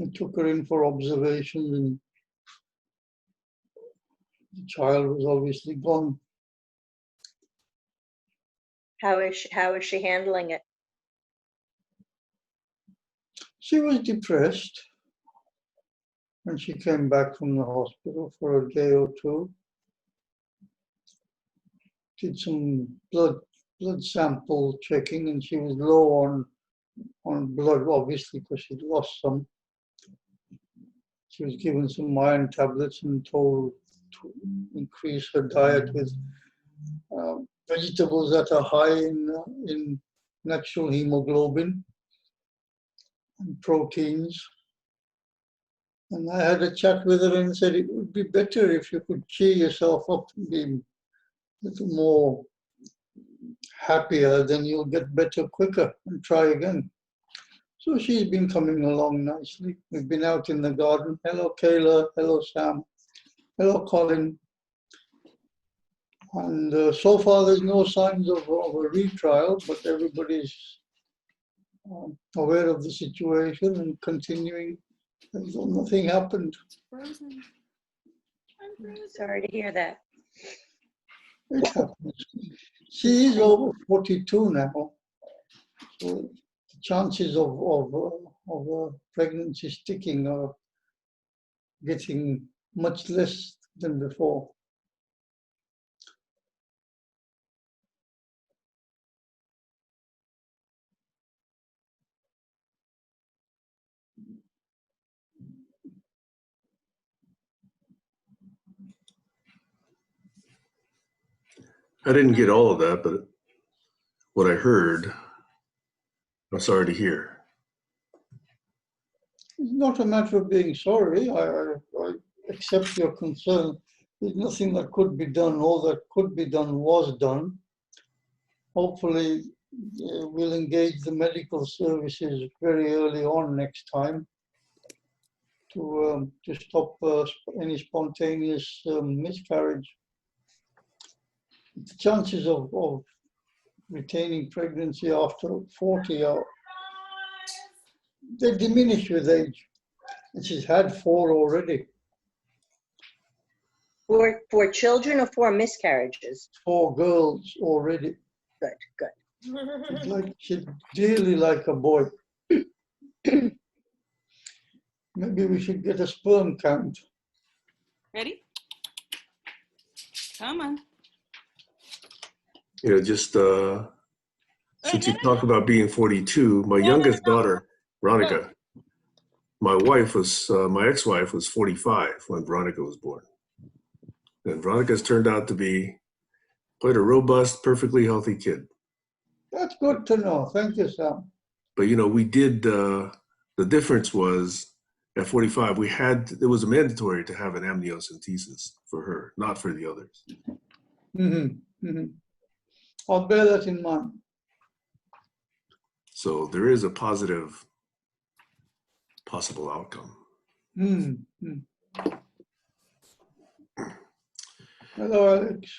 I took her in for observations, and the child was obviously gone. How is she handling it? She was depressed when she came back from the hospital for a day or two. Did some blood sample checking, and she was low on blood, obviously, because she'd lost some. She was given some iron tablets and told to increase her diet with vegetables that are high in natural hemoglobin and proteins. And I had a chat with her and said it would be better if you could cheer yourself up and be a little more happier, then you'll get better quicker and try again. So she's been coming along nicely. We've been out in the garden. Hello, Kayla. Hello, Sam. Hello, Colin. And so far, there's no signs of a retrial, but everybody's aware of the situation and continuing as though nothing happened. Frozen. I'm frozen. Sorry to hear that. It happens. She is over 42 now, so the chances of pregnancy sticking are getting much less than before. I didn't get all of that, but what I heard, I'm sorry to hear. It's not a matter of being sorry. I accept your concern. There's nothing that could be done. All that could be done was done. Hopefully, we'll engage the medical services very early on next time to stop any spontaneous miscarriage. The chances of retaining pregnancy after 40 they diminish with age. And she's had 4 already. For children or for miscarriages? 4 girls already. Good. She's dearly like a boy. Maybe we should get a sperm count. Ready? Come on. You know, just since you talk about being 42, my youngest daughter, Veronica, my ex-wife was 45 when Veronica was born. And Veronica's turned out to be quite a robust, perfectly healthy kid. That's good to know. Thank you, Sam. But, you know, we did, the difference was at 45, it was mandatory to have an amniocentesis for her, not for the others. Mm-hmm. Mm-hmm. I'll bear that in mind. So there is a possible outcome. Mm-hmm. Hello, Alex.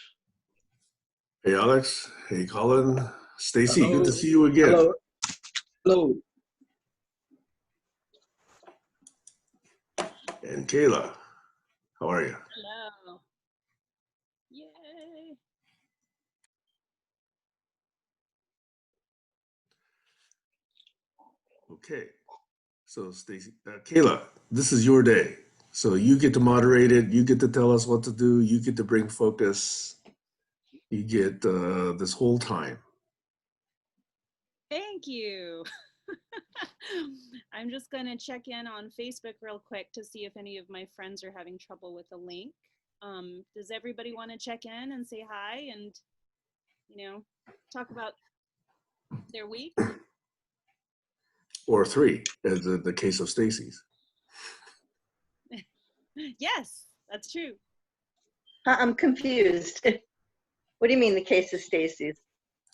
Hey, Alex. Hey, Colin. Stacy, good to see you again. Hello. Hello. And Kayla, how are you? Hello. Yay. Okay. So, Stacy, Kayla, this is your day. So you get to moderate it. You get to tell us what to do. You get to bring focus. You get this whole time. Thank you. I'm just going to check in on Facebook real quick to see if any of my friends are having trouble with the link. Does everybody want to check in and say hi and, you know, talk about their week? Or 3, as in the case of Stacy's. Yes, that's true. I'm confused. What do you mean the case of Stacy's?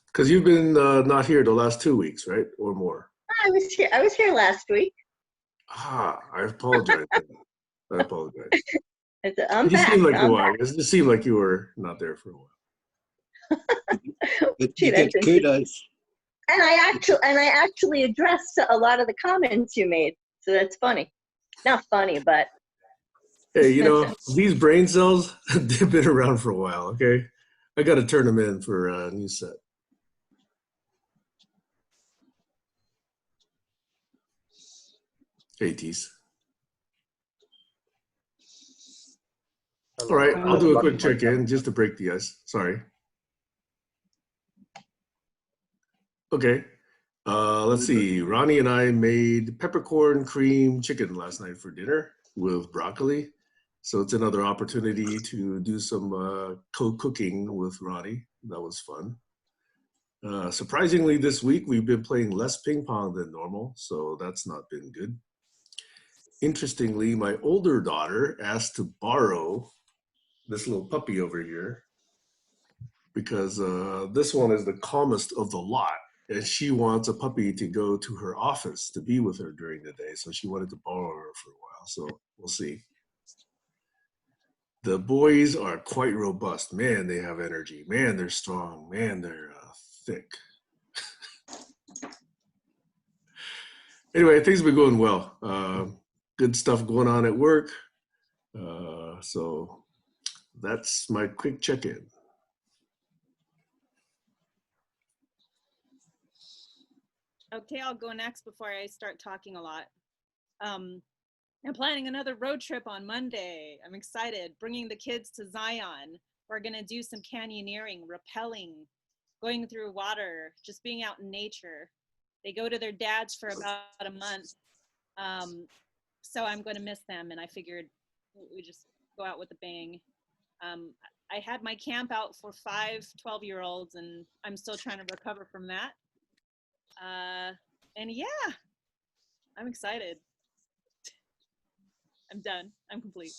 Because you've been not here the last 2 weeks, right? Or more. I was here last week. Ah, I apologize. I apologize. I'm It just back. seemed like I'm a while. back. It just seemed like you were not there for a while. Gee, You get that's kudos. And I actually addressed a lot of the comments you made, so that's funny. Not funny, but Hey, you know, these brain cells, they've been around for a while, okay? I got to turn them in for a new set. Hey, Tease. All right, I'll do a quick check-in just to break the ice. Sorry. Okay. Let's see. Ronnie and I made peppercorn cream chicken last night for dinner with broccoli. So it's another opportunity to do some co-cooking with Ronnie. That was fun. Surprisingly, this week we've been playing less ping pong than normal, so that's not been good. Interestingly, my older daughter asked to borrow this little puppy over here because this one is the calmest of the lot. And she wants a puppy to go to her office to be with her during the day. So she wanted to borrow her for a while. So we'll see. The boys are quite robust. Man, they have energy. Man, they're strong. Man, they're thick. Anyway, things have been going well. Good stuff going on at work. So that's my quick check-in. Okay, I'll go next before I start talking a lot. I'm planning another road trip on Monday. I'm excited. Bringing the kids to Zion. We're going to do some canyoneering, rappelling, going through water, just being out in nature. They go to their dad's for about a month. So I'm going to miss them, and I figured we just go out with a bang. I had my camp out for 5 12-year-olds, and I'm still trying to recover from that. And yeah, I'm excited. I'm done. I'm complete.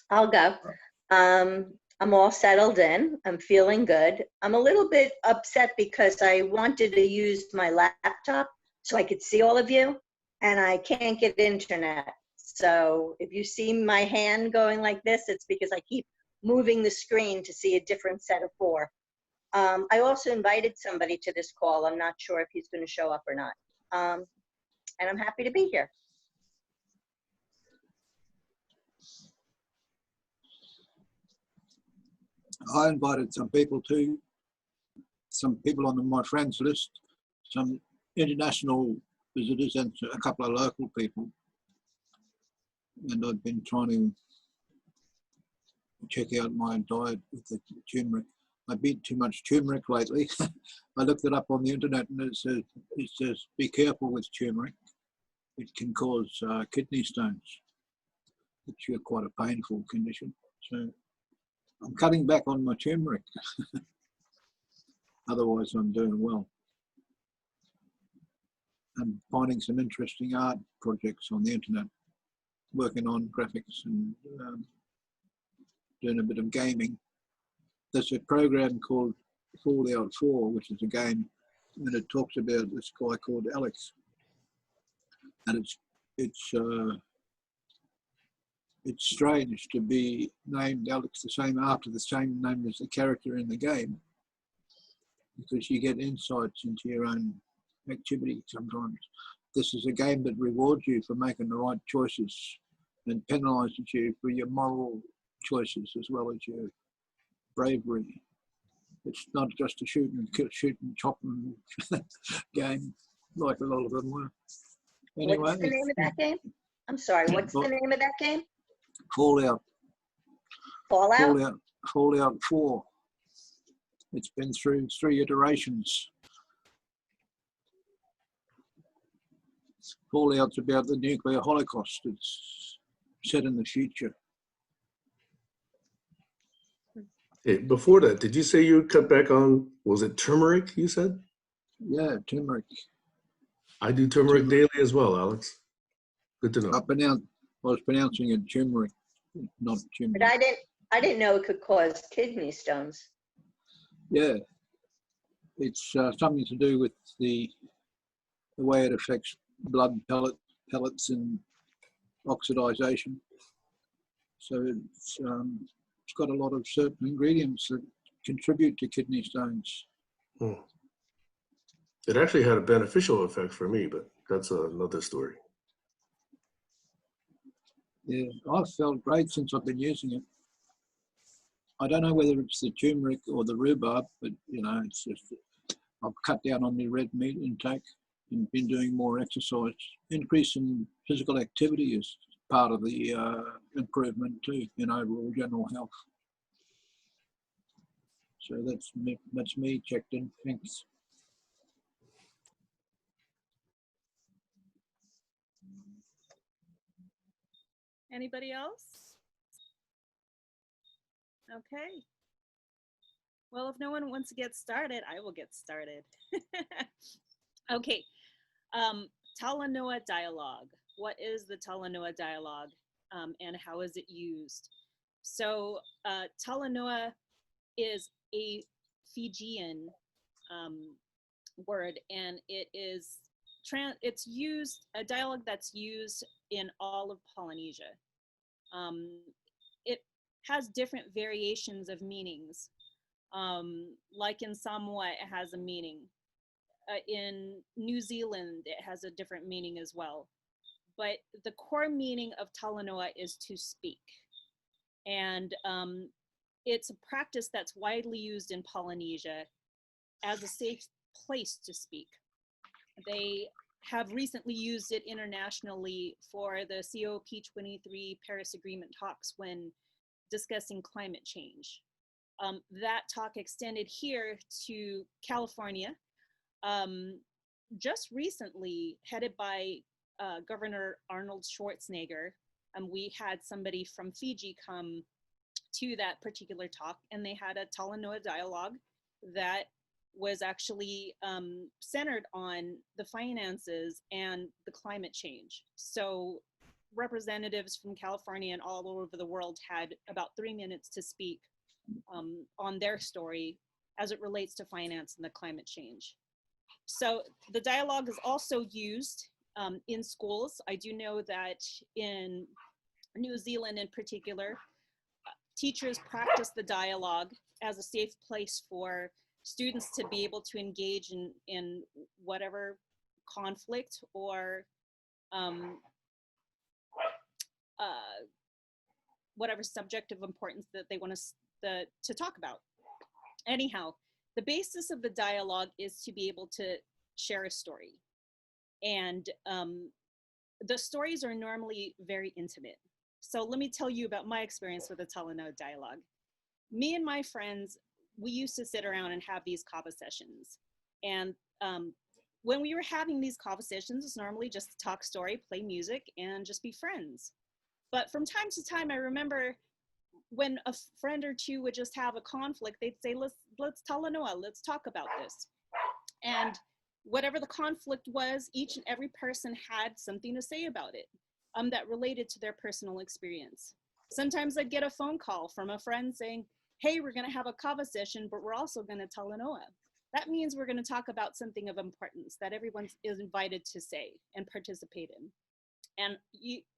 I'll go. I'm all settled in. I'm feeling good. I'm a little bit upset because I wanted to use my laptop so I could see all of you, and I can't get internet. So if you see my hand going like this, it's because I keep moving the screen to see a different set of 4. I also invited somebody to this call. I'm not sure if he's going to show up or not. And I'm happy to be here. I invited some people on my friends list, some international visitors and a couple of local people. And I've been trying to check out my diet with the turmeric. I've eaten too much turmeric lately. I looked it up on the internet and it says be careful with turmeric. It can cause kidney stones, which are quite a painful condition. So I'm cutting back on my turmeric. Otherwise, I'm doing well. I'm finding some interesting art projects on the internet, working on graphics and doing a bit of gaming. There's a program called Fallout 4, which is a game, and it talks about this guy called Alex. And it's strange to be named Alex after the same name as the character in the game, because you get insights into your own activity sometimes. This is a game that rewards you for making the right choices and penalises you for your moral choices as well as your bravery. It's not just a shoot and chop and game like a lot of them were. Anyway, what's the name of that game? I'm sorry, what's the name of that game? Fallout. Fallout? Fallout 4. It's been through 3 iterations. Fallout's about the nuclear holocaust. It's set in the future. Hey, before that, did you say you cut back on, was it turmeric you said? Yeah, turmeric. I do turmeric daily as well, Alex. Good to know. I was pronouncing it turmeric, not turmeric. But I didn't know it could cause kidney stones. Yeah, it's something to do with the way it affects blood pellets and oxidization. So it's got a lot of certain ingredients that contribute to kidney stones. It actually had a beneficial effect for me, but that's another story. Yeah, I've felt great since I've been using it. I don't know whether it's the turmeric or the rhubarb, but you know, it's just I've cut down on my red meat intake and been doing more exercise. Increase in physical activity is part of the improvement too in overall general health. So that's me checked in. Thanks. Anybody else? Okay. Well, if no one wants to get started, I will get started. Okay. Talanoa dialogue. What is the Talanoa dialogue, and how is it used? So Talanoa is a Fijian word, and it's used, a dialogue that's used in all of Polynesia. It has different variations of meanings. Like in Samoa, it has a meaning. In New Zealand, it has a different meaning as well. But the core meaning of Talanoa is to speak. And it's a practice that's widely used in Polynesia as a safe place to speak. They have recently used it internationally for the COP23 Paris Agreement talks when discussing climate change. That talk extended here to California, just recently headed by Governor Arnold Schwarzenegger. We had somebody from Fiji come to that particular talk, and they had a Talanoa dialogue that was actually centered on the finances and the climate change. So representatives from California and all over the world had about 3 minutes to speak on their story as it relates to finance and the climate change. So the dialogue is also used in schools. I do know that in New Zealand in particular, teachers practice the dialogue as a safe place for students to be able to engage in whatever conflict or whatever subject of importance that they want to talk about. Anyhow, the basis of the dialogue is to be able to share a story. And the stories are normally very intimate. So let me tell you about my experience with the Talanoa dialogue. Me and my friends, we used to sit around and have these kava sessions. And when we were having these kava sessions, it's normally just to talk story, play music, and just be friends. But from time to time, I remember when a friend or two would just have a conflict, they'd say, let's Talanoa, let's talk about this. And whatever the conflict was, each and every person had something to say about it that related to their personal experience. Sometimes I'd get a phone call from a friend saying, hey, we're gonna have a kava session, but we're also gonna Talanoa. That means we're gonna talk about something of importance that everyone is invited to say and participate in. And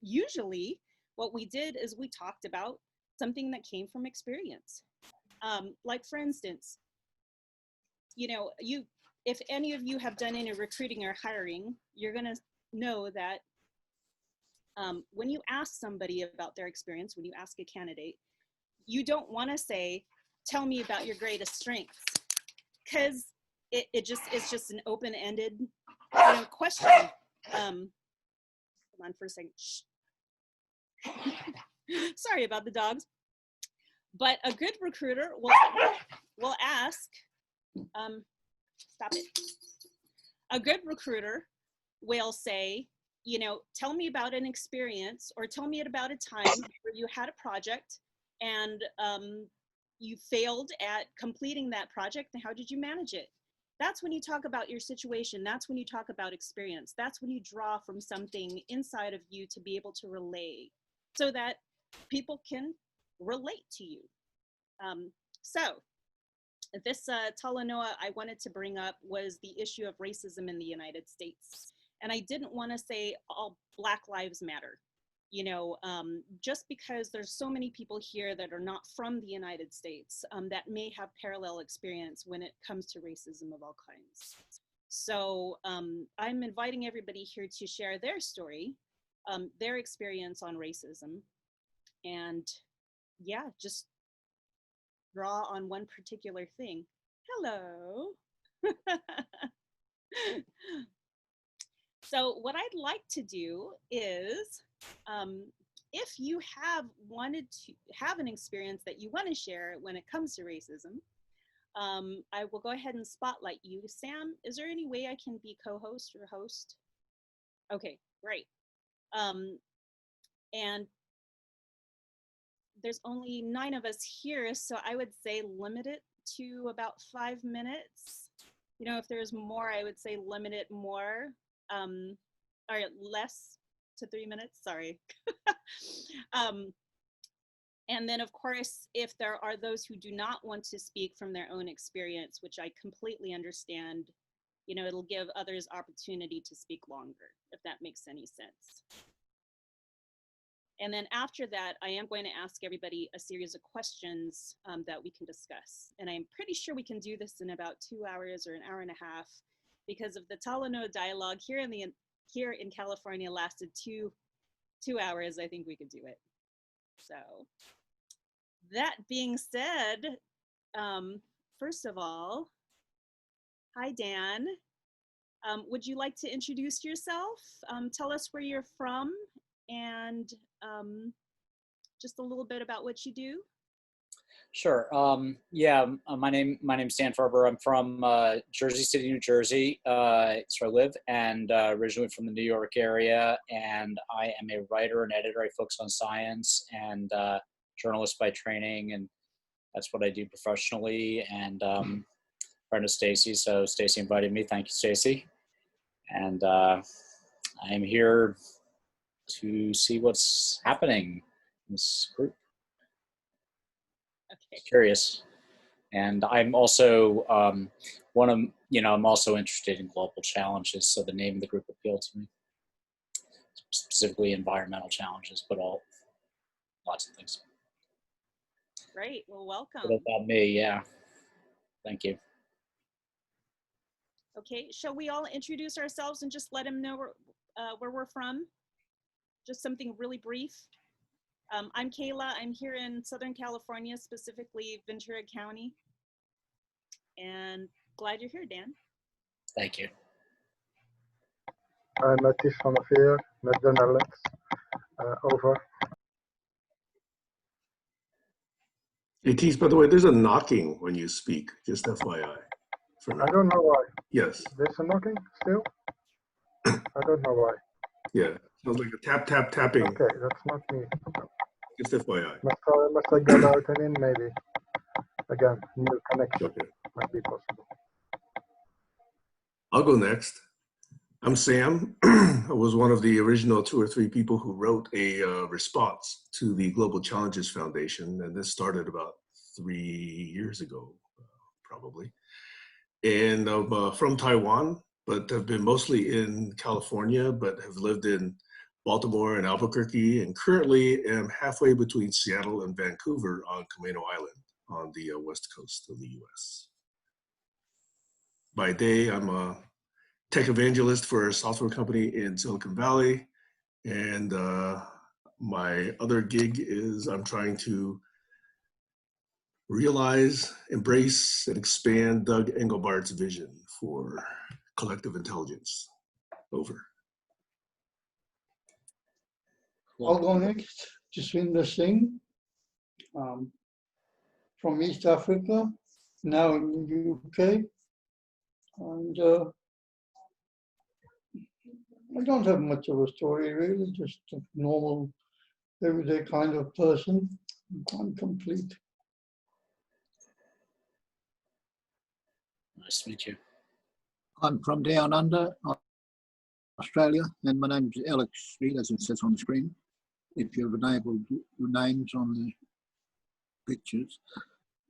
usually what we did is we talked about something that came from experience. Like for instance, you know, if any of you have done any recruiting or hiring, you're gonna know that when you ask somebody about their experience, when you ask a candidate, you don't wanna say, tell me about your greatest strengths, because it's just an open-ended question. Hold on for a second. Shh. Sorry about the dogs. But a good recruiter will ask, stop it. A good recruiter will say, you know, tell me about an experience or tell me about a time where you had a project and you failed at completing that project, and how did you manage it? That's when you talk about your situation. That's when you talk about experience. That's when you draw from something inside of you to be able to relay so that people can relate to you. So this Talanoa I wanted to bring up was the issue of racism in the United States. And I didn't want to say all Black Lives Matter. just because there's so many people here that are not from the United States that may have parallel experience when it comes to racism of all kinds. So I'm inviting everybody here to share their story, their experience on racism, and yeah, just draw on one particular thing. Hello. So what I'd like to do is, if you have wanted to have an experience that you want to share when it comes to racism, I will go ahead and spotlight you. Sam, is there any way I can be co-host or host? Okay, great. And there's only 9 of us here, so I would say limit it to about 5 minutes. If there's more, I would say limit it more, or less to 3 minutes, sorry. And then of course, if there are those who do not want to speak from their own experience, which I completely understand, it'll give others opportunity to speak longer, if that makes any sense. And then after that, I am going to ask everybody a series of questions that we can discuss. And I'm pretty sure we can do this in about 2 hours or an hour and a half, because of the Talanoa dialogue here in California lasted two hours. I think we could do it. So that being said, first of all, hi, Dan. Would you like to introduce yourself? Tell us where you're from and just a little bit about what you do. Sure. Yeah, my name's Dan Ferber. I'm from Jersey City, New Jersey. That's where I live, and originally from the New York area. And I am a writer and editor. I focus on science and journalist by training, and that's what I do professionally. And friend of Stacy, so Stacy invited me. Thank you, Stacy. And I am here to see what's happening in this group. Okay. Curious. And I'm also I'm also interested in global challenges, so the name of the group appealed to me. Specifically environmental challenges, but lots of things. Great, well, welcome. What about me? Yeah, thank you. Okay, shall we all introduce ourselves and just let him know where we're from? Just something really brief. I'm Kayla. I'm here in Southern California, specifically Ventura County. And glad you're here, Dan. Thank you. I'm Mathies van der Veer, met the Netherlands. Over. Hey, Keith, by the way, there's a knocking when you speak, just FYI. I don't know why. Yes. There's a knocking still? I don't know why. Yeah, sounds like a tapping. Okay, that's not me. Just FYI. Must I get out and in maybe? Again, new connection Okay. might be possible. I'll go next. I'm Sam. I was one of the original 2 or 3 people who wrote a response to the Global Challenges Foundation, and this started about 3 years ago, probably. And I'm from Taiwan, but have been mostly in California, but have lived in Baltimore and Albuquerque, and currently am halfway between Seattle and Vancouver on Camino Island on the west coast of the US. By day, I'm a tech evangelist for a software company in Silicon Valley. And my other gig is I'm trying to realize, embrace, and expand Doug Engelbart's vision for collective intelligence. Over. I'll go next. Jaswinder Singh, from East Africa, now in the UK. And I don't have much of a story really, just a normal, everyday kind of person. I'm complete. Nice to meet you. I'm from down under, Australia, and my name's Alex Reed, as it says on the screen. If you've enabled the names on the pictures.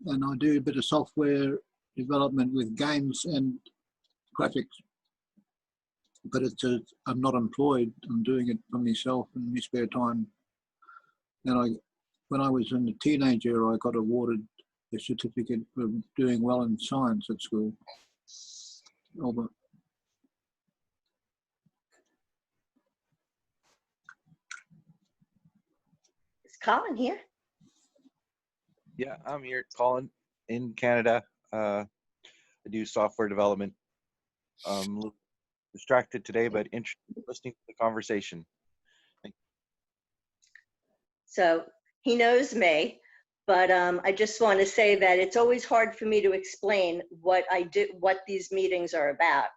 And I do a bit of software development with games and graphics. but I'm not employed. I'm doing it for myself in my spare time. And when I was in the teenage era, I got awarded a certificate for doing well in science at school. Albert. Is Colin here? Yeah, I'm here, Colin, in Canada. I do software development. I'm a little distracted today, but interested in listening to the conversation. So he knows me, but I just want to say that it's always hard for me to explain what I do, what these meetings are about.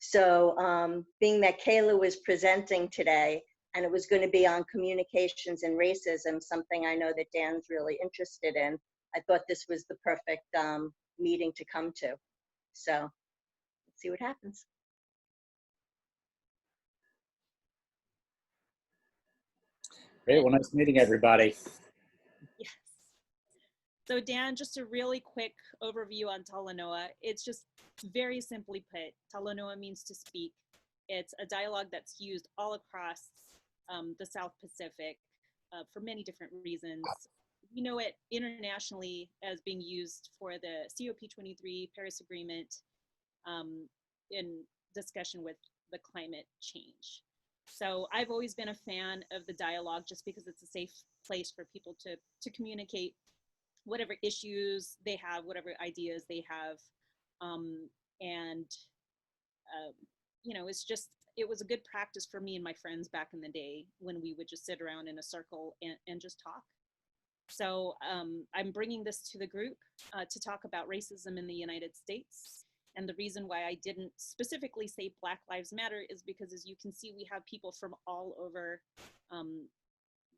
So being that Kayla was presenting today, and it was going to be on communications and racism, something I know that Dan's really interested in, I thought this was the perfect meeting to come to. So let's see what happens. Great. Well, nice meeting everybody. Yes. So Dan, just a really quick overview on Talanoa. It's just very simply put, Talanoa means to speak. It's a dialogue that's used all across the South Pacific for many different reasons. We know it internationally as being used for the COP23 Paris Agreement in discussion with the climate change. So I've always been a fan of the dialogue just because it's a safe place for people to communicate whatever issues they have, whatever ideas they have. You know, it was a good practice for me and my friends back in the day when we would just sit around in a circle and just talk. So I'm bringing this to the group to talk about racism in the United States. And the reason why I didn't specifically say Black Lives Matter is because, as you can see, we have people from all over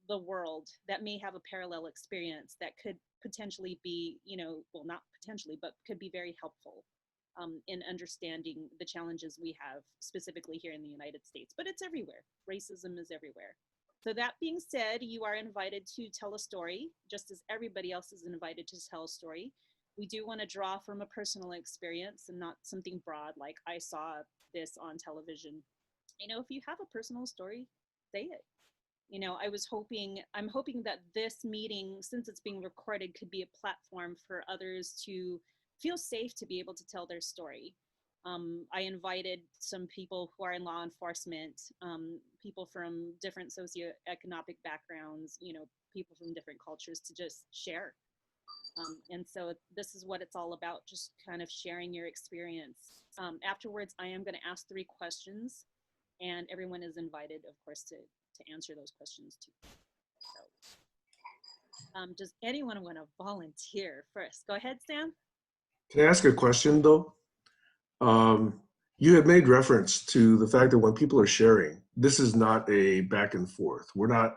the world that may have a parallel experience that could potentially be, you know, well, not potentially, but could be very helpful in understanding the challenges we have specifically here in the United States. But it's everywhere. Racism is everywhere. So that being said, you are invited to tell a story, just as everybody else is invited to tell a story. We do want to draw from a personal experience and not something broad like I saw this on television. You know, if you have a personal story, say it. You know, I'm hoping that this meeting, since it's being recorded, could be a platform for others to feel safe to be able to tell their story. I invited some people who are in law enforcement, people from different socioeconomic backgrounds, you know, people from different cultures to just share. And so this is what it's all about, just kind of sharing your experience. Afterwards, I am going to ask 3 questions, and everyone is invited, of course, to answer those questions too. So, does anyone want to volunteer first? Go ahead, Sam. Can I ask a question though? You had made reference to the fact that when people are sharing, this is not a back and forth. We're not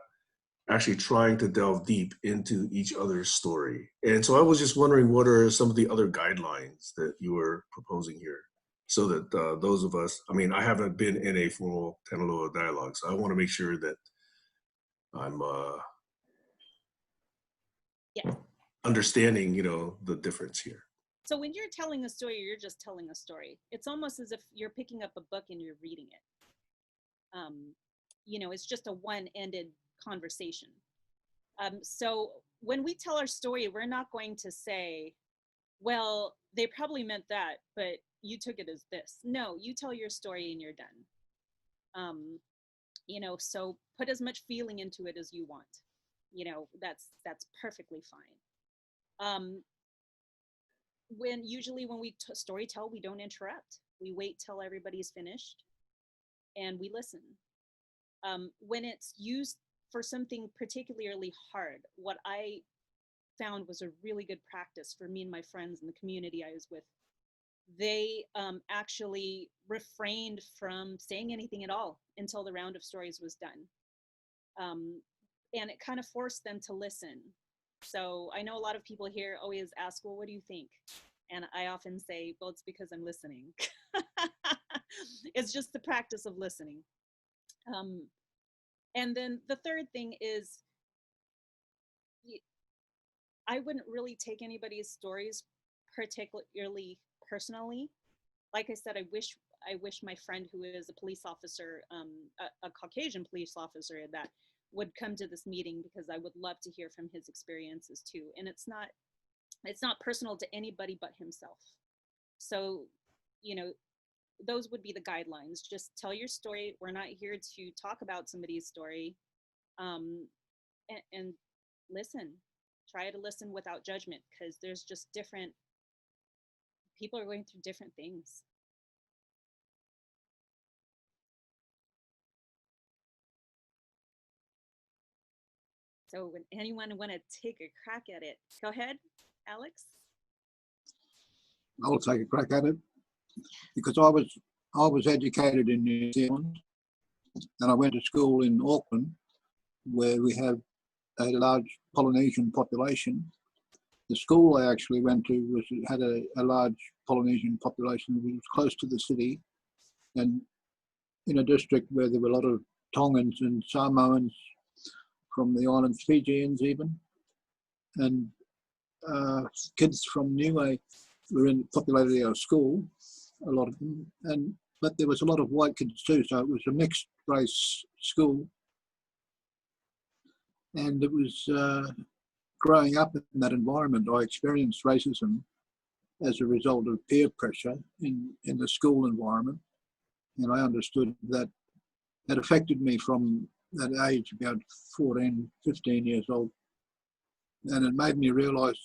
actually trying to delve deep into each other's story. And so I was just wondering, what are some of the other guidelines that you were proposing here? So that those of us, I mean, I haven't been in a formal Tanaloa dialogue, so I want to make sure that I'm understanding, you know, the difference here. So when you're telling a story, you're just telling a story. It's almost as if you're picking up a book and you're reading it. You know, it's just a one-ended conversation. So when we tell our story, we're not going to say, well, they probably meant that, but you took it as this. No, you tell your story and you're done. You know, so put as much feeling into it as you want. You know, that's perfectly fine. Usually when we story tell, we don't interrupt. We wait till everybody's finished and we listen. When it's used for something particularly hard, what I found was a really good practice for me and my friends in the community I was with. They actually refrained from saying anything at all until the round of stories was done. And it kind of forced them to listen. So I know a lot of people here always ask, well, what do you think? And I often say, well, it's because I'm listening. It's just the practice of listening. And then the third thing is, I wouldn't really take anybody's stories particularly personally. Like I said, I wish I wish my friend who is a police officer, a Caucasian police officer, that would come to this meeting, because I would love to hear from his experiences too. And it's not personal to anybody but himself. So, you know, those would be the guidelines. Just tell your story. We're not here to talk about somebody's story. And listen, try to listen without judgment, because there's just different people are going through different things. So when anyone want to take a crack at it, go ahead, Alex. I'll take a crack at it, because I was educated in New Zealand, and I went to school in Auckland, where we have a large Polynesian population. The school I actually went to had a large Polynesian population. It was close to the city, and in a district where there were a lot of Tongans and Samoans from the islands, Fijians even, and kids from Niue were populated our school, a lot of them, but there was a lot of white kids too, so it was a mixed race school. And it was growing up in that environment, I experienced racism as a result of peer pressure in the school environment. And I understood that it affected me from that age, about 14, 15 years old. And it made me realise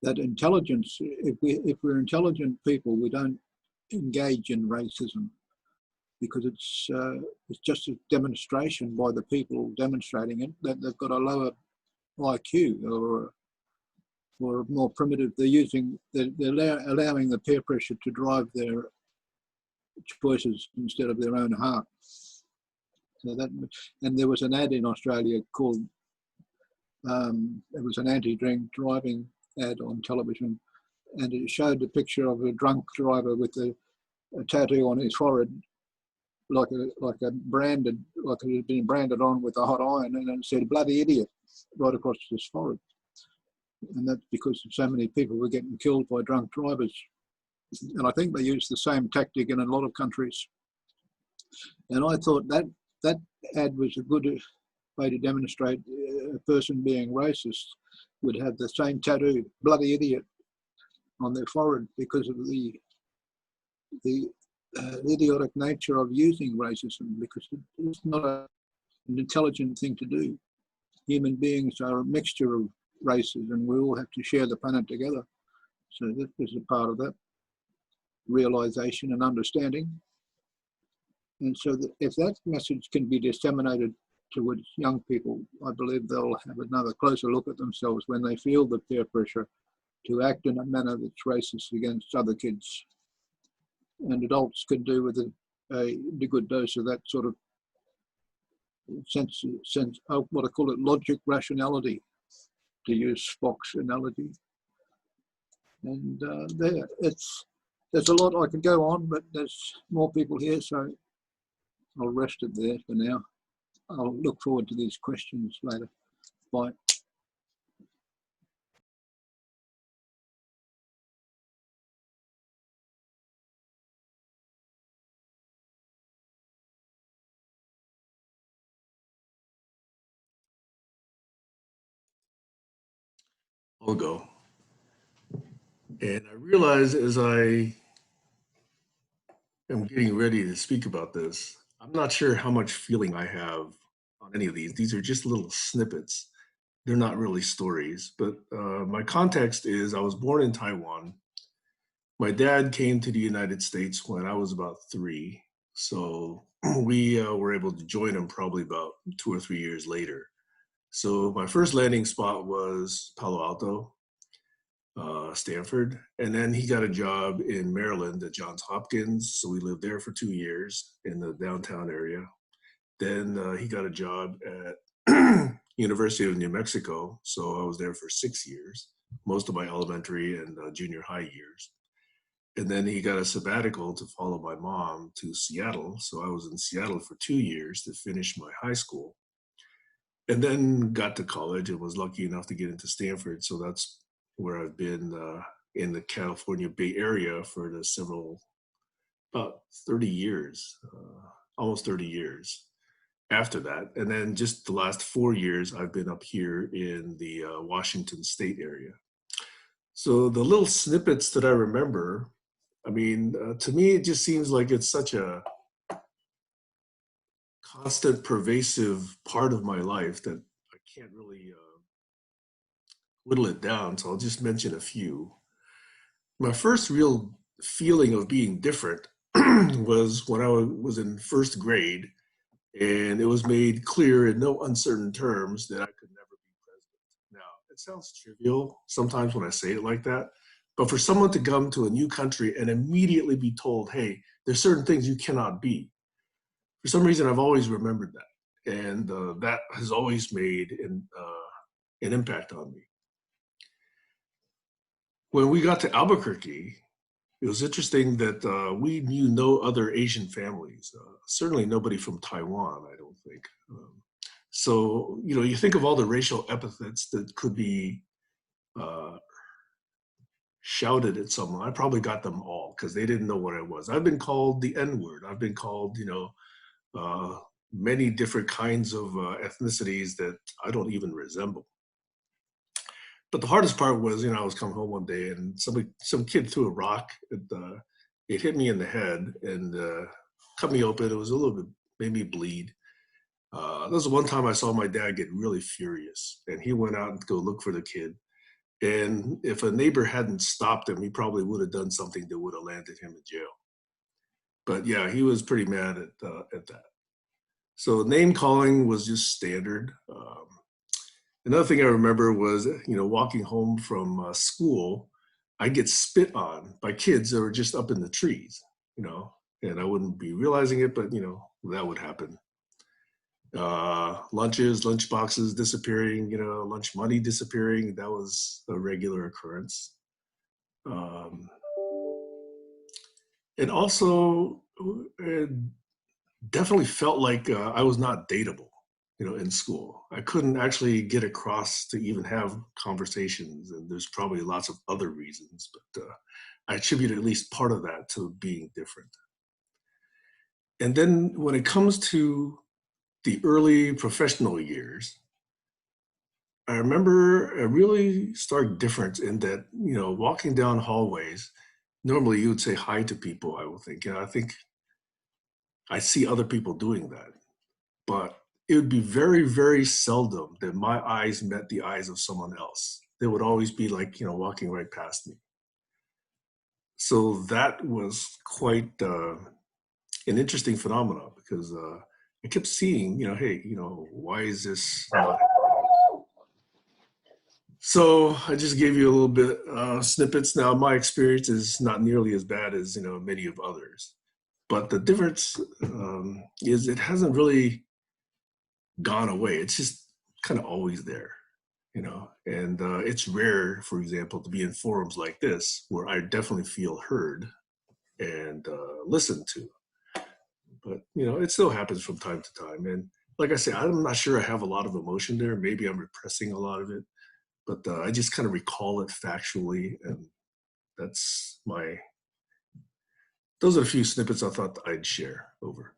that intelligence, if we're intelligent people, we don't engage in racism, because it's just a demonstration by the people demonstrating it that they've got a lower IQ or more primitive. They're allowing the peer pressure to drive their choices instead of their own heart. So that, and there was an ad in Australia called, it was an anti-drink driving ad on television, and it showed a picture of a drunk driver with a tattoo on his forehead, like a branded, like it had been branded on with a hot iron, and it said "bloody idiot" right across his forehead. And that's because so many people were getting killed by drunk drivers. And I think they use the same tactic in a lot of countries. And I thought that ad was a good way to demonstrate a person being racist would have the same tattoo, "bloody idiot," on their forehead, because of the idiotic nature of using racism, because it's not an intelligent thing to do. Human beings are a mixture of races, and we all have to share the planet together. So this is a part of that realization and understanding. And so that if that message can be disseminated towards young people, I believe they'll have another closer look at themselves when they feel the peer pressure to act in a manner that's racist against other kids. And adults can do with a good dose of that sort of sense of what I call it, logic, rationality, to use Spock's analogy. And there's a lot I could go on, but there's more people here, so I'll rest it there for now. I'll look forward to these questions later. Bye. I'll go. And I realize as I am getting ready to speak about this, I'm not sure how much feeling I have on any of these. These are just little snippets. They're not really stories, but my context is I was born in Taiwan. My dad came to the United States when I was about 3. So we were able to join him probably about 2 or 3 years later. So my first landing spot was Palo Alto, Stanford, and then he got a job in Maryland at Johns Hopkins. So we lived there for 2 years in the downtown area. Then he got a job at University of New Mexico. So I was there for 6 years, most of my elementary and junior high years. And then he got a sabbatical to follow my mom to Seattle. So I was in Seattle for 2 years to finish my high school. And then got to college and was lucky enough to get into Stanford. So that's where I've been in the California Bay Area for the several about 30 years, almost 30 years after that. And then just the last 4 years, I've been up here in the Washington State area. So the little snippets that I remember, I mean, to me, it just seems like it's such a constant, pervasive part of my life that I can't really whittle it down. So I'll just mention a few. My first real feeling of being different was when I was in first grade, and it was made clear in no uncertain terms that I could never be president. Now, it sounds trivial sometimes when I say it like that, but for someone to come to a new country and immediately be told, hey, there's certain things you cannot be, for some reason, I've always remembered that. And that has always made an impact on me. When we got to Albuquerque, it was interesting that we knew no other Asian families, certainly nobody from Taiwan, I don't think. So, you know, you think of all the racial epithets that could be shouted at someone. I probably got them all because they didn't know what I was. I've been called the N-word. I've been called, you know, many different kinds of ethnicities that I don't even resemble. But the hardest part was, you know, I was coming home one day and some kid threw a rock. It hit me in the head and cut me open. It was a little bit, made me bleed. That was the one time I saw my dad get really furious, and he went out and go look for the kid. And if a neighbor hadn't stopped him, he probably would have done something that would have landed him in jail. But yeah, he was pretty mad at that. So name calling was just standard. Another thing I remember was, you know, walking home from school, I'd get spit on by kids that were just up in the trees, you know, and I wouldn't be realizing it, but, you know, that would happen. Lunches, lunch boxes disappearing, you know, lunch money disappearing, that was a regular occurrence. And also, it definitely felt like I was not dateable, you know, in school. I couldn't actually get across to even have conversations, and there's probably lots of other reasons, but I attribute at least part of that to being different. And then when it comes to the early professional years, I remember a really stark difference in that, you know, walking down hallways, normally you would say hi to people, I would think. And I think I see other people doing that. But it would be very, very seldom that my eyes met the eyes of someone else. They would always be like, you know, walking right past me. So that was quite an interesting phenomenon because I kept seeing, you know, hey, you know, why is this not? So I just gave you a little bit snippets. Now my experience is not nearly as bad as, you know, many of others, but the difference is it hasn't really gone away. It's just kind of always there, you know, and it's rare, for example, to be in forums like this where I definitely feel heard and listened to. But, you know, it still happens from time to time. And like I say, I'm not sure I have a lot of emotion there. Maybe I'm repressing a lot of it, but I just kind of recall it factually. And that's those are a few snippets I thought I'd share. Over.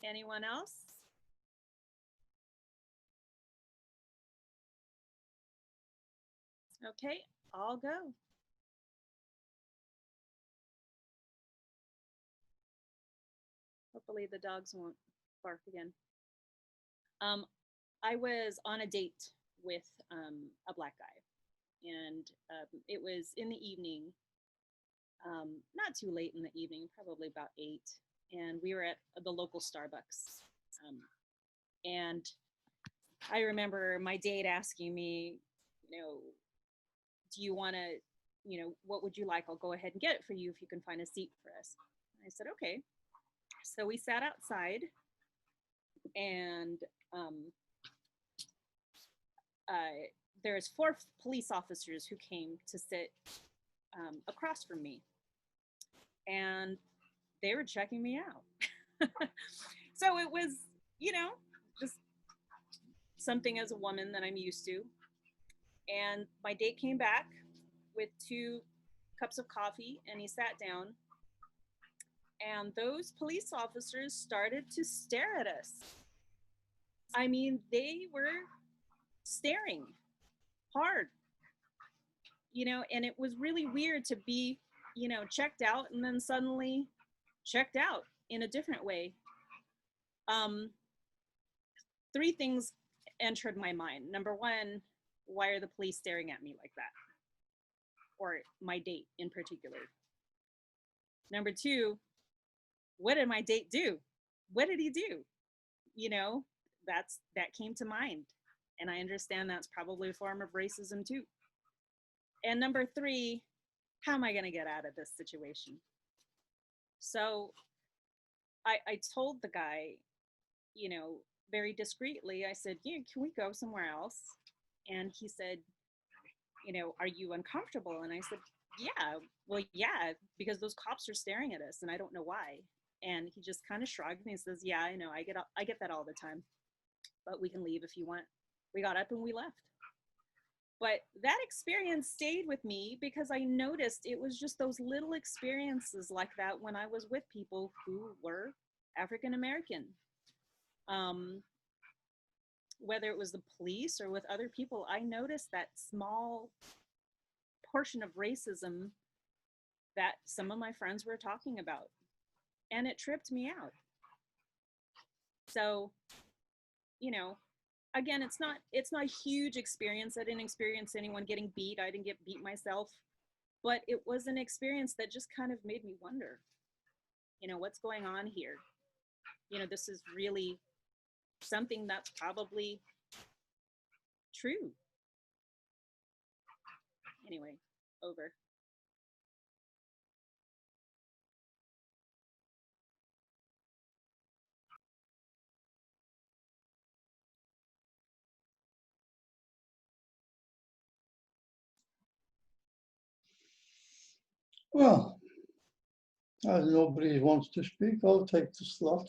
Anyone else? Okay, I'll go. Hopefully the dogs won't bark again. I was on a date with a black guy, and it was in the evening, not too late in the evening, probably about 8, and we were at the local Starbucks. And I remember my date asking me, you know, do you want to, you know, what would you like? I'll go ahead and get it for you if you can find a seat for us. I said, okay. So we sat outside, and there's 4 police officers who came to sit across from me. and they were checking me out. So it was, you know, just something as a woman that I'm used to. And my date came back with 2 cups of coffee, and he sat down, and those police officers started to stare at us. I mean, they were staring hard, you know, and it was really weird to be, you know, checked out and then suddenly checked out in a different way. 3 things entered my mind. Number 1, why are the police staring at me like that? Or my date in particular. Number 2, what did my date do? What did he do? You know, that came to mind. And I understand that's probably a form of racism too. And number 3, how am I going to get out of this situation? So I told the guy, you know, very discreetly, I said, yeah, can we go somewhere else? And he said, you know, are you uncomfortable? And I said, yeah, well, yeah, because those cops are staring at us and I don't know why. And he just kind of shrugged and he says, yeah, I know, I get that all the time, but we can leave if you want. We got up and we left. But that experience stayed with me because I noticed it was just those little experiences like that when I was with people who were African American. Whether it was the police or with other people, I noticed that small portion of racism that some of my friends were talking about, and it tripped me out. So, you know, again, it's not a huge experience. I didn't experience anyone getting beat. I didn't get beat myself, but it was an experience that just kind of made me wonder, you know, what's going on here? You know, this is really something that's probably true. Anyway, over. Well, as nobody wants to speak, I'll take the slot.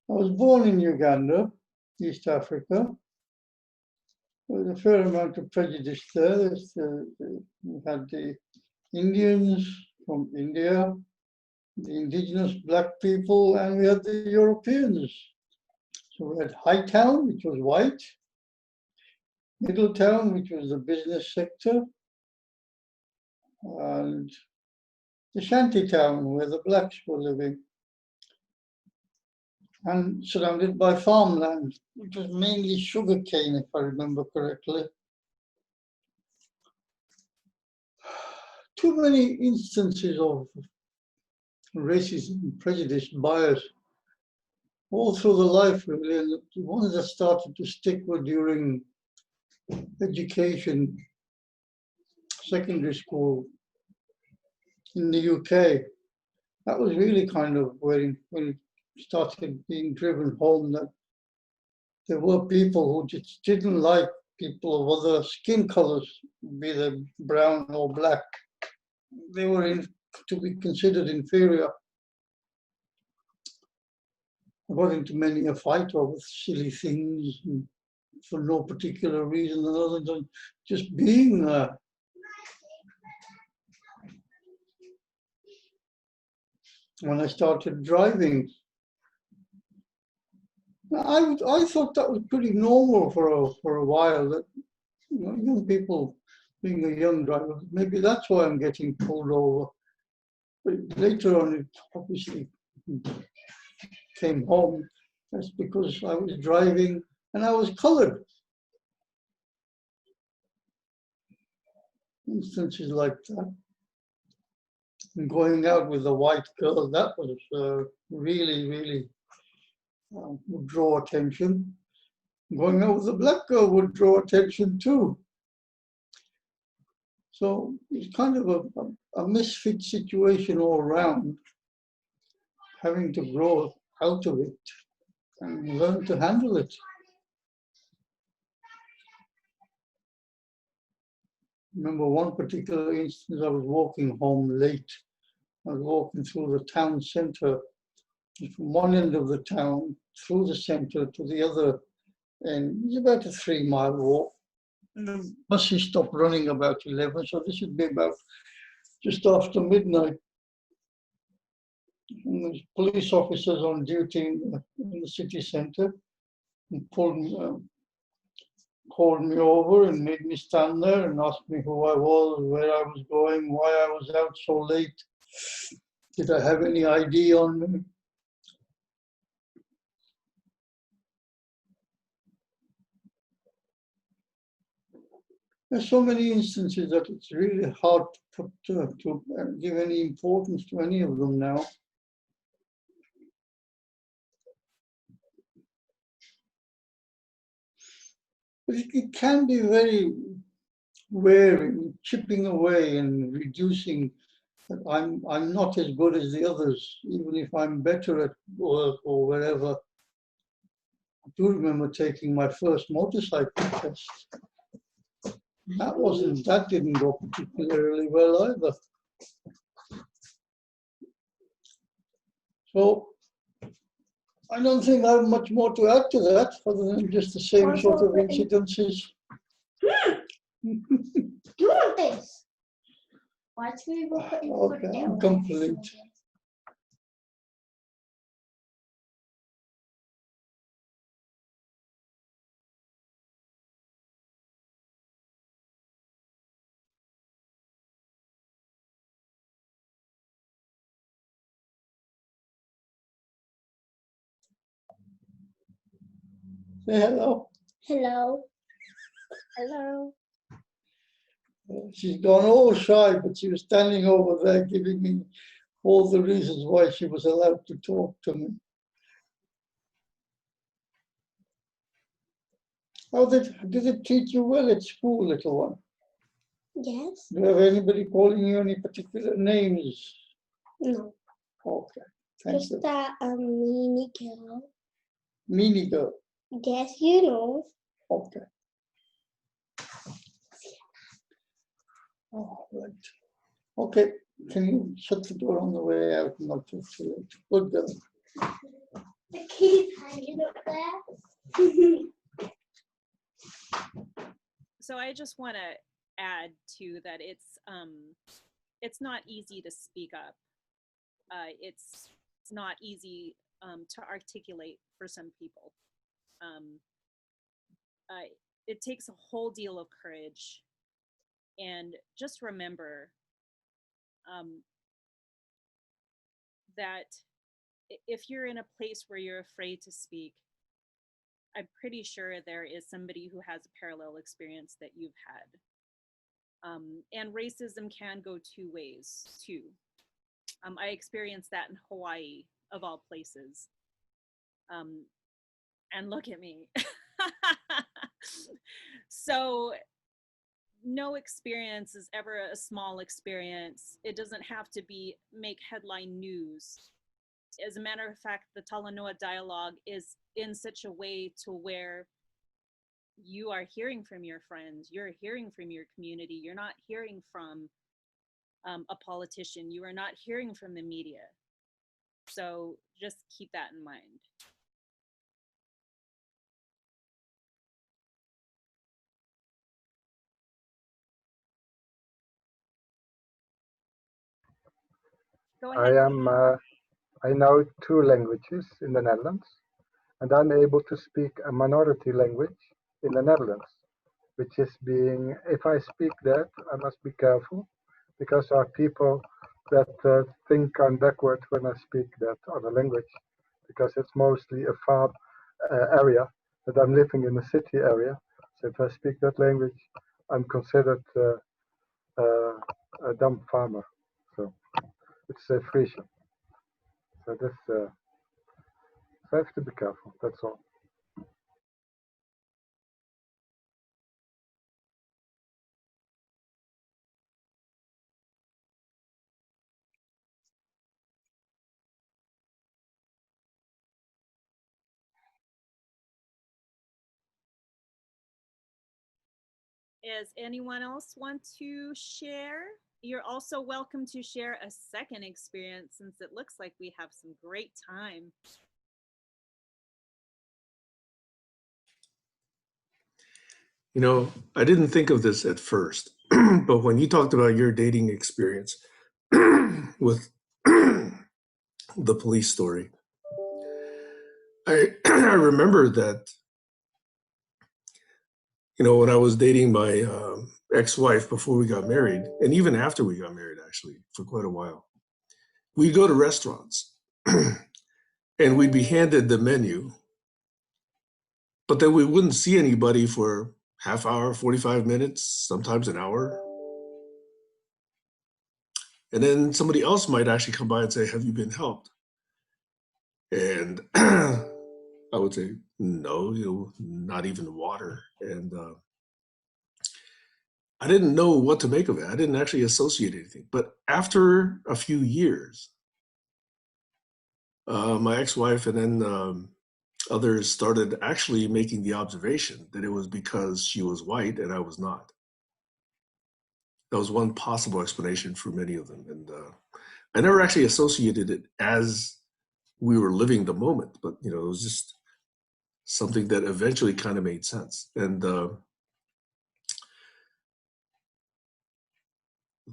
I was born in Uganda, East Africa. There was a fair amount of prejudice there. We had the Indians from India, the indigenous black people, and we had the Europeans. So we had Hightown, which was white, Middletown, which was the business sector, and the shantytown where the blacks were living, and surrounded by farmland, which was mainly sugarcane, if I remember correctly. Too many instances of racism, prejudice, bias, all through the life, really. And the ones that started to stick were during education, secondary school in the UK. That was really kind of when it started being driven home that there were people who just didn't like people of other skin colors, be they brown or black. They were to be considered inferior. I got into many a fight over silly things and for no particular reason other than just being there. When I started driving, I thought that was pretty normal for a while, that you know, young people being a young driver, maybe that's why I'm getting pulled over. But later on, it obviously came home. That's because I was driving and I was colored. Instances like that. And going out with a white girl, that was really would draw attention. Going out with a black girl would draw attention too. So it's kind of a misfit situation all around, having to grow out of it and learn to handle it. Remember one particular instance, I was walking home late I was walking through the town centre, from one end of the town through the centre to the other, and it's about a 3-mile walk. And the buses stopped running about 11, so this would be about just after midnight. And there's police officers on duty in the city centre and called me over and made me stand there and asked me who I was, where I was going, why I was out so late. Did I have any ID on me? There's so many instances that it's really hard to give any importance to any of them now. But it can be very wearing, chipping away and reducing. I'm not as good as the others, even if I'm better at work or wherever. I do remember taking my first motorcycle test. That didn't go particularly well either. So I don't think I have much more to add to that, other than just the same sort of incidences. You want this? Why do we put it Okay, I'm complete. Say hello. Hello. Hello. She's gone all shy, but she was standing over there giving me all the reasons why she was allowed to talk to me. How did it treat you well at school, little one? Yes. Do you have anybody calling you any particular names? No. Okay, thank Just you. that mini girl. Mini girl. Yes, you know. Okay. All right. Okay, can you shut the door on the way out and not talk too late? Good girl. The key's hanging up there. So I just want to add to that it's not easy to speak up. It's not easy to articulate for some people. It takes a whole deal of courage, and just remember that if you're in a place where you're afraid to speak, I'm pretty sure there is somebody who has a parallel experience that you've had. And racism can go 2 ways too. I experienced that in Hawaii, of all places. And look at me. So no experience is ever a small experience. It doesn't have to make headline news. As a matter of fact, the Talanoa dialogue is in such a way to where you are hearing from your friends, you're hearing from your community, you're not hearing from a politician, you are not hearing from the media. So just keep that in mind. Go ahead. I know 2 languages in the Netherlands, and I'm able to speak a minority language in the Netherlands, which is if I speak that, I must be careful, because there are people that think I'm backward when I speak that other language, because it's mostly a farm area, that I'm living in a city area. So if I speak that language, I'm considered a dumb farmer. So it's Frisian. So that's, so I have to be careful, that's all. is anyone else want to share? You're also welcome to share a second experience since it looks like we have some great time. You know, I didn't think of this at first, but when you talked about your dating experience with the police story, I I remember that, you know, when I was dating my ex-wife before we got married, and even after we got married, actually, for quite a while, we'd go to restaurants and we'd be handed the menu, but then we wouldn't see anybody for half hour, 45 minutes, sometimes an hour. And then somebody else might actually come by and say, "Have you been helped?" And I would say, "No, you know, not even water." And I didn't know what to make of it. I didn't actually associate anything. But after a few years, my ex-wife and then others started actually making the observation that it was because she was white and I was not. That was one possible explanation for many of them. And I never actually associated it as we were living the moment, but you know, it was just something that eventually kind of made sense. And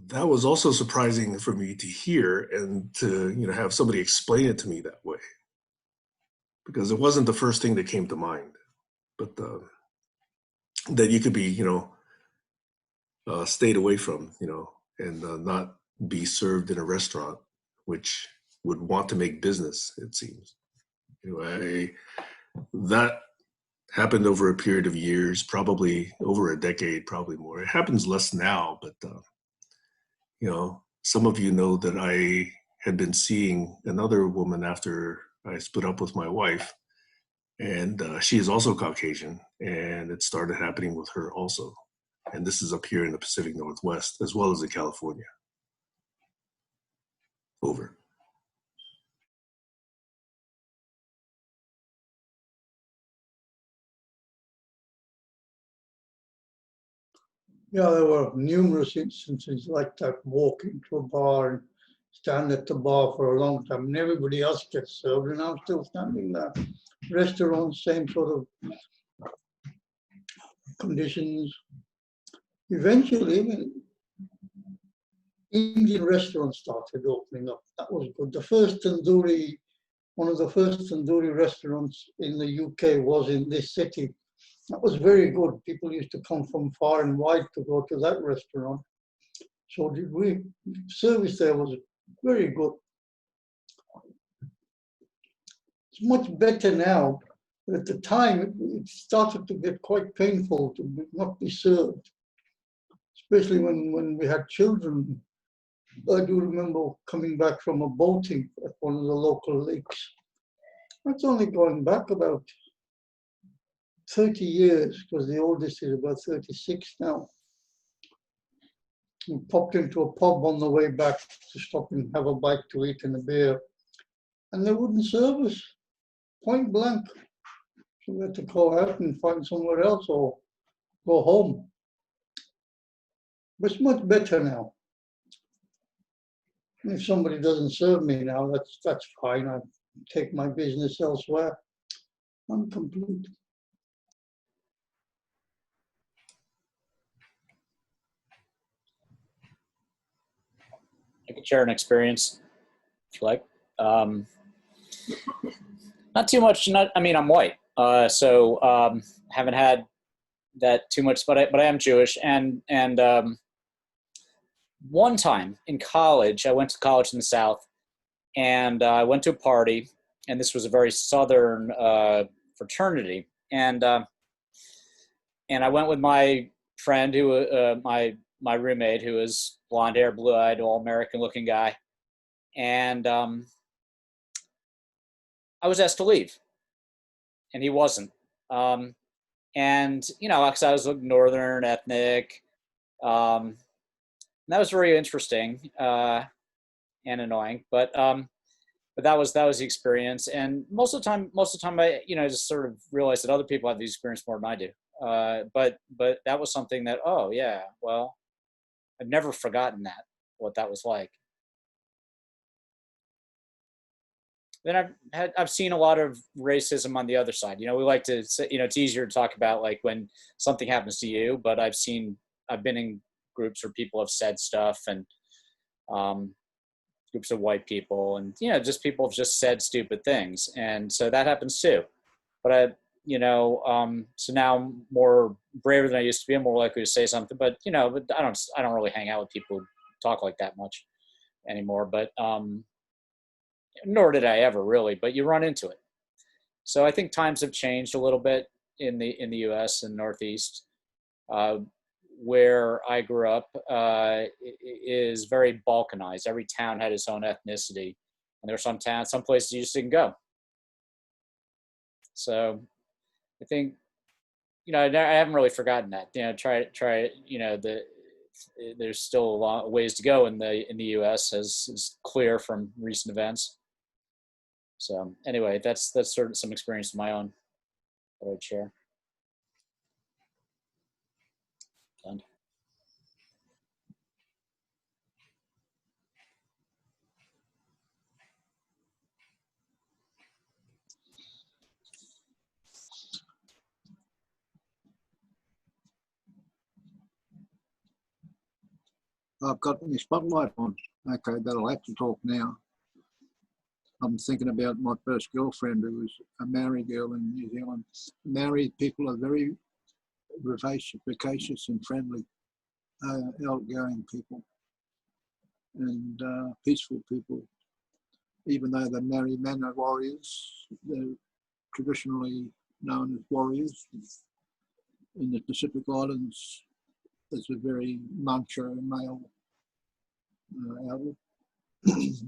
that was also surprising for me to hear and to, you know, have somebody explain it to me that way, because it wasn't the first thing that came to mind, but that you could be, you know, stayed away from, you know, and not be served in a restaurant, which would want to make business, it seems. Anyway, that happened over a period of years, probably over a decade, probably more. It happens less now, but you know, some of you know that I had been seeing another woman after I split up with my wife, and she is also Caucasian, and it started happening with her also. And this is up here in the Pacific Northwest, as well as in California. Over. Yeah, there were numerous instances like that. Walk into a bar and stand at the bar for a long time, and everybody else gets served, and I'm still standing there. Restaurants, same sort of conditions. Eventually, Indian restaurants started opening up. That was good. The first tandoori, one of the first tandoori restaurants in the UK was in this city. That was very good. People used to come from far and wide to go to that restaurant. So did we. Service there was very good. It's much better now. But at the time, it started to get quite painful to not be served, especially when we had children. I do remember coming back from a boating at one of the local lakes. That's only going back about 30 years, because the oldest is about 36 now. We popped into a pub on the way back to stop and have a bite to eat and a beer, and they wouldn't serve us, point blank. So we had to go out and find somewhere else or go home. But it's much better now. If somebody doesn't serve me now, that's fine. I take my business elsewhere. I'm complete. I could share an experience if you like. Not too much. I mean, I'm white, so haven't had that too much. But I am Jewish, and one time in college, I went to college in the South, and I went to a party, and this was a very Southern fraternity, and I went with my friend who my roommate, who was blonde hair, blue eyed, all American looking guy, and I was asked to leave, and he wasn't. And you know, because I was Northern ethnic, and that was very interesting and annoying. But that was the experience. And most of the time, I just sort of realized that other people have the experience more than I do. But that was something that, oh yeah, well, I've never forgotten that, what that was like. Then I've seen a lot of racism on the other side. We like to say, it's easier to talk about like when something happens to you, but I've been in groups where people have said stuff, and groups of white people, and just people have just said stupid things, and so that happens too. But so now I'm more braver than I used to be. I'm more likely to say something, but but I don't really hang out with people who talk like that much anymore. But nor did I ever really. But you run into it. So I think times have changed a little bit in the U.S. and Northeast. Where I grew up is very balkanized. Every town had its own ethnicity, and there were some towns, some places you just didn't go. So I think, I haven't really forgotten that. There's still a long ways to go in the U.S. as is clear from recent events. So anyway, that's sort of some experience of my own that I would share. Done. I've got my spotlight on. Okay, that'll have to talk now. I'm thinking about my first girlfriend, who was a Maori girl in New Zealand. Maori people are very vivacious and friendly, outgoing people, and peaceful people. Even though the Maori men are warriors, they're traditionally known as warriors. In the Pacific Islands, there's a very macho male outlook.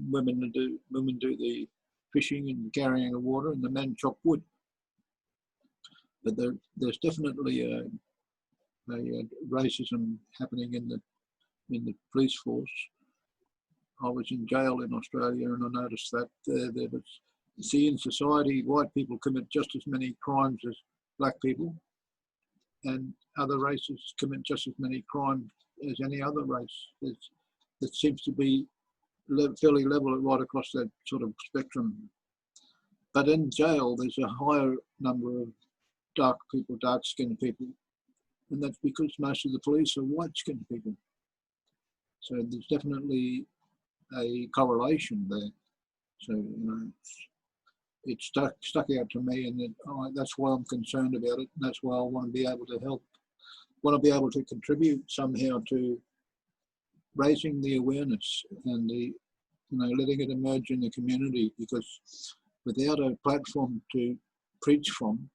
Women do the fishing and carrying of water, and the men chop wood. But there's definitely a racism happening in the police force. I was in jail in Australia, and I noticed that there was, see, in society, white people commit just as many crimes as black people, and other races commit just as many crimes as any other race. It seems to be fairly level right across that sort of spectrum. But in jail, there's a higher number of dark-skinned people, and that's because most of the police are white-skinned people. So there's definitely a correlation there. So it stuck out to me, and that's why I'm concerned about it. And that's why I want to be able to help, want to be able to contribute somehow to raising the awareness and the letting it emerge in the community, because without a platform to preach from,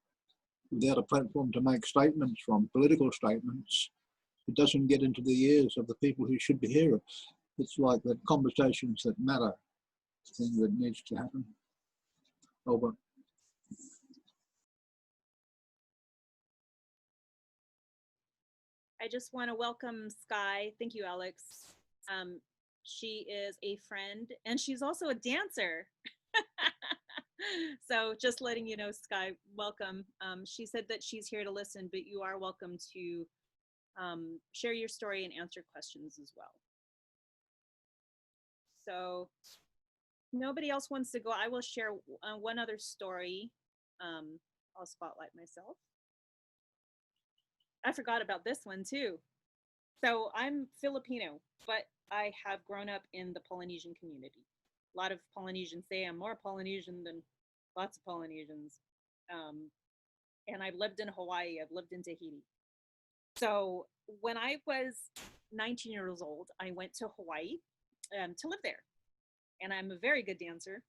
without a platform to make statements from, political statements, it doesn't get into the ears of the people who should be hearing. It's like the conversations that matter thing that needs to happen. Over. I just want to welcome Sky. Thank you, Alex. She is a friend, and she's also a dancer. So just letting you know, Sky, welcome. She said that she's here to listen, but you are welcome to share your story and answer questions as well. So nobody else wants to go. I will share one other story. I'll spotlight myself. I forgot about this one too. So I'm Filipino, but I have grown up in the Polynesian community. A lot of Polynesians say I'm more Polynesian than lots of Polynesians. And I've lived in Hawaii, I've lived in Tahiti. So when I was 19 years old, I went to Hawaii to live there. And I'm a very good dancer.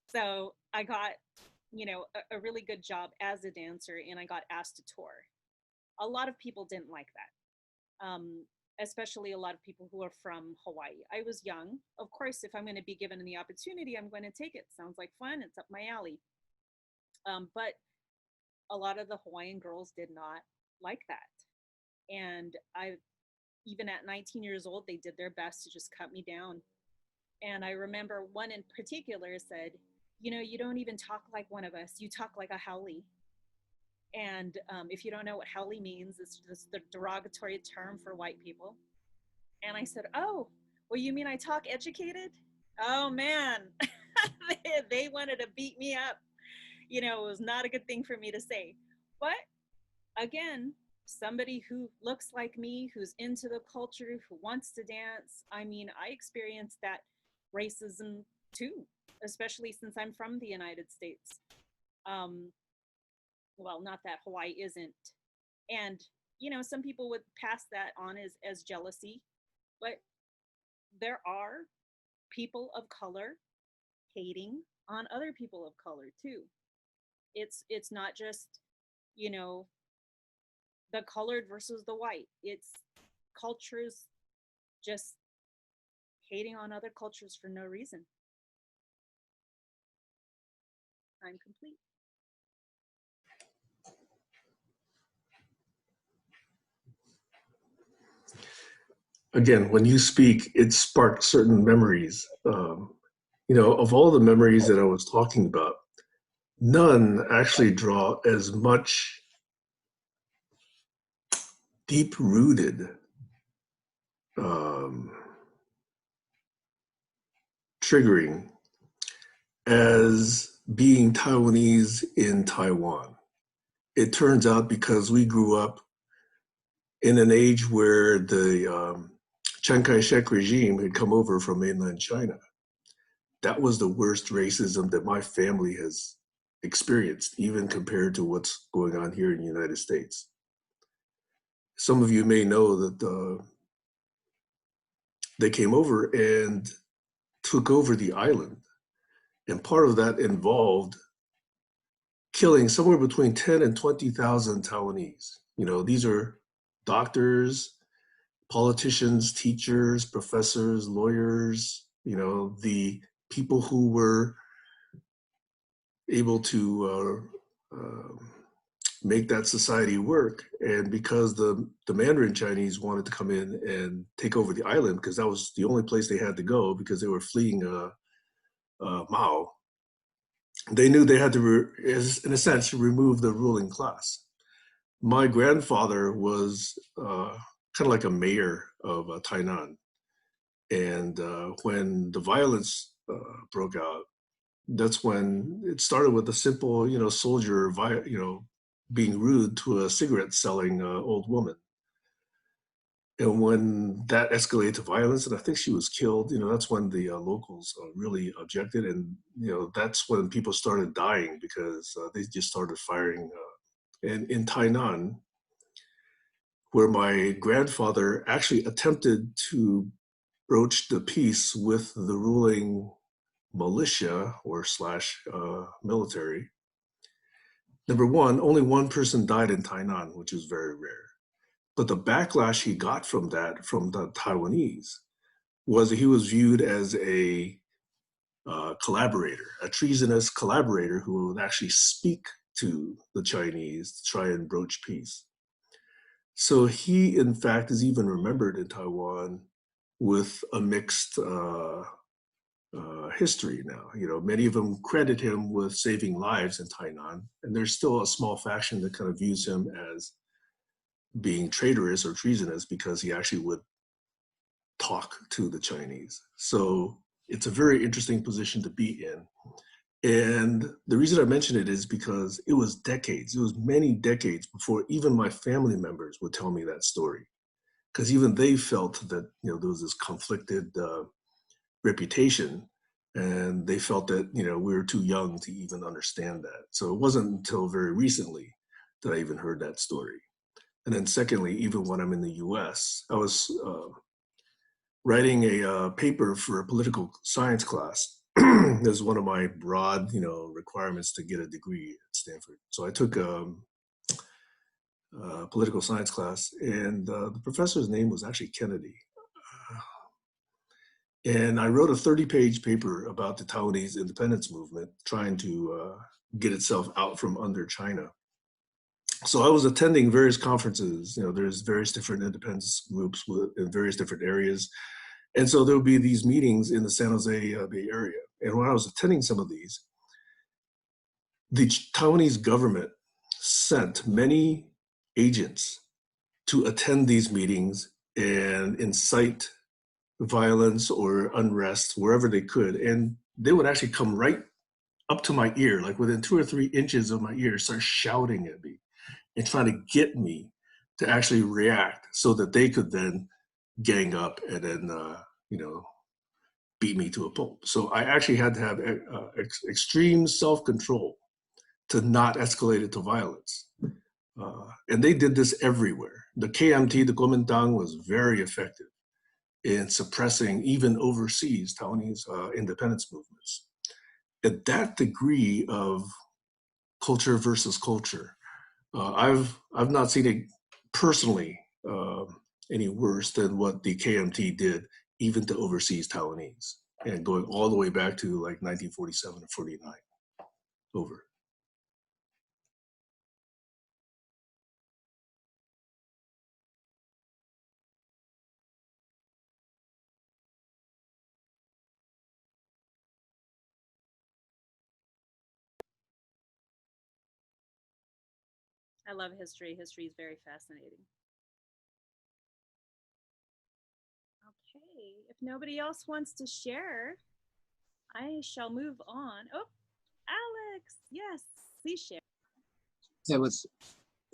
So I got, a really good job as a dancer, and I got asked to tour. A lot of people didn't like that, especially a lot of people who are from Hawaii. I was young. Of course, if I'm going to be given the opportunity, I'm going to take it. Sounds like fun. It's up my alley. But a lot of the Hawaiian girls did not like that. And even at 19 years old, they did their best to just cut me down. And I remember one in particular said, you don't even talk like one of us. You talk like a haole. And if you don't know what helly means, it's just the derogatory term for white people. And I said, oh, well, you mean I talk educated? Oh, man. They wanted to beat me up. You know, it was not a good thing for me to say. But again, somebody who looks like me, who's into the culture, who wants to dance, I mean, I experienced that racism too, especially since I'm from the United States. Well, not that Hawaii isn't. And, you know, some people would pass that on as jealousy, but there are people of color hating on other people of color too. It's not just, you know, the colored versus the white. It's cultures just hating on other cultures for no reason. I'm complete. Again, when you speak, it sparked certain memories. You know, of all the memories that I was talking about, none actually draw as much deep-rooted triggering as being Taiwanese in Taiwan. It turns out because we grew up in an age where the Chiang Kai-shek regime had come over from mainland China. That was the worst racism that my family has experienced, even compared to what's going on here in the United States. Some of you may know that they came over and took over the island. And part of that involved killing somewhere between 10 and 20,000 Taiwanese. You know, these are doctors, politicians, teachers, professors, lawyers, you know, the people who were able to make that society work. And because the Mandarin Chinese wanted to come in and take over the island, because that was the only place they had to go because they were fleeing Mao, they knew they had to, in a sense, remove the ruling class. My grandfather was kind of like a mayor of Tainan. And when the violence broke out, that's when it started with a simple, you know, soldier, you know, being rude to a cigarette-selling old woman. And when that escalated to violence, and I think she was killed, you know, that's when the locals really objected. And, you know, that's when people started dying because they just started firing. And in Tainan, where my grandfather actually attempted to broach the peace with the ruling militia or slash military. Number one, only one person died in Tainan, which is very rare. But the backlash he got from that, from the Taiwanese, was that he was viewed as a collaborator, a treasonous collaborator who would actually speak to the Chinese to try and broach peace. So he, in fact, is even remembered in Taiwan with a mixed history now. You know, many of them credit him with saving lives in Tainan, and there's still a small faction that kind of views him as being traitorous or treasonous because he actually would talk to the Chinese. So it's a very interesting position to be in. And the reason I mention it is because it was decades, it was many decades before even my family members would tell me that story. Because even they felt that, you know, there was this conflicted reputation, and they felt that, you know, we were too young to even understand that. So it wasn't until very recently that I even heard that story. And then secondly, even when I'm in the US, I was writing a paper for a political science class. That's one of my broad, you know, requirements to get a degree at Stanford. So I took a political science class, and the professor's name was actually Kennedy. And I wrote a 30-page paper about the Taiwanese independence movement, trying to get itself out from under China. So I was attending various conferences. You know, there's various different independence groups in various different areas. And so there would be these meetings in the San Jose Bay Area. And when I was attending some of these, the Taiwanese government sent many agents to attend these meetings and incite violence or unrest wherever they could. And they would actually come right up to my ear, like within 2 or 3 inches of my ear, start shouting at me and trying to get me to actually react so that they could then gang up and then, beat me to a pulp. So I actually had to have extreme self-control to not escalate it to violence. And they did this everywhere. The KMT, the Kuomintang, was very effective in suppressing even overseas Taiwanese independence movements. At that degree of culture versus culture, I've not seen it personally any worse than what the KMT did, even to overseas Taiwanese, and going all the way back to like 1947 or 49. Over. I love history. History is very fascinating. Okay, if nobody else wants to share, I shall move on. Oh, Alex, yes, please share. There was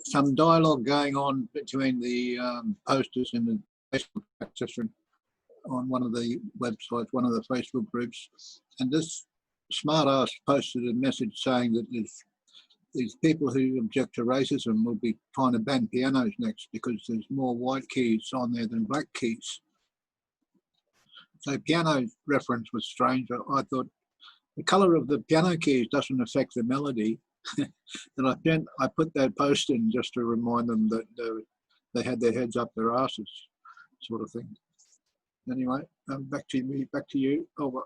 some dialogue going on between the posters and the Facebook accessor on one of the websites, one of the Facebook groups, and this smart ass posted a message saying that these people who object to racism will be trying to ban pianos next because there's more white keys on there than black keys. So piano reference was strange. I thought the colour of the piano keys doesn't affect the melody. And I put that post in just to remind them that they had their heads up their asses, sort of thing. Anyway, back to me, back to you. Over.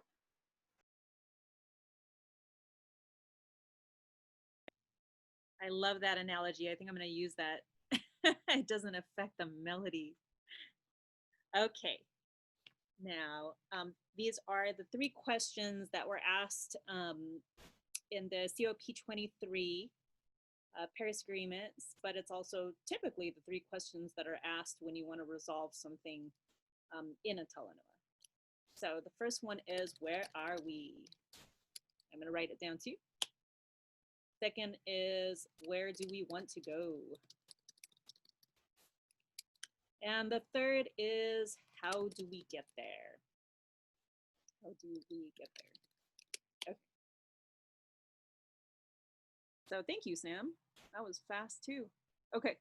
I love that analogy. I think I'm going to use that. It doesn't affect the melody. Okay. Now, these are the 3 questions that were asked in the COP23 Paris Agreements, but it's also typically the 3 questions that are asked when you want to resolve something in a Talanoa. So the first one is, where are we? I'm going to write it down too. Second is, where do we want to go? And the third is, how do we get there? How do we get there? Okay. So thank you, Sam. That was fast too. Okay.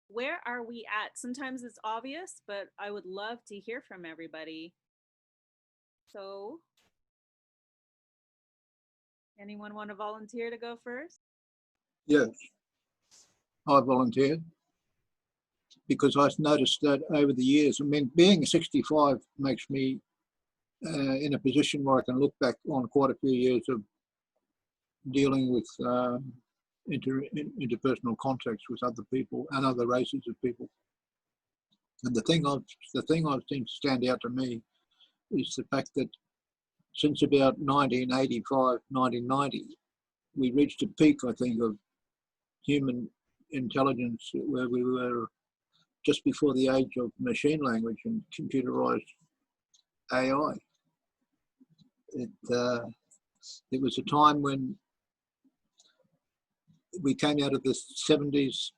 Where are we at? Sometimes it's obvious, but I would love to hear from everybody. So, anyone want to volunteer to go first? Yes, I volunteered because I've noticed that over the years, I mean, being 65 makes me in a position where I can look back on quite a few years of dealing with interpersonal contacts with other people and other races of people. And the thing I've seen stand out to me is the fact that since about 1985, 1990, we reached a peak, I think, of human intelligence where we were just before the age of machine language and computerized AI. It was a time when we came out of the 70s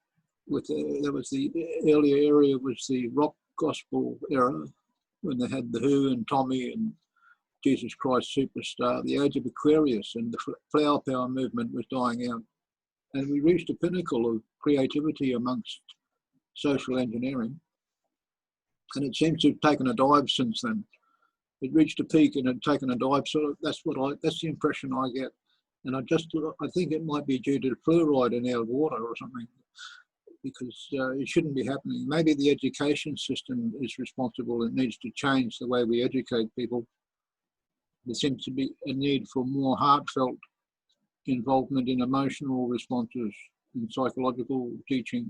with there was the earlier area was the rock gospel era when they had the Who and Tommy and Jesus Christ Superstar, the age of Aquarius, and the flower power movement was dying out. And we reached a pinnacle of creativity amongst social engineering. And it seems to have taken a dive since then. It reached a peak and had taken a dive. So that's the impression I get. And I think it might be due to fluoride in our water or something, because it shouldn't be happening. Maybe the education system is responsible. It needs to change the way we educate people. There seems to be a need for more heartfelt involvement in emotional responses, in psychological teaching,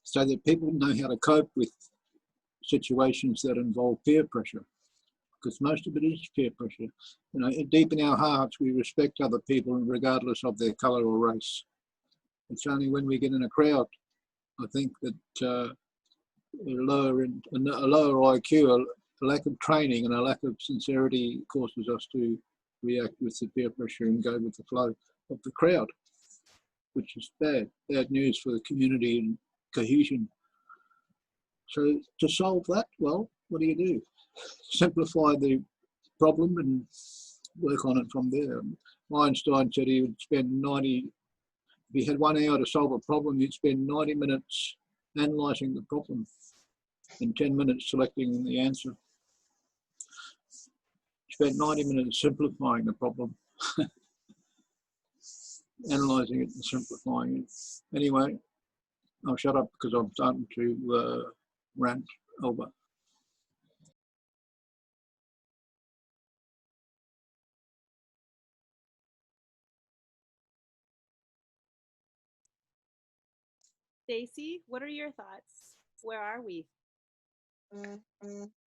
so that people know how to cope with situations that involve peer pressure. because most of it is peer pressure. You know, deep in our hearts, we respect other people regardless of their colour or race. It's only when we get in a crowd, I think, that a lower IQ, a lack of training and a lack of sincerity causes us to react with the peer pressure and go with the flow of the crowd, which is bad news for the community and cohesion. So to solve that, well, what do? Simplify the problem and work on it from there. Einstein said he would spend 90, if he had 1 hour to solve a problem, he'd spend 90 minutes analysing the problem and 10 minutes selecting the answer. Spent 90 minutes simplifying the problem, analysing it and simplifying it. Anyway, I'll shut up because I'm starting to rant over. Stacy, what are your thoughts? Where are we?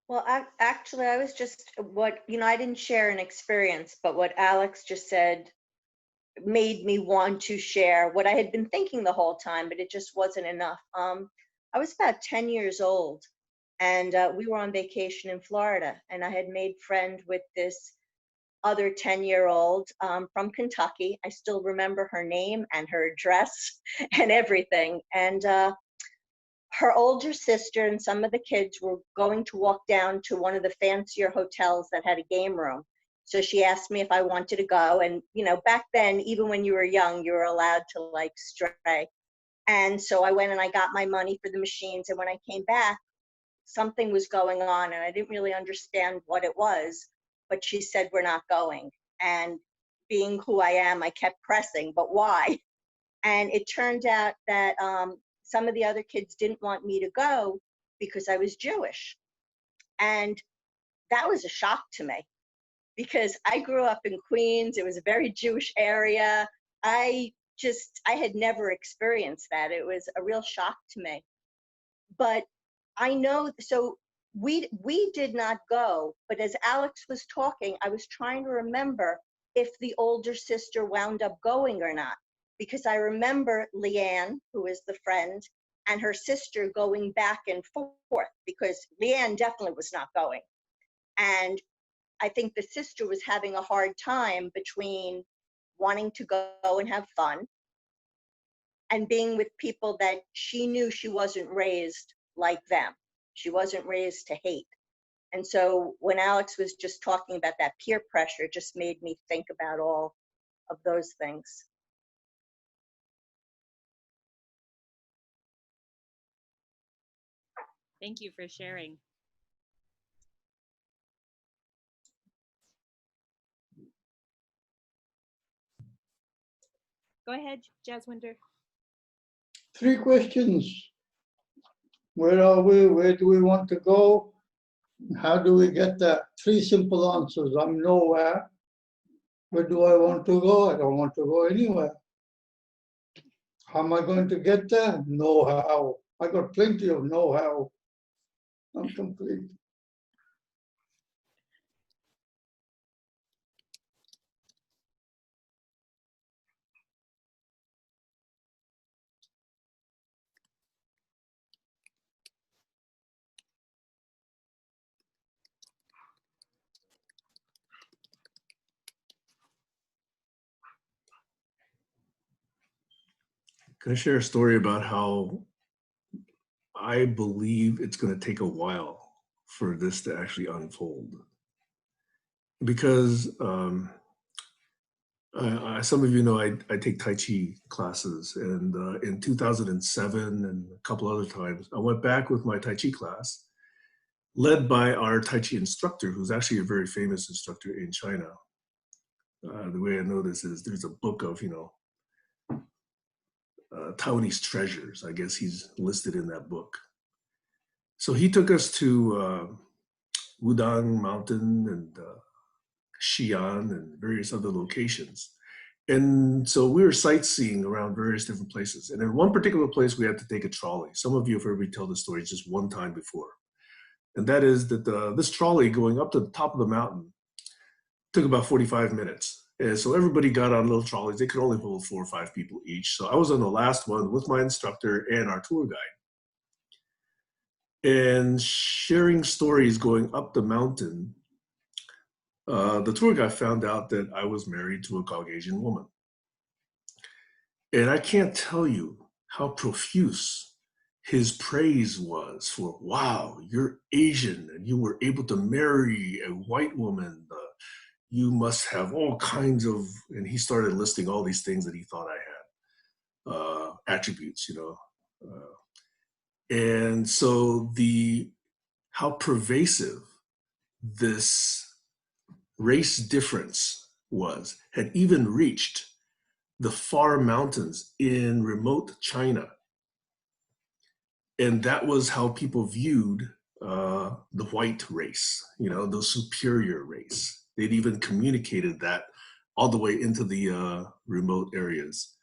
Well, actually, I was just I didn't share an experience, but what Alex just said made me want to share what I had been thinking the whole time, but it just wasn't enough. I was about 10 years old, and we were on vacation in Florida, and I had made friend with this other 10-year-old from Kentucky. I still remember her name and her address and everything. And her older sister and some of the kids were going to walk down to one of the fancier hotels that had a game room. So she asked me if I wanted to go. And, you know, back then, even when you were young, you were allowed to like stray. And so I went and I got my money for the machines. And when I came back, something was going on and I didn't really understand what it was, but she said, we're not going. And being who I am, I kept pressing, but why? And it turned out that some of the other kids didn't want me to go because I was Jewish. And that was a shock to me because I grew up in Queens. It was a very Jewish area. I had never experienced that. It was a real shock to me. But I know, so we did not go, but as Alex was talking, I was trying to remember if the older sister wound up going or not, because I remember Leanne, who is the friend, and her sister going back and forth, because Leanne definitely was not going. And I think the sister was having a hard time between wanting to go and have fun and being with people that she knew she wasn't raised like them. She wasn't raised to hate. And so when Alex was just talking about that peer pressure, it just made me think about all of those things. Thank you for sharing. Go ahead, Jaswinder. 3 questions. Where are we? Where do we want to go? How do we get there? 3 simple answers. I'm nowhere. Where do I want to go? I don't want to go anywhere. How am I going to get there? No how. I got plenty of know-how. I'm complete. Can I share a story about how I believe it's going to take a while for this to actually unfold? Because some of you know I take Tai Chi classes, and in 2007 and a couple other times, I went back with my Tai Chi class, led by our Tai Chi instructor, who's actually a very famous instructor in China. The way I know this is there's a book of, Taiwanese treasures. I guess he's listed in that book. So he took us to Wudang Mountain and Xi'an and various other locations. And so we were sightseeing around various different places. And in one particular place, we had to take a trolley. Some of you have heard me tell this story just one time before. And that is that this trolley going up to the top of the mountain took about 45 minutes. And so everybody got on little trolleys. They could only hold 4 or 5 people each. So I was on the last one with my instructor and our tour guide. And sharing stories going up the mountain, the tour guide found out that I was married to a Caucasian woman. And I can't tell you how profuse his praise was for, wow, you're Asian and you were able to marry a white woman. You must have all kinds of, and he started listing all these things that he thought I had, attributes, you know. And so how pervasive this race difference had even reached the far mountains in remote China. And that was how people viewed the white race, you know, the superior race. They'd even communicated that all the way into the remote areas,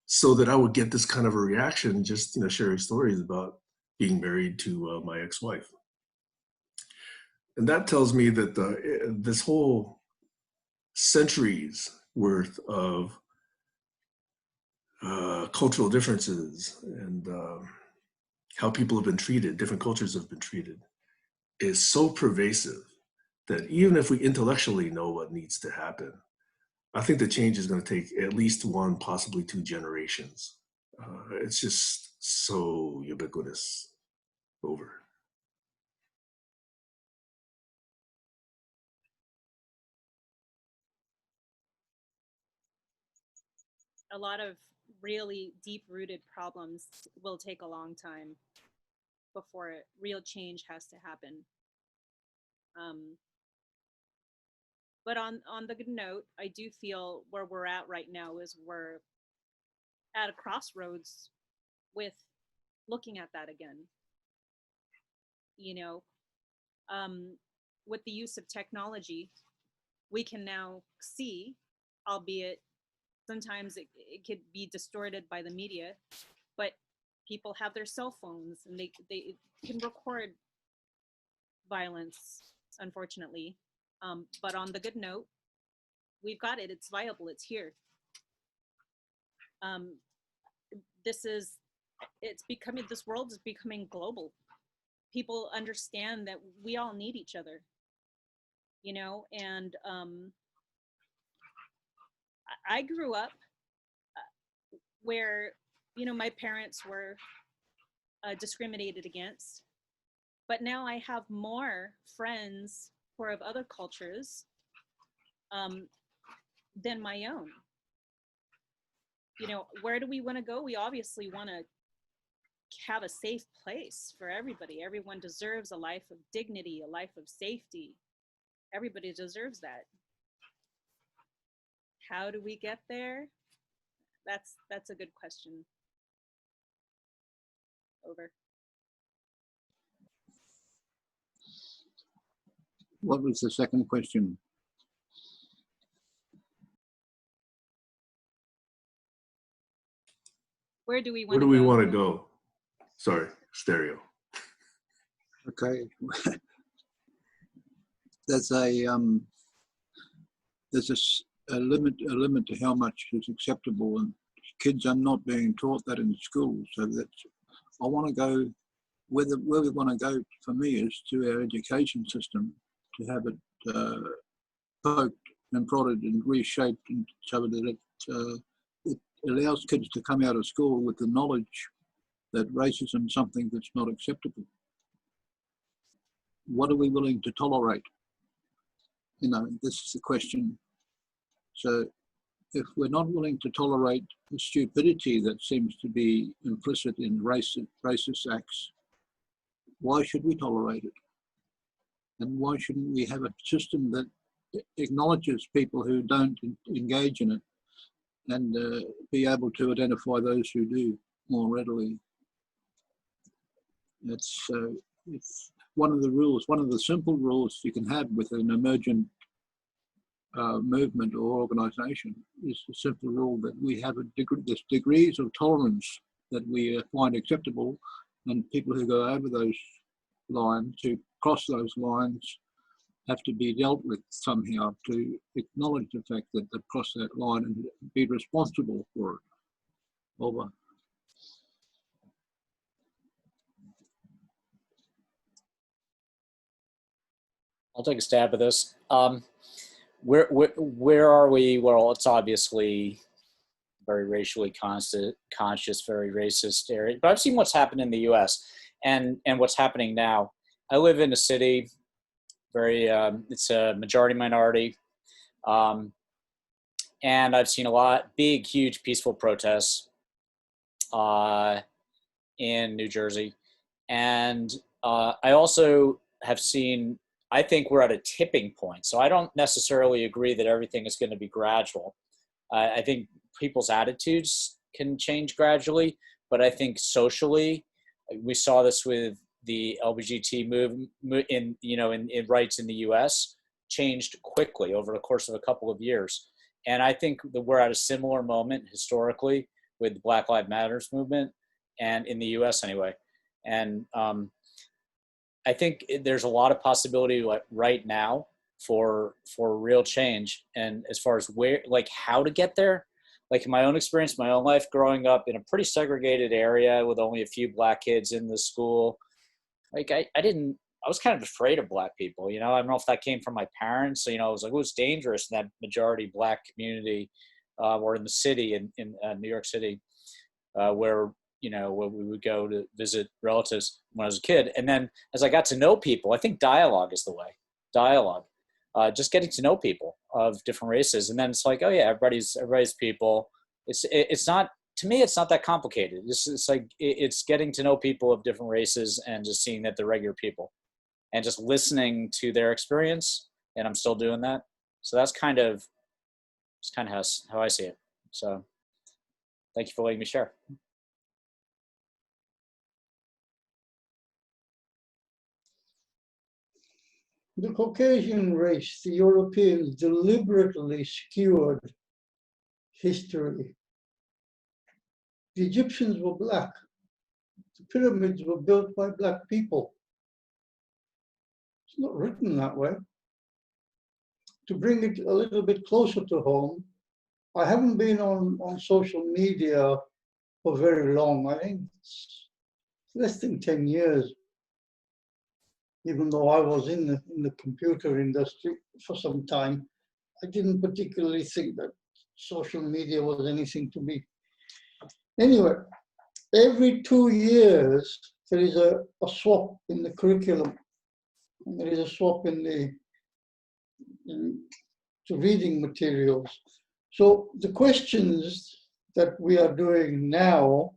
so that I would get this kind of a reaction just, you know, sharing stories about being married to my ex-wife. And that tells me that this whole centuries worth of cultural differences and how people have been treated, different cultures have been treated, is so pervasive that even if we intellectually know what needs to happen, I think the change is going to take at least 1, possibly 2 generations. It's just so ubiquitous. Over. A lot of really deep-rooted problems will take a long time before real change has to happen. But on the good note, I do feel where we're at right now is we're at a crossroads with looking at that again. You know, with the use of technology, we can now see, albeit sometimes it could be distorted by the media, but people have their cell phones and they can record violence, unfortunately. But on the good note, we've got it. It's viable. It's here. This world is becoming global. People understand that we all need each other, you know, and I grew up where, you know, my parents were discriminated against, but now I have more friends who are of other cultures than my own. You know, where do we want to go? We obviously want to have a safe place for everybody. Everyone deserves a life of dignity, a life of safety. Everybody deserves that. How do we get there? That's a good question. Over. What was the second question? Where do we Where want do to we go? want to go? Sorry, stereo. Okay. There's a limit to how much is acceptable, and kids are not being taught that in school. So that's, I want to go where we want to go for me is to our education system, to have it poked and prodded and reshaped, and so that it allows kids to come out of school with the knowledge that racism is something that's not acceptable. What are we willing to tolerate? You know, this is the question. So if we're not willing to tolerate the stupidity that seems to be implicit in racist acts, why should we tolerate it? And why shouldn't we have a system that acknowledges people who don't engage in it and be able to identify those who do more readily? It's one of the rules, one of the simple rules you can have with an emergent movement or organisation is the simple rule that we have there's degrees of tolerance that we find acceptable, and people who go over those lines, who cross those lines have to be dealt with somehow, to acknowledge the fact that they've crossed that line and be responsible for it. Over. I'll take a stab at this. Where are we? Well, it's obviously very racially conscious, very racist area. But I've seen what's happened in the U.S. and what's happening now. I live in a city, it's a majority minority, and I've seen a lot big, huge, peaceful protests in New Jersey, and I also have seen. I think we're at a tipping point. So I don't necessarily agree that everything is going to be gradual. I think people's attitudes can change gradually, but I think socially, we saw this with the LGBT movement in rights in the U.S. changed quickly over the course of a couple of years. And I think that we're at a similar moment historically with the Black Lives Matters movement, and in the U.S. anyway. And I think there's a lot of possibility right now for real change. And as far as how to get there, like in my own experience, my own life growing up in a pretty segregated area with only a few Black kids in the school, like I was kind of afraid of Black people, I don't know if that came from my parents. It was like, it was dangerous in that majority Black community, or in the city in New York City, where we would go to visit relatives when I was a kid. And then as I got to know people, I think dialogue is the way. Dialogue, just getting to know people of different races. And then it's like, oh yeah, everybody's people. It's not, to me, it's not that complicated. It's like, it's getting to know people of different races and just seeing that they're regular people and just listening to their experience. And I'm still doing that. So that's kind of how I see it. So thank you for letting me share. The Caucasian race, the Europeans, deliberately skewered history. The Egyptians were Black. The pyramids were built by Black people. It's not written that way. To bring it a little bit closer to home, I haven't been on social media for very long. I think it's less than 10 years. Even though I was in the computer industry for some time, I didn't particularly think that social media was anything to me. Anyway, every 2 years, there is a swap in the curriculum. And there is a swap in to reading materials. So the questions that we are doing now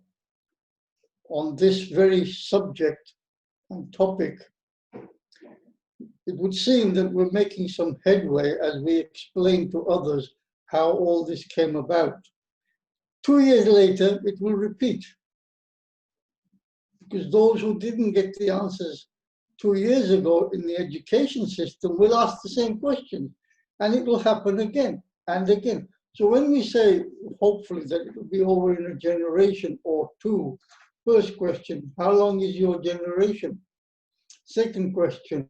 on this very subject and topic, it would seem that we're making some headway as we explain to others how all this came about. 2 years later, it will repeat. Because those who didn't get the answers 2 years ago in the education system will ask the same question. And it will happen again and again. So when we say, hopefully, that it will be over in a generation or two, first question, how long is your generation? Second question,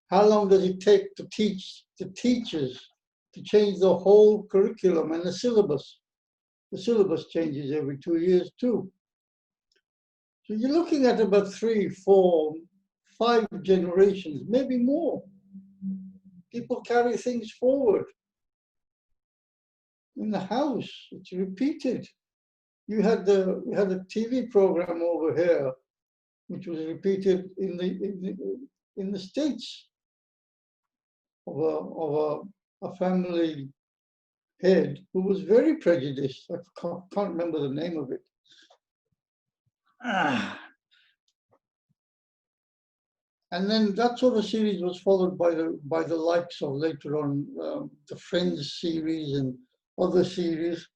how long does it take to teach the teachers to change the whole curriculum and the syllabus? The syllabus changes every 2 years too. So you're looking at about 3, 4, 5 generations, maybe more. People carry things forward. In the house, it's repeated. We had a TV program over here, which was repeated in the States, of a family head who was very prejudiced. I can't remember the name of it. And then that sort of series was followed by the likes of later on the Friends series and other series.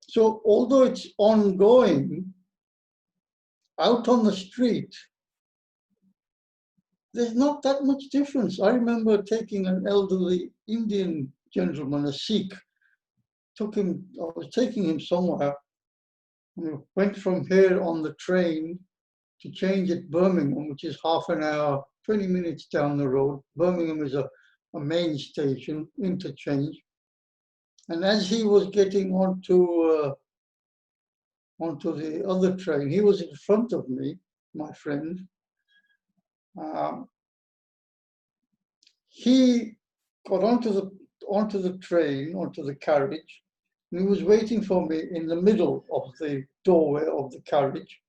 So although it's ongoing, out on the street, there's not that much difference. I remember taking an elderly Indian gentleman, a Sikh, I was taking him somewhere. We went from here on the train to change at Birmingham, which is half an hour 20 minutes down the road. Birmingham is a main station, interchange. And as he was getting onto the other train, he was in front of me, my friend. He got onto the train, onto the carriage, and he was waiting for me in the middle of the doorway of the carriage.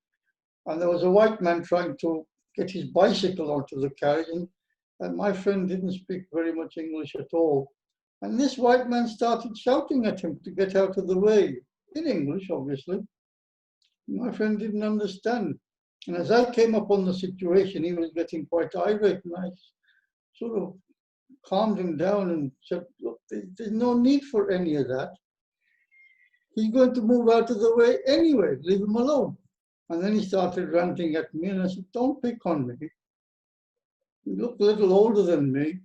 And there was a white man trying to get his bicycle onto the carriage, and my friend didn't speak very much English at all. And this white man started shouting at him to get out of the way, in English, obviously. My friend didn't understand. And as I came up on the situation, he was getting quite irate, and I sort of calmed him down and said, look, there's no need for any of that. He's going to move out of the way anyway, leave him alone. And then he started ranting at me, and I said, don't pick on me. You look a little older than me.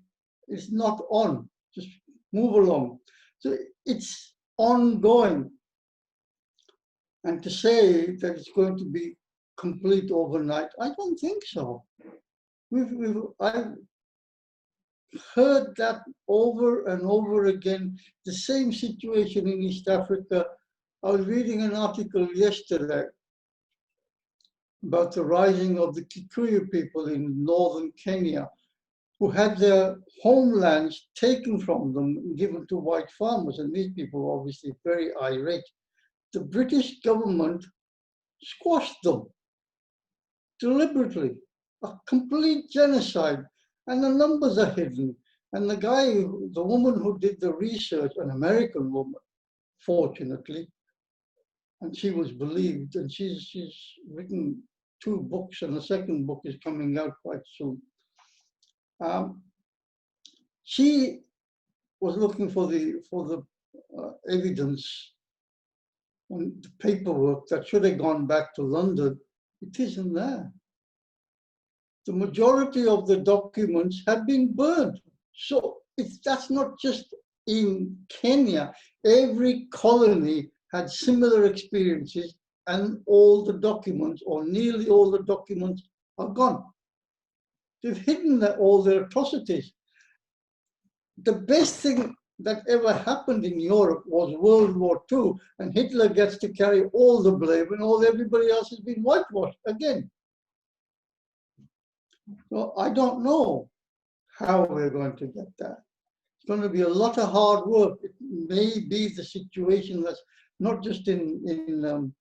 It's not on, just move along. So it's ongoing. And to say that it's going to be complete overnight, I don't think so. I've heard that over and over again, the same situation in East Africa. I was reading an article yesterday about the rising of the Kikuyu people in northern Kenya, who had their homelands taken from them and given to white farmers. And these people were obviously very irate. The British government squashed them deliberately, a complete genocide. And the numbers are hidden. And the woman who did the research, an American woman, fortunately, and she was believed, and she's written 2 books, and the second book is coming out quite soon. She was looking for the evidence and the paperwork that should have gone back to London. It isn't there. The majority of the documents have been burned. So that's not just in Kenya. Every colony had similar experiences, and all the documents, or nearly all the documents, are gone. They've hidden all their atrocities. The best thing that ever happened in Europe was World War II, and Hitler gets to carry all the blame, and everybody else has been whitewashed again. So I don't know how we're going to get that. It's going to be a lot of hard work. It may be the situation that's not just in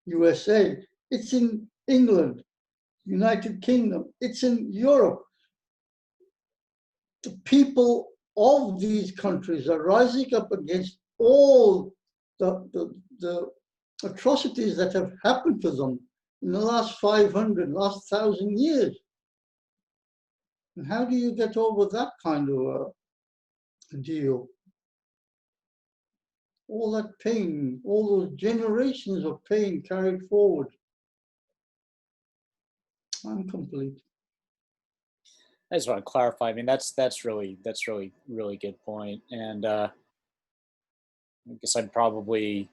USA, it's in England, United Kingdom, it's in Europe. The people of these countries are rising up against all the atrocities that have happened to them in the last 1,000 years. And how do you get over that kind of a deal? All that pain, all those generations of pain carried forward. I'm complete. I just want to clarify. I mean, that's really good point. And I guess I'd probably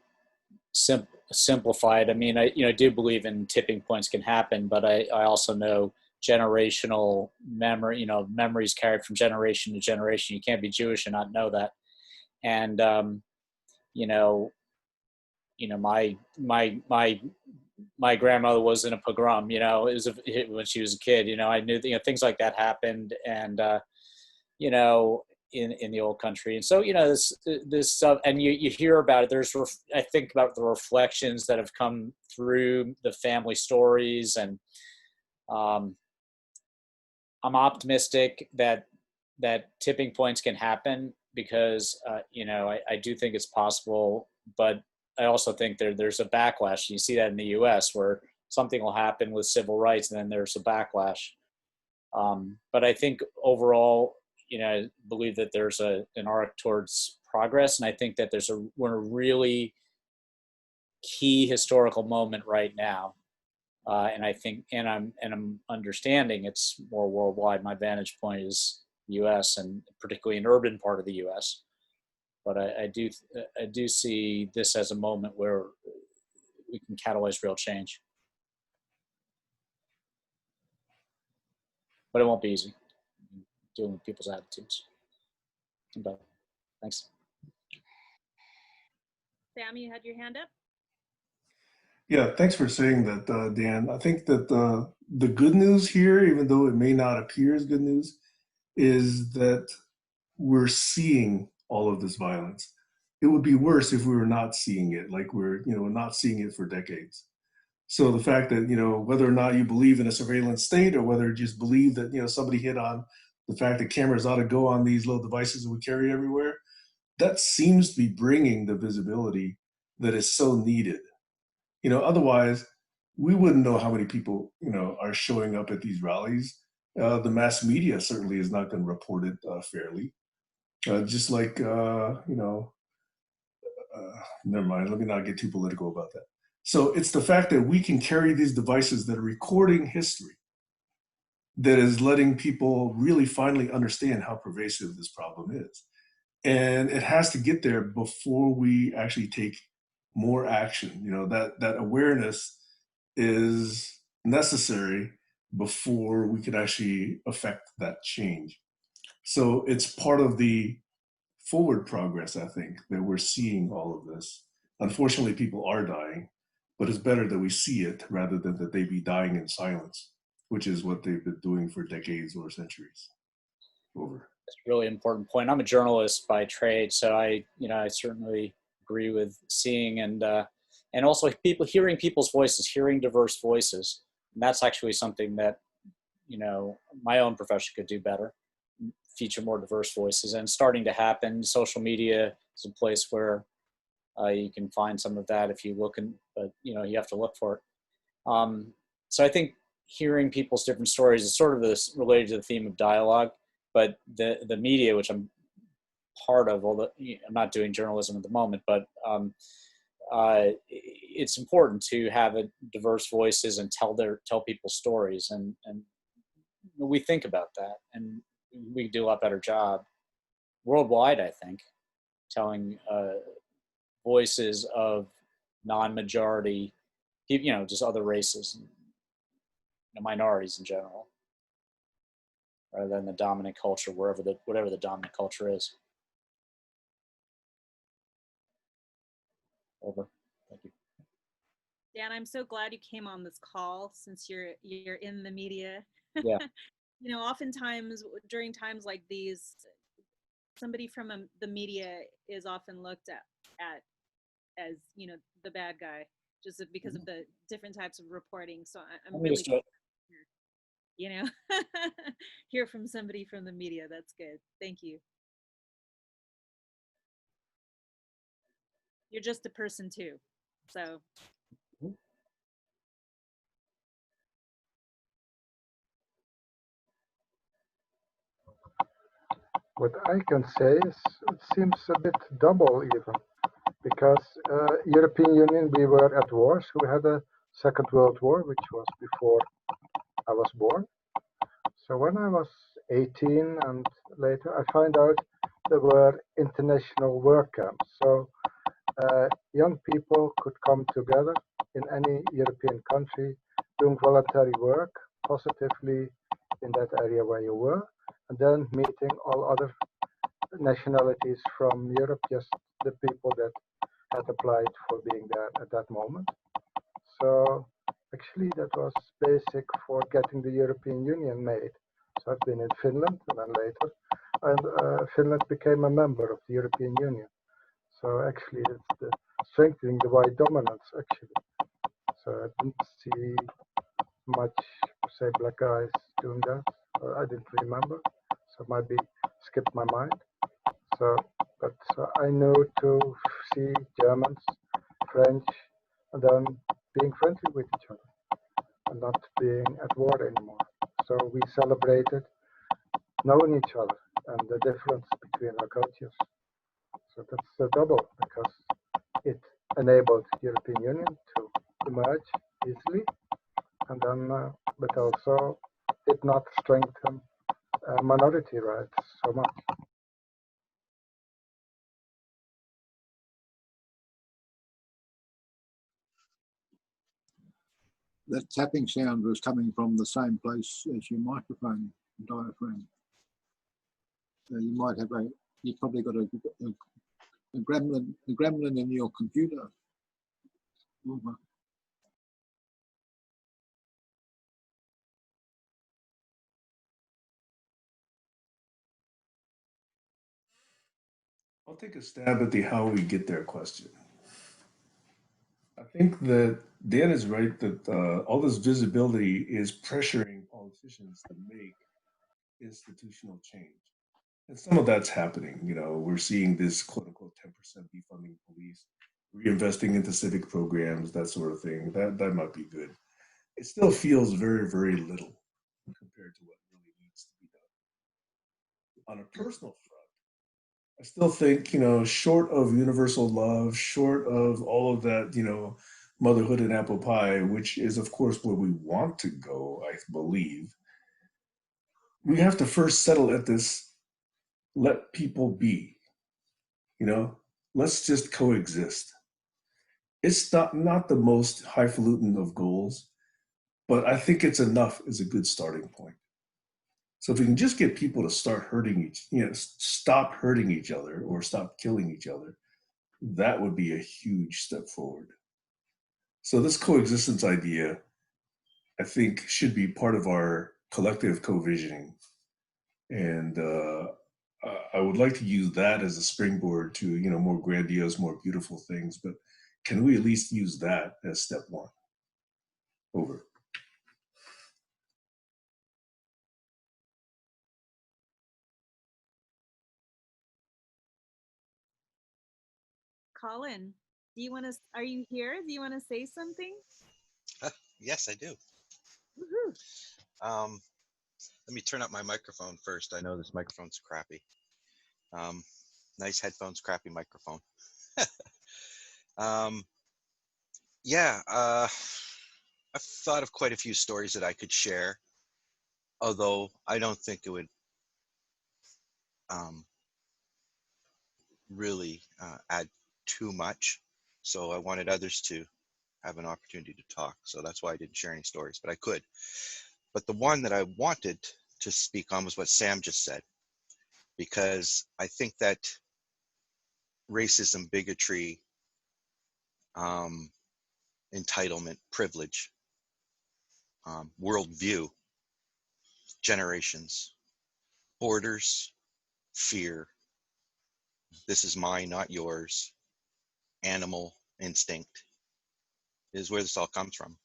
simplify it. I mean, I do believe in tipping points can happen, but I also know generational memory. Memories carried from generation to generation. You can't be Jewish and not know that. And my grandmother was in a pogrom, when she was a kid, I knew, things like that happened, and, in the old country. And so, this stuff, and you hear about it, I think about the reflections that have come through the family stories, and I'm optimistic that tipping points can happen, because, I do think it's possible, but I also think there's a backlash. You see that in the U.S., where something will happen with civil rights, and then there's a backlash. But I think overall, I believe that there's an arc towards progress, and I think that we're in a really key historical moment right now. And I think, and I'm understanding it's more worldwide. My vantage point is U.S., and particularly an urban part of the U.S. But I do see this as a moment where we can catalyze real change. but it won't be easy dealing with people's attitudes. But thanks. Sam, you had your hand up? Yeah, thanks for saying that, Dan. I think that the good news here, even though it may not appear as good news, is that we're seeing all of this violence. It would be worse if we were not seeing it, like we're not seeing it for decades. So the fact that whether or not you believe in a surveillance state, or whether you just believe that somebody hit on the fact that cameras ought to go on these little devices that we carry everywhere, that seems to be bringing the visibility that is so needed. Otherwise, we wouldn't know how many people, are showing up at these rallies. The mass media certainly is not going to report it fairly. Just like, never mind, let me not get too political about that. So it's the fact that we can carry these devices that are recording history that is letting people really finally understand how pervasive this problem is. And it has to get there before we actually take more action. That awareness is necessary before we could actually affect that change. So it's part of the forward progress, I think, that we're seeing all of this. Unfortunately, people are dying, but it's better that we see it rather than that they be dying in silence, which is what they've been doing for decades or centuries. Over. That's a really important point. I'm a journalist by trade, so I certainly agree with seeing and also hearing people's voices, hearing diverse voices. And that's actually something that, my own profession could do better, feature more diverse voices, and starting to happen. Social media is a place where you can find some of that if you look, but you have to look for it. So I think hearing people's different stories is sort of this related to the theme of dialogue. But the media, which I'm part of, although I'm not doing journalism at the moment, but it's important to have diverse voices and tell people's stories, and we think about that, and we do a lot better job worldwide, I think, telling voices of non-majority people, just other races, and minorities in general, rather than the dominant culture, whatever the dominant culture is. Over. Thank you. Dan, I'm so glad you came on this call since you're in the media. Yeah. Oftentimes during times like these, somebody from the media is often looked at as the bad guy, just because of the different types of reporting. So I'm really glad hear from somebody from the media. That's good. Thank you. You're just a person too, so. What I can say is it seems a bit double even, because European Union, we were at wars. We had a Second World War, which was before I was born. So when I was 18 and later, I found out there were international work camps. So young people could come together in any European country doing voluntary work positively in that area where you were, and then meeting all other nationalities from Europe, just the people that had applied for being there at that moment. So actually that was basic for getting the European Union made. So I've been in Finland and then later, and Finland became a member of the European Union. So actually it's the strengthening the white dominance actually. So I didn't see much, say, black guys doing that. I didn't remember, so maybe skipped my mind. So, but I know to see Germans, French, and then being friendly with each other and not being at war anymore. So we celebrated knowing each other and the difference between our cultures. So that's a double, because it enabled the European Union to emerge easily, and then, but also did not strengthen minority rights so much. That tapping sound was coming from the same place as your microphone. diaphragm. So you might have you've probably got a gremlin in your computer. I'll take a stab at the how we get there question. I think that Dan is right that all this visibility is pressuring politicians to make institutional change. And some of that's happening. You know, we're seeing this quote unquote 10% defunding police, reinvesting into civic programs, that sort of thing. That might be good. It still feels very, very little compared to what really needs to be done. On a personal front, I still think, you know, short of universal love, short of all of that, you know, motherhood and apple pie, which is, of course, where we want to go, I believe, we have to first settle at this let people be, you know, let's just coexist. It's not the most highfalutin of goals, but I think it's enough as a good starting point. So if we can just get people to start stop hurting each other or stop killing each other, that would be a huge step forward. So this coexistence idea, I think, should be part of our collective co-visioning. And I would like to use that as a springboard to, you know, more grandiose, more beautiful things. But can we at least use that as step one? Over. Colin, are you here? Do you want to say something? Yes, I do. Woohoo. Let me turn up my microphone first. I know this microphone's crappy. Nice headphones, crappy microphone. Yeah, I've thought of quite a few stories that I could share, although I don't think it would really add too much. So I wanted others to have an opportunity to talk. So that's why I didn't share any stories, but I could. But the one that I wanted to speak on was what Sam just said, because I think that racism, bigotry, entitlement, privilege, worldview, generations, borders, fear, this is mine, not yours, animal instinct is where this all comes from.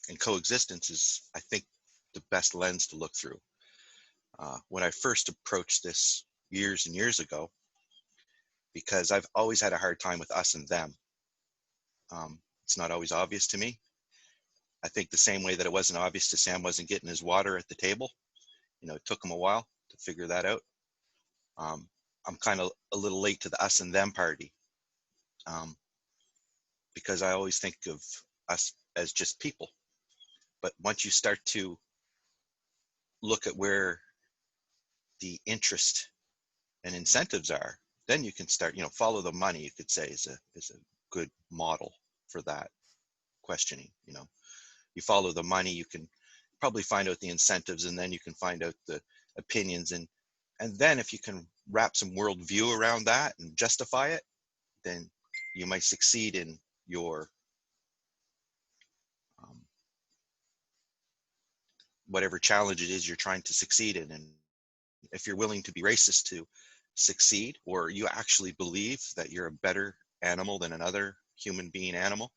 And coexistence is, I think, the best lens to look through. When I first approached this years and years ago, because I've always had a hard time with us and them, it's not always obvious to me. I think the same way that it wasn't obvious to Sam wasn't getting his water at the table. You know, it took him a while to figure that out. I'm kind of a little late to the us and them party, because I always think of us as just people. But once you start to look at where the interest and incentives are, then you can start, you know, follow the money, you could say, is a good model for that questioning. You know, you follow the money, you can probably find out the incentives, and then you can find out the opinions, and then if you can wrap some worldview around that and justify it, then you might succeed in your whatever challenge it is you're trying to succeed in. And if you're willing to be racist to succeed, or you actually believe that you're a better animal than another human being animal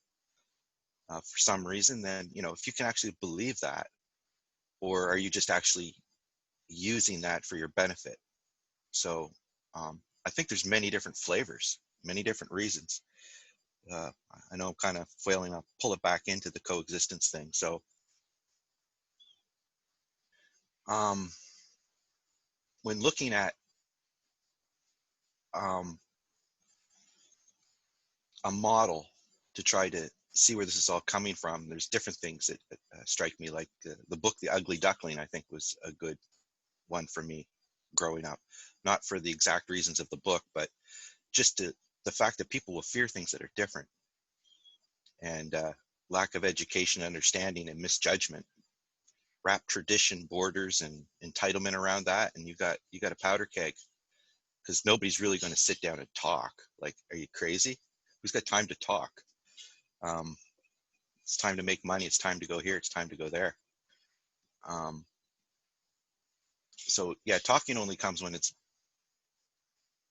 for some reason, then, you know, if you can actually believe that, or are you just actually using that for your benefit? So I think there's many different flavors, many different reasons. I know I'm kind of failing. I'll pull it back into the coexistence thing. So when looking at a model to try to see where this is all coming from, there's different things that strike me, like the book The Ugly Duckling, I think, was a good one for me growing up. Not for the exact reasons of the book, but just the fact that people will fear things that are different, and lack of education, understanding, and misjudgment wrap tradition, borders, and entitlement around that, and you got a powder keg, because nobody's really going to sit down and talk. Like, are you crazy? Who's got time to talk? It's time to make money. It's time to go here. It's time to go there. So yeah, talking only comes when it's,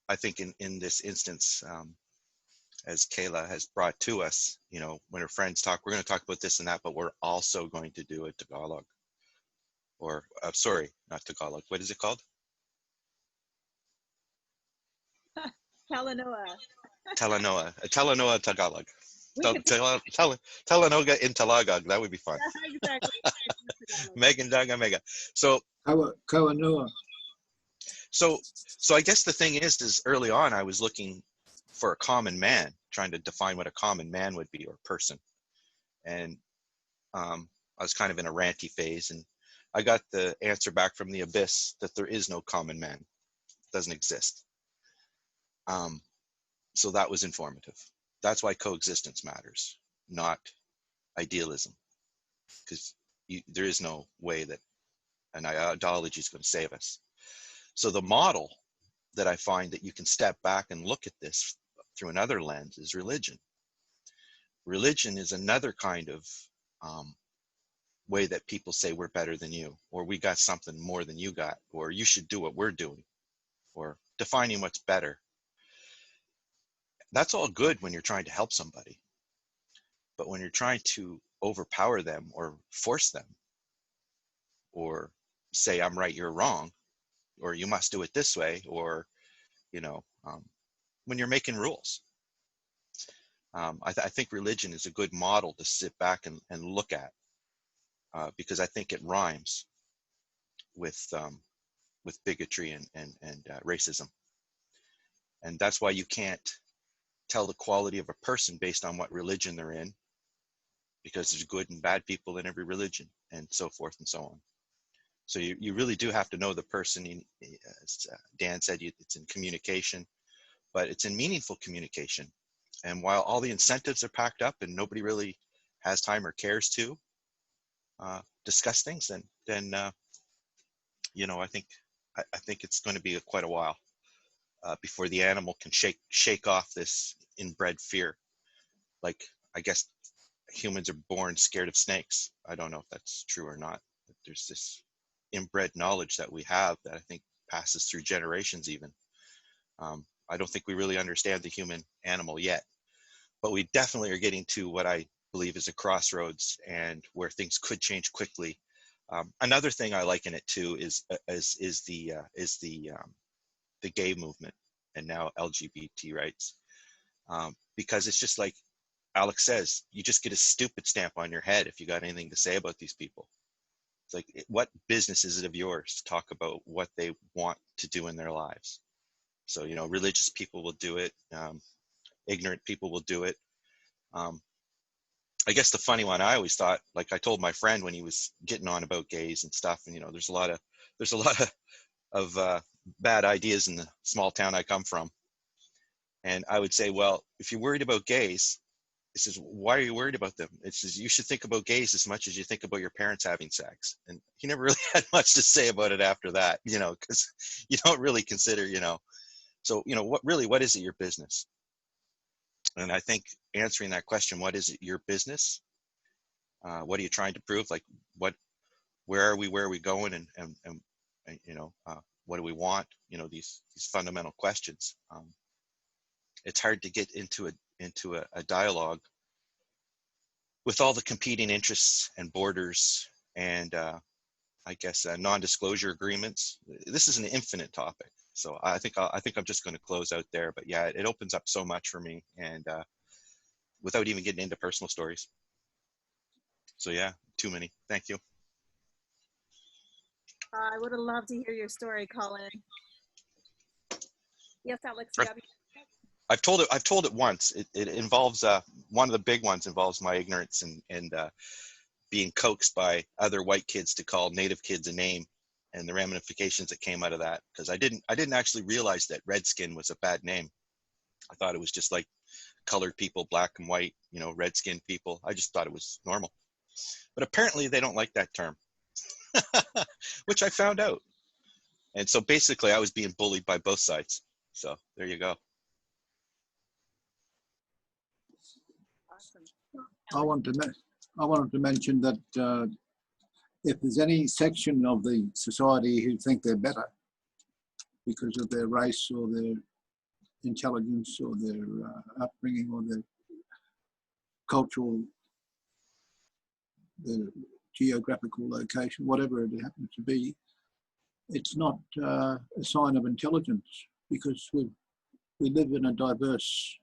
I think in this instance, as Kayla has brought to us, you know, when her friends talk, we're going to talk about this and that, but we're also going to do a Tagalog, or sorry, not Tagalog. What is it called? Talanoa. Talanoa. A Talanoa Tagalog. We could- Talanoga in Tagalog. That would be fun. Exactly. Megan Daga Mega. So Kawanua. So I guess the thing is early on I was looking for a common man, trying to define what a common man would be, or person. And I was kind of in a ranty phase, and I got the answer back from the abyss that there is no common man. It doesn't exist. So that was informative. That's why coexistence matters, not idealism, because there is no way that an ideology is going to save us. So the model that I find that you can step back and look at this through another lens is religion. Religion is another kind of way that people say we're better than you, or we got something more than you got, or you should do what we're doing, or defining what's better. That's all good when you're trying to help somebody. But when you're trying to overpower them or force them, or say, I'm right, you're wrong, or you must do it this way, or, you know, when you're making rules. I think religion is a good model to sit back and look at, because I think it rhymes with bigotry and racism. And that's why you can't tell the quality of a person based on what religion they're in, because there's good and bad people in every religion, and so forth and so on. So you really do have to know the person. As Dan said, it's in communication, but it's in meaningful communication. And while all the incentives are packed up and nobody really has time or cares to discuss things, then you know, I think it's going to be quite a while before the animal can shake off this inbred fear. Like, I guess humans are born scared of snakes. I don't know if that's true or not, but there's this inbred knowledge that we have that I think passes through generations even. I don't think we really understand the human animal yet, but we definitely are getting to what I believe is a crossroads, and where things could change quickly. Another thing I liken it to is the gay movement, and now LGBT rights, because it's just like Alex says, you just get a stupid stamp on your head if you got anything to say about these people. It's like, what business is it of yours to talk about what they want to do in their lives? So, you know, religious people will do it. Ignorant people will do it. I guess the funny one, I always thought, like I told my friend when he was getting on about gays and stuff, and, you know, there's a lot of bad ideas in the small town I come from. And I would say, well, if you're worried about gays, it says, why are you worried about them? It says, you should think about gays as much as you think about your parents having sex. And he never really had much to say about it after that, you know, because you don't really consider, you know. So, you know, what is it your business? And I think answering that question, what is it your business? What are you trying to prove? Like, where are we going? And you know, what do we want? You know, these fundamental questions. It's hard to get into a dialogue with all the competing interests and borders and I guess non-disclosure agreements. This is an infinite topic, so I think I'm just going to close out there. But yeah, it opens up so much for me, and without even getting into personal stories. So yeah, too many. Thank you. I would have loved to hear your story, Colin. Yes, Alex, you got me. I've told it once. It involves one of the big ones involves my ignorance and being coaxed by other white kids to call Native kids a name, and the ramifications that came out of that. Because I didn't actually realize that redskin was a bad name. I thought it was just like colored people, black and white, you know, red-skinned people. I just thought it was normal. But apparently they don't like that term. which I found out. And so basically I was being bullied by both sides. So there you go. Awesome. I wanted to mention that if there's any section of the society who think they're better because of their race or their intelligence or their upbringing or their cultural, their geographical location, whatever it happens to be, it's not a sign of intelligence, because we live in a diverse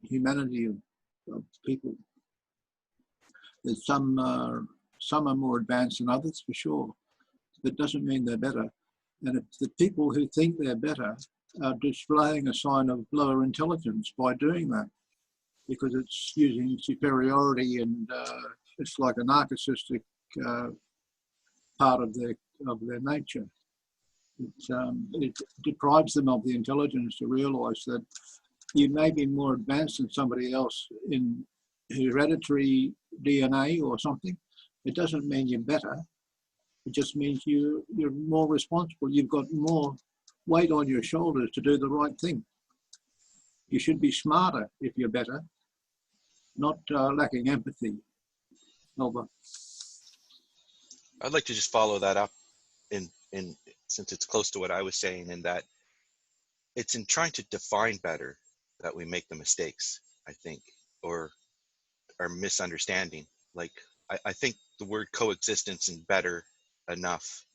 humanity of people. There's some are more advanced than others, for sure. That doesn't mean they're better. And if the people who think they're better are displaying a sign of lower intelligence by doing that, because it's using superiority and it's like a narcissistic part of their nature. It deprives them of the intelligence to realise that you may be more advanced than somebody else in hereditary DNA or something. It doesn't mean you're better. It just means you're more responsible. You've got more weight on your shoulders to do the right thing. You should be smarter if you're better, not lacking empathy. Over. I'd like to just follow that up in since it's close to what I was saying, in that it's in trying to define better that we make the mistakes, I think, or our misunderstanding. Like, I think the word coexistence and better enough.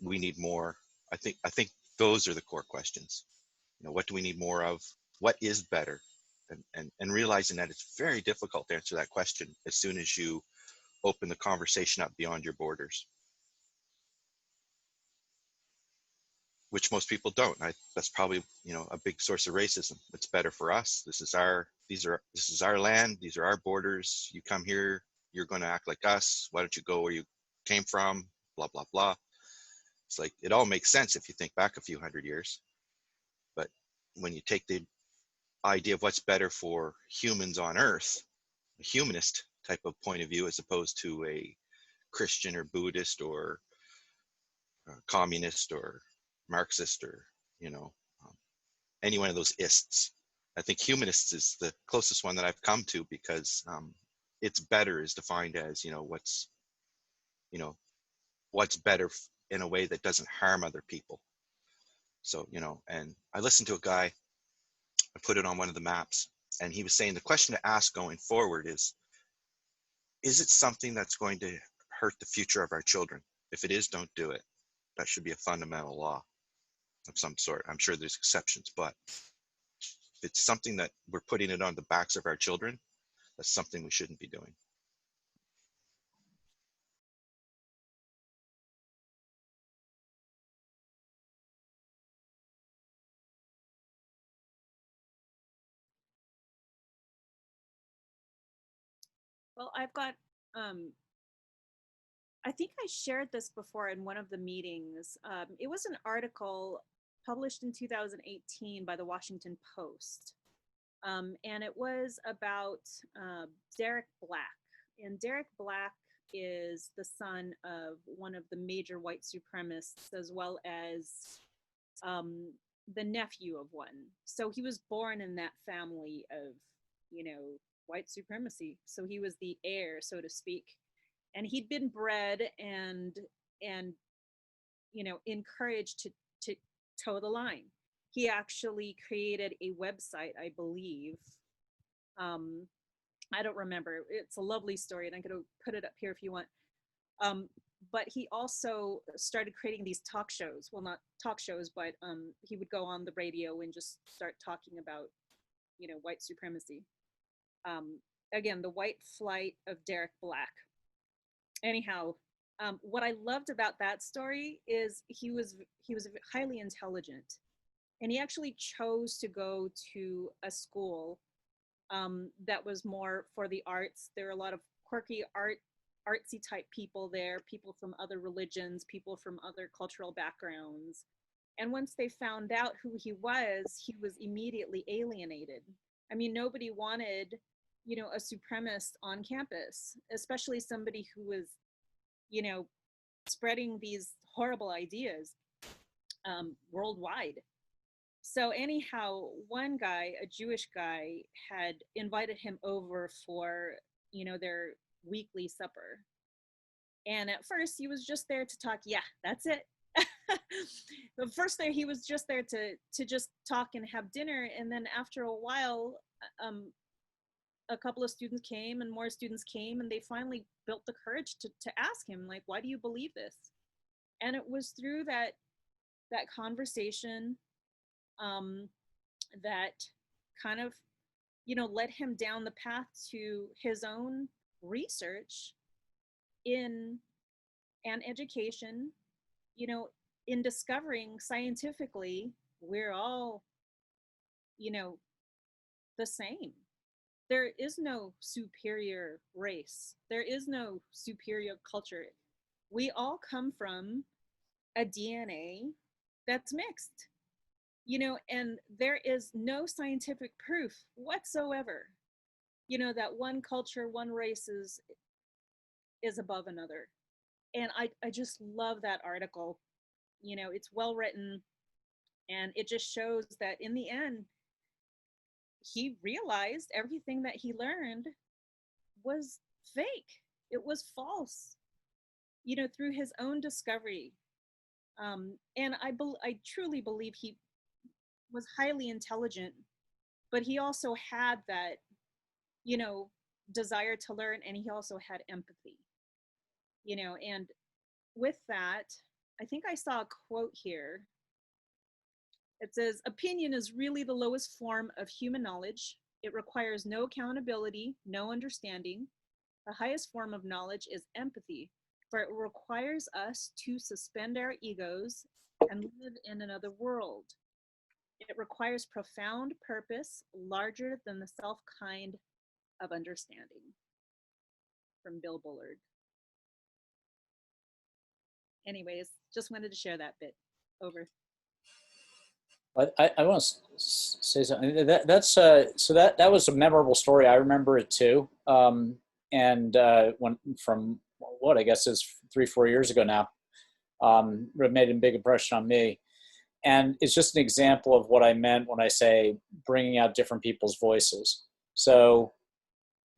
We need more. I think those are the core questions. You know, what do we need more of? What is better? And realizing that it's very difficult to answer that question as soon as you open the conversation up beyond your borders, which most people don't. That's probably, you know, a big source of racism. It's better for us. This is our land. These are our borders. You come here, you're going to act like us. Why don't you go where you came from? Blah, blah, blah. It's like, it all makes sense if you think back a few hundred years. But when you take the idea of what's better for humans on Earth, a humanist type of point of view, as opposed to a Christian or Buddhist or communist or Marxist or, you know, any one of those ists. I think humanists is the closest one that I've come to, because it's better is defined as, you know, what's better in a way that doesn't harm other people. So, you know, and I listened to a guy, I put it on one of the maps, and he was saying the question to ask going forward is it something that's going to hurt the future of our children? If it is, don't do it. That should be a fundamental law of some sort. I'm sure there's exceptions, but if it's something that we're putting it on the backs of our children, that's something we shouldn't be doing. Well, I've got, I think I shared this before in one of the meetings. It was an article published in 2018 by the Washington Post. And it was about Derek Black. And Derek Black is the son of one of the major white supremacists, as well as the nephew of one. So he was born in that family of, you know, white supremacy. So he was the heir, so to speak. And he'd been bred and you know, encouraged to toe the line. He actually created a website, I believe. I don't remember. It's a lovely story, and I'm going to put it up here if you want. But he also started creating these talk shows. Well, not talk shows, but he would go on the radio and just start talking about, you know, white supremacy. Again, the white flight of Derek Black. Anyhow, what I loved about that story is he was highly intelligent, and he actually chose to go to a school that was more for the arts. There were a lot of quirky artsy type people there, people from other religions, people from other cultural backgrounds. And once they found out who he was immediately alienated. I mean, nobody wanted you know, a supremacist on campus, especially somebody who was, you know, spreading these horrible ideas worldwide. So anyhow, one guy, a Jewish guy, had invited him over for, you know, their weekly supper. And at first he was just there to talk. Yeah, that's it. The first day he was just there to just talk and have dinner. And then after a while, a couple of students came and more students came, and they finally built the courage to ask him, like, why do you believe this? And it was through that conversation that kind of, you know, led him down the path to his own research in and education, you know, in discovering scientifically we're all, you know, the same. There is no superior race. There is no superior culture. We all come from a DNA that's mixed, you know, and there is no scientific proof whatsoever, you know, that one culture, one race is above another. And I just love that article. You know, it's well written, and it just shows that in the end, he realized everything that he learned was fake. It was false, you know, through his own discovery. And I truly believe he was highly intelligent, but he also had that, you know, desire to learn, and he also had empathy, you know. And with that, I think I saw a quote here. It says, opinion is really the lowest form of human knowledge. It requires no accountability, no understanding. The highest form of knowledge is empathy, for it requires us to suspend our egos and live in another world. It requires profound purpose, larger than the self-kind of understanding. From Bill Bullard. Anyways, just wanted to share that bit. Over. I want to say something. That's so that was a memorable story. I remember it too. And when from what I guess is 3-4 years ago now, it made a big impression on me. And it's just an example of what I meant when I say bringing out different people's voices. So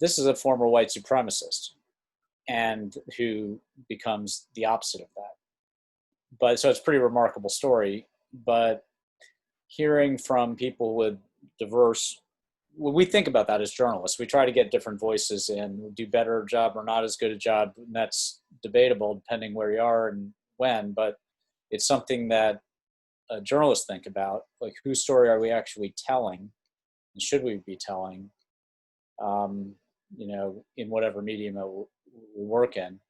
this is a former white supremacist, and who becomes the opposite of that. But so it's a pretty remarkable story. But hearing from people with diverse, when we think about that as journalists, we try to get different voices in, we do better job or not as good a job, and that's debatable depending where you are and when, but it's something that journalists think about, like whose story are we actually telling, and should we be telling, you know, in whatever medium that we work in.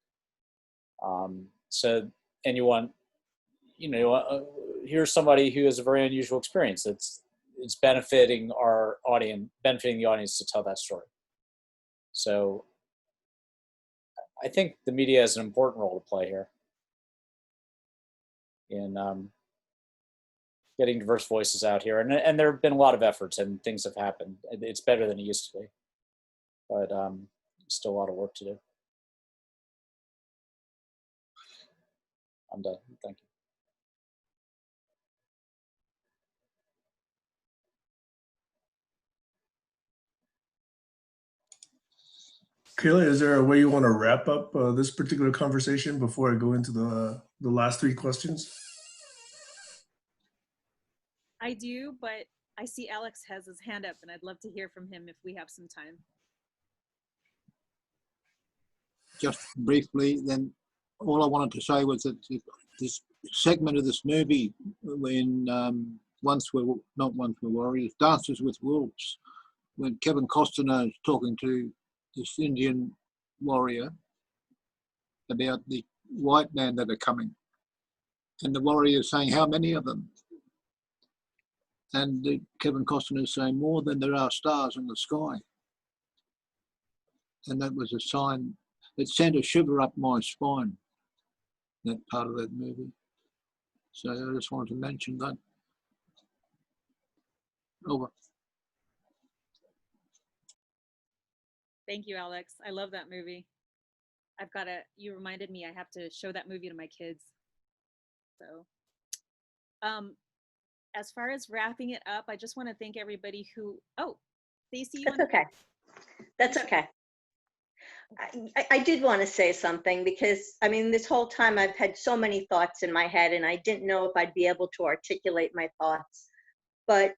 So, and you want, you know, here's somebody who has a very unusual experience. It's benefiting our audience, benefiting the audience to tell that story. So I think the media has an important role to play here in getting diverse voices out here. And there have been a lot of efforts and things have happened. It's better than it used to be, but still a lot of work to do. I'm done. Thank you. Kayla, is there a way you want to wrap up this particular conversation before I go into the last 3 questions? I do, but I see Alex has his hand up, and I'd love to hear from him if we have some time. Just briefly, then, all I wanted to say was that this segment of this movie, when Once We're Warriors, Dances with Wolves, when Kevin Costner is talking to this Indian warrior about the white man that are coming, and the warrior is saying, how many of them? And Kevin Costner is saying, more than there are stars in the sky. And that was a sign, it sent a shiver up my spine, that part of that movie. So I just wanted to mention that. Over. Thank you, Alex. I love that movie. You reminded me I have to show that movie to my kids. So, as far as wrapping it up, I just want to thank everybody Stacey, you That's want to? okay. That's okay. I did want to say something because, I mean, this whole time I've had so many thoughts in my head and I didn't know if I'd be able to articulate my thoughts. But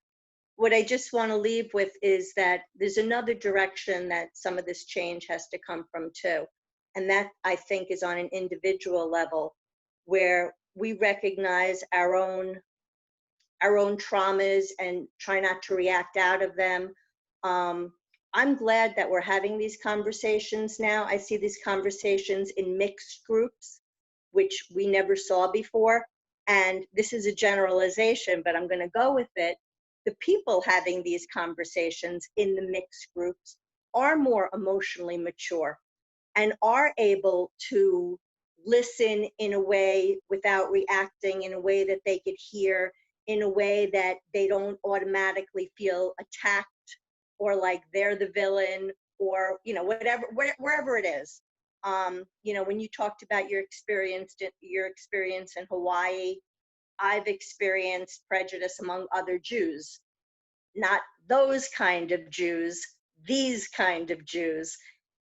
what I just want to leave with is that there's another direction that some of this change has to come from too. And that, I think, is on an individual level where we recognize our own traumas and try not to react out of them. I'm glad that we're having these conversations now. I see these conversations in mixed groups, which we never saw before. And this is a generalization, but I'm going to go with it. The people having these conversations in the mixed groups are more emotionally mature and are able to listen in a way without reacting, in a way that they could hear, in a way that they don't automatically feel attacked or like they're the villain, or, you know, whatever, wherever it is. You know, when you talked about your experience in Hawaii, I've experienced prejudice among other Jews, not those kind of Jews, these kind of Jews.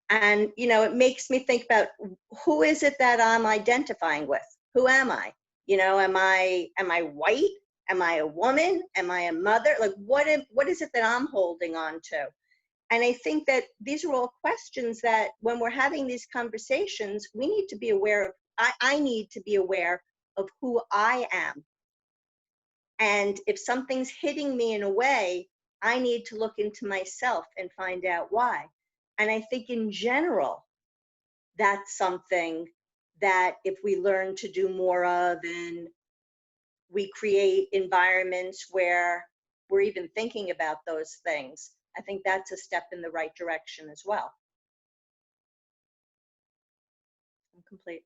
And, you know, it makes me think about who is it that I'm identifying with? Who am I? You know, am I white? Am I a woman? Am I a mother? Like, what is it that I'm holding on to? And I think that these are all questions that when we're having these conversations, we need to be aware of. I need to be aware of who I am. And if something's hitting me in a way, I need to look into myself and find out why. And I think in general, that's something that if we learn to do more of, and we create environments where we're even thinking about those things, I think that's a step in the right direction as well. I'm complete.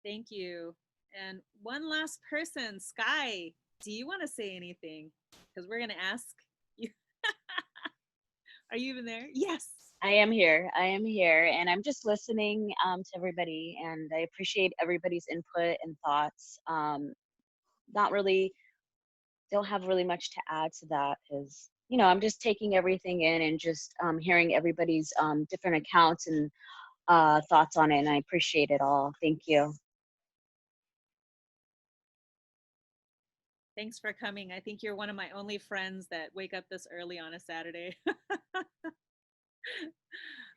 Thank you. And one last person, Sky, do you want to say anything? Because we're going to ask you. Are you even there? Yes. I am here. I am here. And I'm just listening to everybody. And I appreciate everybody's input and thoughts. Don't have really much to add to that because, you know, I'm just taking everything in and just hearing everybody's different accounts and thoughts on it. And I appreciate it all. Thank you. Thanks for coming. I think you're one of my only friends that wake up this early on a Saturday.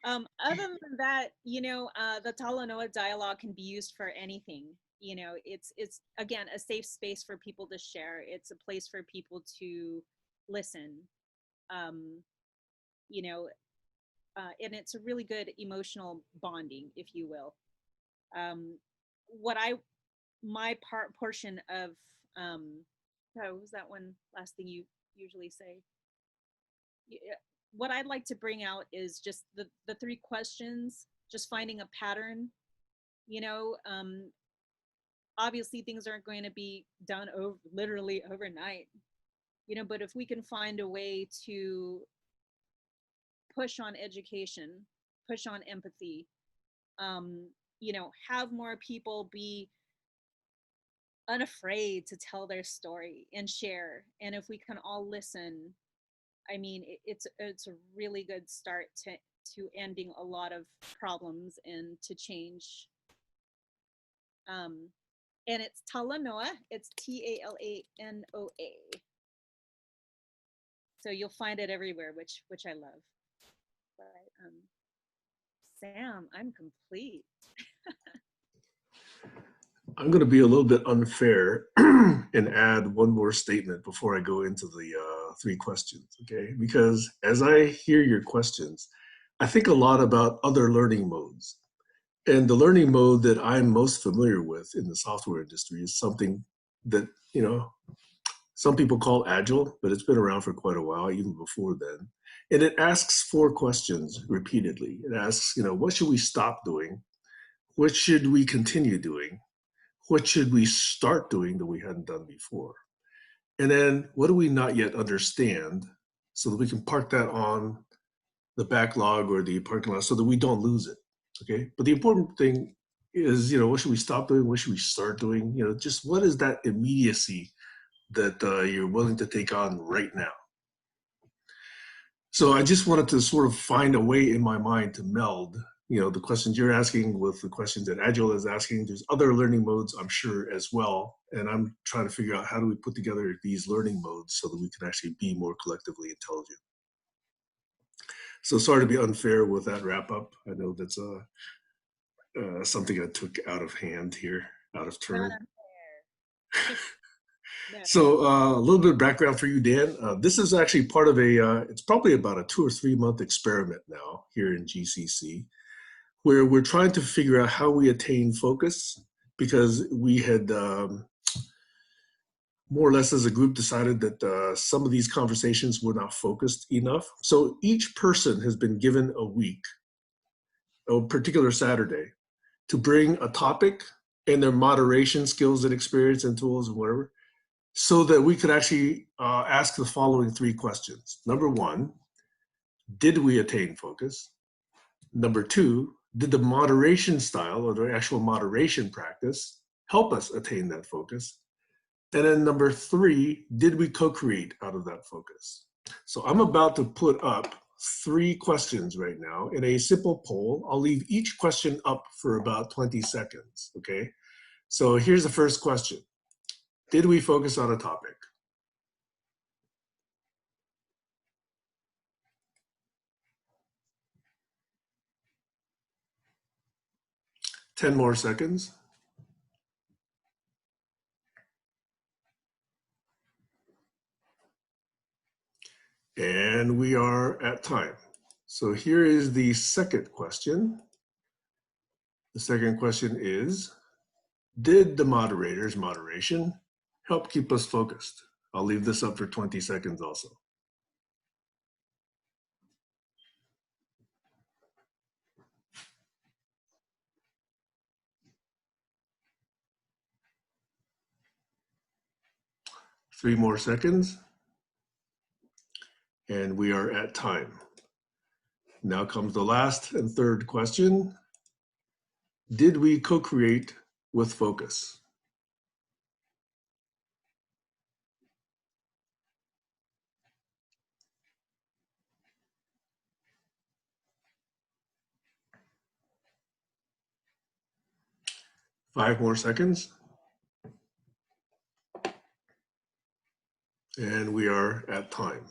Other than that, you know, the Talanoa dialogue can be used for anything. You know, it's again a safe space for people to share. It's a place for people to listen. You know, and it's a really good emotional bonding, if you will. My portion of what was that one last thing you usually say? What I'd like to bring out is just the 3 questions, just finding a pattern. You know, obviously things aren't going to be done literally overnight, you know, but if we can find a way to push on education, push on empathy, you know, have more people be unafraid to tell their story and share. And if we can all listen, I mean, it's a really good start to ending a lot of problems and to change. And it's Talanoa. It's Talanoa. So you'll find it everywhere, which I love. But Sam, I'm complete. I'm going to be a little bit unfair and add one more statement before I go into the 3 questions, okay? Because as I hear your questions, I think a lot about other learning modes. And the learning mode that I'm most familiar with in the software industry is something that, you know, some people call agile, but it's been around for quite a while, even before then. And it asks 4 questions repeatedly. It asks, you know, what should we stop doing? What should we continue doing? What should we start doing that we hadn't done before? And then what do we not yet understand so that we can park that on the backlog or the parking lot so that we don't lose it, okay? But the important thing is, what should we stop doing? What should we start doing? Just what is that immediacy that you're willing to take on right now? So I just wanted to sort of find a way in my mind to meld, the questions you're asking with the questions that Agile is asking. There's other learning modes, I'm sure, as well. And I'm trying to figure out how do we put together these learning modes so that we can actually be more collectively intelligent. So sorry to be unfair with that wrap up. I know that's something I took out of hand here, out of turn. So a little bit of background for you, Dan. This is actually part of it's probably about a 2 or 3 month experiment now here in GCC, where we're trying to figure out how we attain focus, because we had more or less as a group decided that some of these conversations were not focused enough. So each person has been given a week, a particular Saturday, to bring a topic and their moderation skills and experience and tools and whatever, so that we could actually ask the following 3 questions. Number 1, did we attain focus? Number 2, did the moderation style or the actual moderation practice help us attain that focus? And then number 3, did we co-create out of that focus? So I'm about to put up 3 questions right now in a simple poll. I'll leave each question up for about 20 seconds, okay? So here's the first question. Did we focus on a topic? Ten more seconds. And we are at time. So here is the second question. The second question is, did the moderator's moderation help keep us focused? I'll leave this up for 20 seconds also. Three more seconds. And we are at time. Now comes the last and third question. Did we co-create with focus? Five more seconds. And we are at time.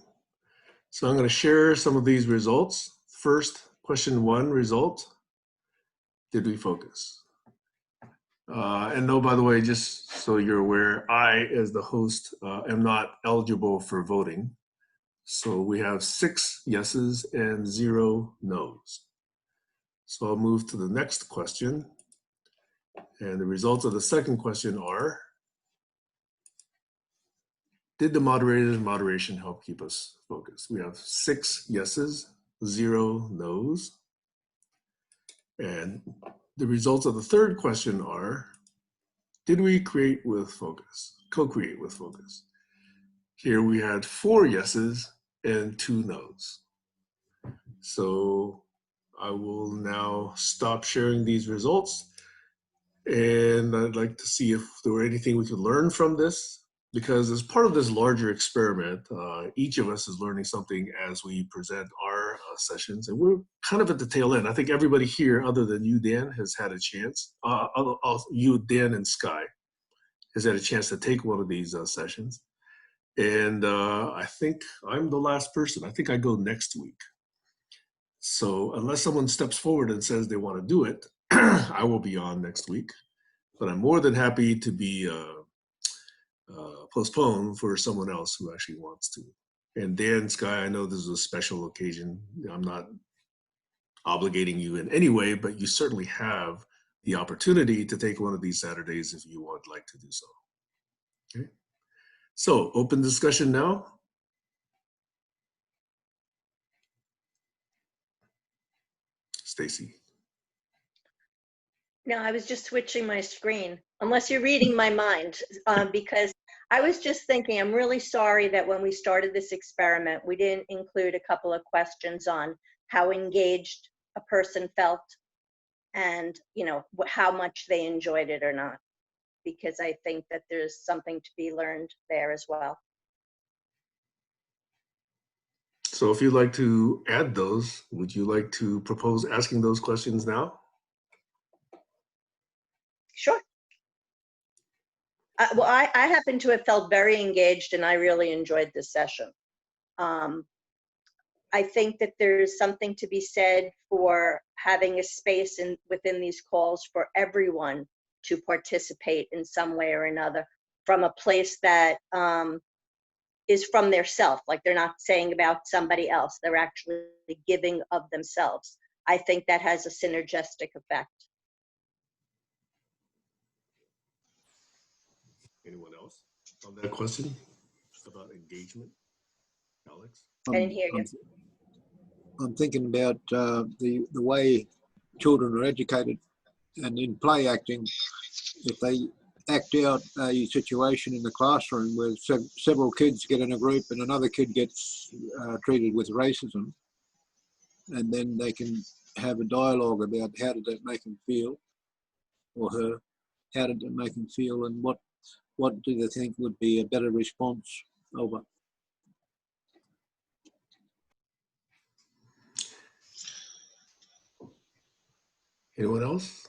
So I'm going to share some of these results. First, question 1 result. Did we focus? And no, by the way, just so you're aware, I, as the host, am not eligible for voting. So we have 6 yeses and 0 nos. So I'll move to the next question. And the results of the second question are, did the moderator's moderation help keep us focused? We have 6 yeses, 0 nos. And the results of the third question are, did we create with focus, co-create with focus? Here we had 4 yeses and 2 nos. So I will now stop sharing these results. And I'd like to see if there were anything we could learn from this, because as part of this larger experiment, each of us is learning something as we present our sessions, and we're kind of at the tail end. I think everybody here, other than you, Dan, has had a chance. You, Dan, and Sky has had a chance to take one of these sessions. And I think I'm the last person. I think I go next week. So unless someone steps forward and says they want to do it, I will be on next week. But I'm more than happy to be postponed for someone else who actually wants to. And Dan, Sky, I know this is a special occasion. I'm not obligating you in any way, but you certainly have the opportunity to take one of these Saturdays if you would like to do so. Okay. So open discussion now. Stacy. No, I was just switching my screen, unless you're reading my mind, because I was just thinking, I'm really sorry that when we started this experiment, we didn't include a couple of questions on how engaged a person felt and, you know, how much they enjoyed it or not, because I think that there's something to be learned there as well. So if you'd like to add those, would you like to propose asking those questions now? Sure. Well, I happen to have felt very engaged and I really enjoyed this session. I think that there's something to be said for having a space within these calls for everyone to participate in some way or another from a place that is from their self, like they're not saying about somebody else, they're actually giving of themselves. I think that has a synergistic effect. Anyone else on that question about engagement? Alex? I didn't hear you. I'm thinking about the way children are educated, and in play acting, if they act out a situation in the classroom where several kids get in a group and another kid gets treated with racism, and then they can have a dialogue about how did that make him feel, or her, how did it make him feel, and what do they think would be a better response over. Anyone else?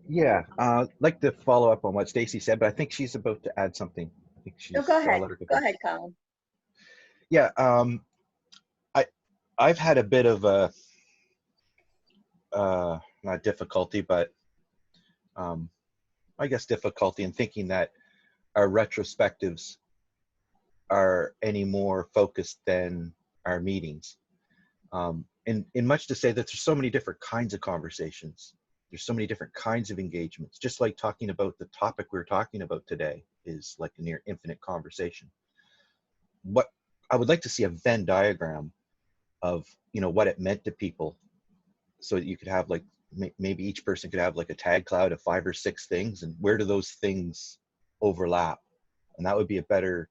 Yeah, I'd like to follow up on what Stacy said, but I think she's about to add something. I think she's. No, go ahead. I'll let her Go ahead, Colin. Yeah, I've had a bit of a not difficulty, but I guess difficulty in thinking that our retrospectives are any more focused than our meetings. And much to say that there's so many different kinds of conversations. There's so many different kinds of engagements. Just like talking about the topic we're talking about today is like a near infinite conversation. What I would like to see a Venn diagram of, you know, what it meant to people, so that you could have like maybe each person could have like a tag cloud of 5 or 6 things, and where do those things overlap? And that would be a better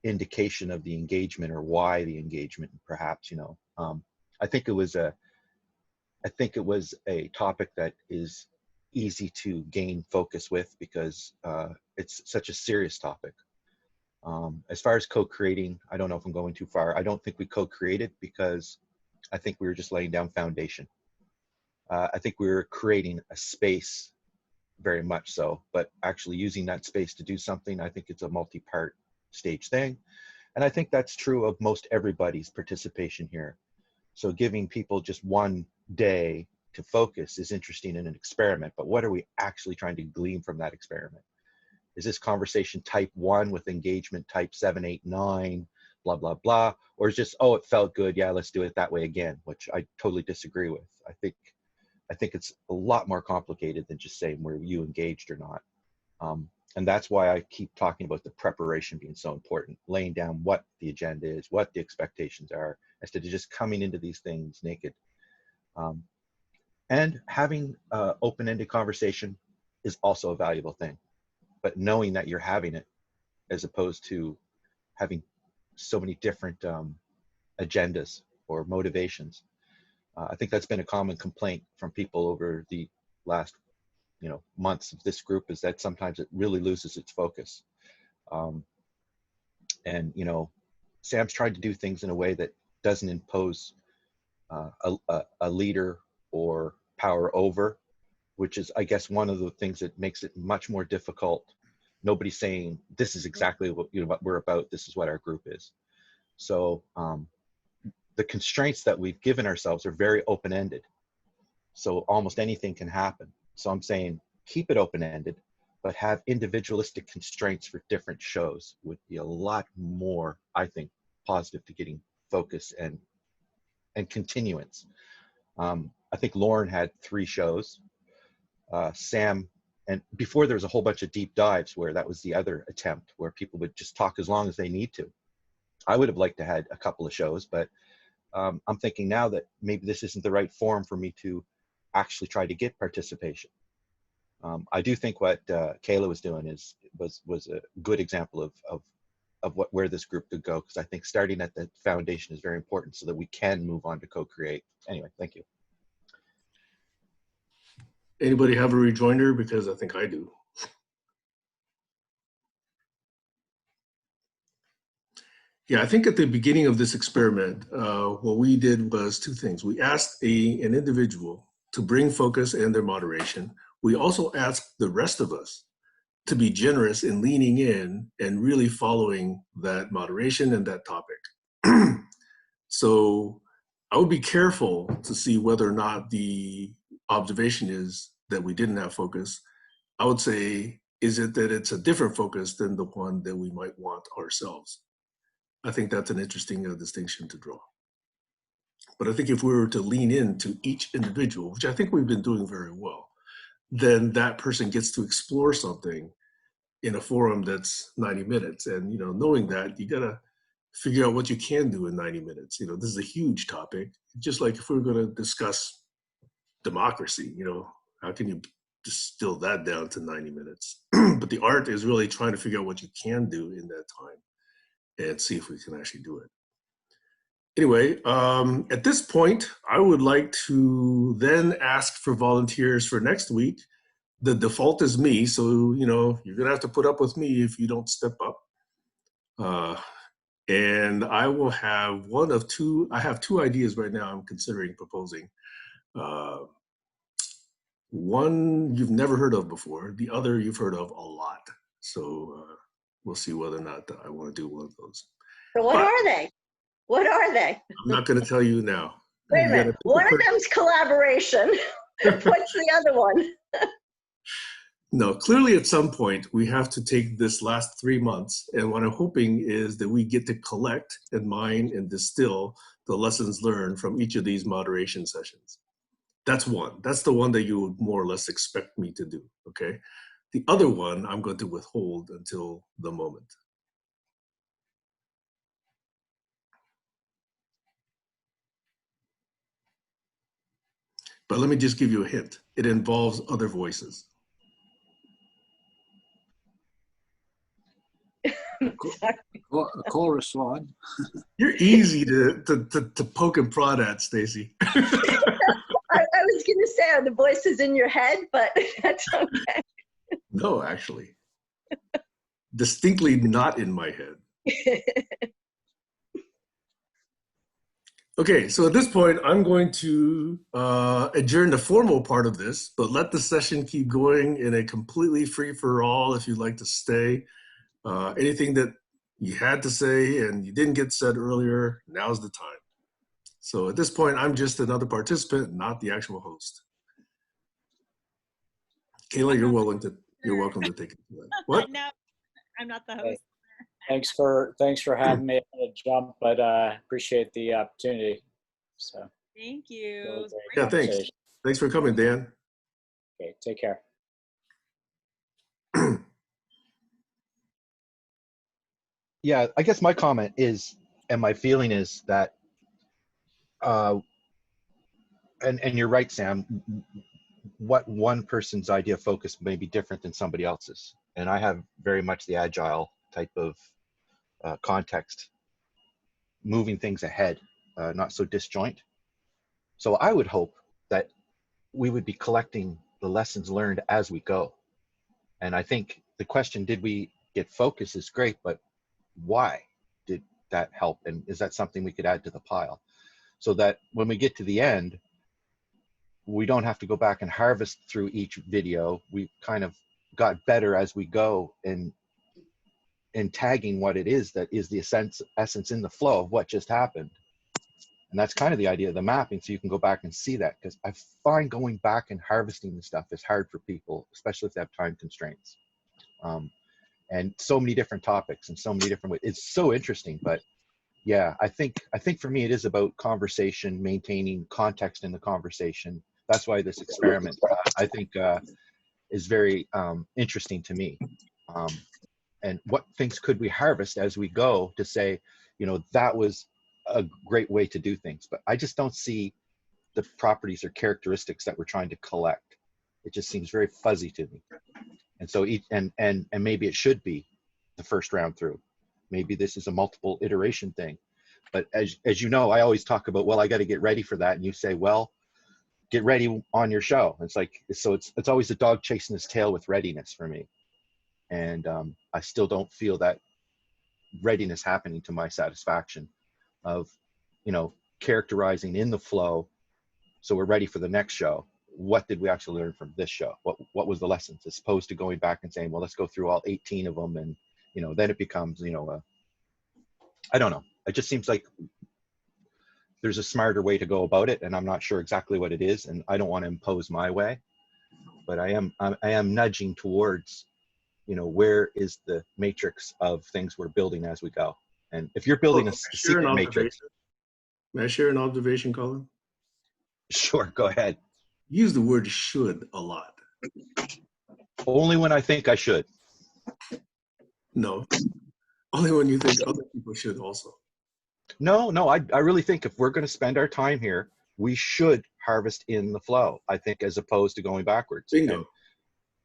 indication of the engagement, or why the engagement, perhaps, you know. I think it was a topic that is easy to gain focus with, because it's such a serious topic. As far as co-creating, I don't know if I'm going too far. I don't think we co-created, because I think we were just laying down foundation. I think we were creating a space, very much so, but actually using that space to do something, I think it's a multi-part stage thing. And I think that's true of most everybody's participation here. So giving people just one day to focus is interesting in an experiment, but what are we actually trying to glean from that experiment? Is this conversation type 1 with engagement type 7, 8, 9, blah, blah, blah? Or is just, oh, it felt good, yeah, let's do it that way again, which I totally disagree with. I think it's a lot more complicated than just saying were you engaged or not. And that's why I keep talking about the preparation being so important, laying down what the agenda is, what the expectations are, instead of just coming into these things naked. And having open-ended conversation is also a valuable thing, but knowing that you're having it, as opposed to having so many different agendas or motivations. I think that's been a common complaint from people over the last, you know, months of this group, is that sometimes it really loses its focus. And, you know, Sam's tried to do things in a way that doesn't impose a leader or power over, which is, I guess, one of the things that makes it much more difficult. Nobody's saying, this is exactly what, you know, what we're about, this is what our group is. So the constraints that we've given ourselves are very open-ended. So almost anything can happen. So I'm saying keep it open-ended, but have individualistic constraints for different shows would be a lot more, I think, positive to getting focus and continuance. I think Lauren had 3 shows. Sam, and before there was a whole bunch of deep dives where that was the other attempt, where people would just talk as long as they need to. I would have liked to had a couple of shows, but I'm thinking now that maybe this isn't the right forum for me to actually try to get participation. I do think what Kayla was doing was a good example of where this group could go, because I think starting at the foundation is very important so that we can move on to co-create. Anyway, thank you. Anybody have a rejoinder? Because I think I do. Yeah, I think at the beginning of this experiment, what we did was two things. We asked an individual to bring focus and their moderation. We also asked the rest of us to be generous in leaning in and really following that moderation and that topic. So I would be careful to see whether or not the observation is that we didn't have focus. I would say, is it that it's a different focus than the one that we might want ourselves? I think that's an interesting distinction to draw. But I think if we were to lean into each individual, which I think we've been doing very well, then that person gets to explore something in a forum that's 90 minutes. And, you know, knowing that, you gotta figure out what you can do in 90 minutes. You know, this is a huge topic. Just like if we were gonna discuss democracy, you know, how can you distill that down to 90 minutes? But the art is really trying to figure out what you can do in that time and see if we can actually do it. Anyway, at this point, I would like to then ask for volunteers for next week. The default is me, so you know you're gonna have to put up with me if you don't step up. And I will have one of two. I have two ideas right now. I'm considering proposing. One you've never heard of before. The other you've heard of a lot. So we'll see whether or not I want to do one of those. So what are they? What are they? I'm not going to tell you now. Wait a minute. One of them's collaboration. What's the other one? No, clearly at some point we have to take this last 3 months, and what I'm hoping is that we get to collect and mine and distill the lessons learned from each of these moderation sessions. That's one. That's the one that you would more or less expect me to do, okay? The other one I'm going to withhold until the moment. But let me just give you a hint. It involves other voices. A chorus line. You're easy to poke and prod at, Stacy. I was going to say, are the voices in your head? But that's okay. No, actually. Distinctly not in my head. Okay, so at this point, I'm going to adjourn the formal part of this, but let the session keep going in a completely free-for-all if you'd like to stay. Anything that you had to say and you didn't get said earlier, now's the time. So at this point, I'm just another participant, not the actual host. Kayla, you're welcome to take it. What? No, I'm not the host. Thanks for having me on the jump, but appreciate the opportunity. So thank you. Yeah, thanks. Thanks for coming, Dan. Okay, take care. Yeah, I guess my comment is, and my feeling is that, and you're right, Sam, what one person's idea of focus may be different than somebody else's. And I have very much the agile type of context, moving things ahead, not so disjoint. So I would hope that we would be collecting the lessons learned as we go. And I think the question, did we get focus, is great, but why did that help? And is that something we could add to the pile? So that when we get to the end, we don't have to go back and harvest through each video. We kind of got better as we go in tagging what it is that is the essence in the flow of what just happened. And that's kind of the idea of the mapping, so you can go back and see that, because I find going back and harvesting the stuff is hard for people, especially if they have time constraints. And so many different topics and so many different ways. It's so interesting, but yeah, I think for me it is about conversation, maintaining context in the conversation. That's why this experiment, I think, is very interesting to me. And what things could we harvest as we go to say, you know, that was a great way to do things. But I just don't see the properties or characteristics that we're trying to collect. It just seems very fuzzy to me. And so and maybe it should be the first round through. Maybe this is a multiple iteration thing. But as you know, I always talk about, well, I got to get ready for that. And you say, well, get ready on your show. It's like, so it's always the dog chasing his tail with readiness for me. And I still don't feel that readiness happening to my satisfaction of, you know, characterizing in the flow. So we're ready for the next show. What did we actually learn from this show? What was the lessons, as opposed to going back and saying, well, let's go through all 18 of them. And, you know, then it becomes, you know, I don't know. It just seems like there's a smarter way to go about it. And I'm not sure exactly what it is. And I don't want to impose my way, but I am nudging towards, you know, where is the matrix of things we're building as we go? And if you're building a secret matrix. May I share an observation, Colin? Sure, go ahead. Use the word should a lot. Only when I think I should. No, only when you think other people should also. No, I really think if we're going to spend our time here, we should harvest in the flow, I think, as opposed to going backwards. Bingo. And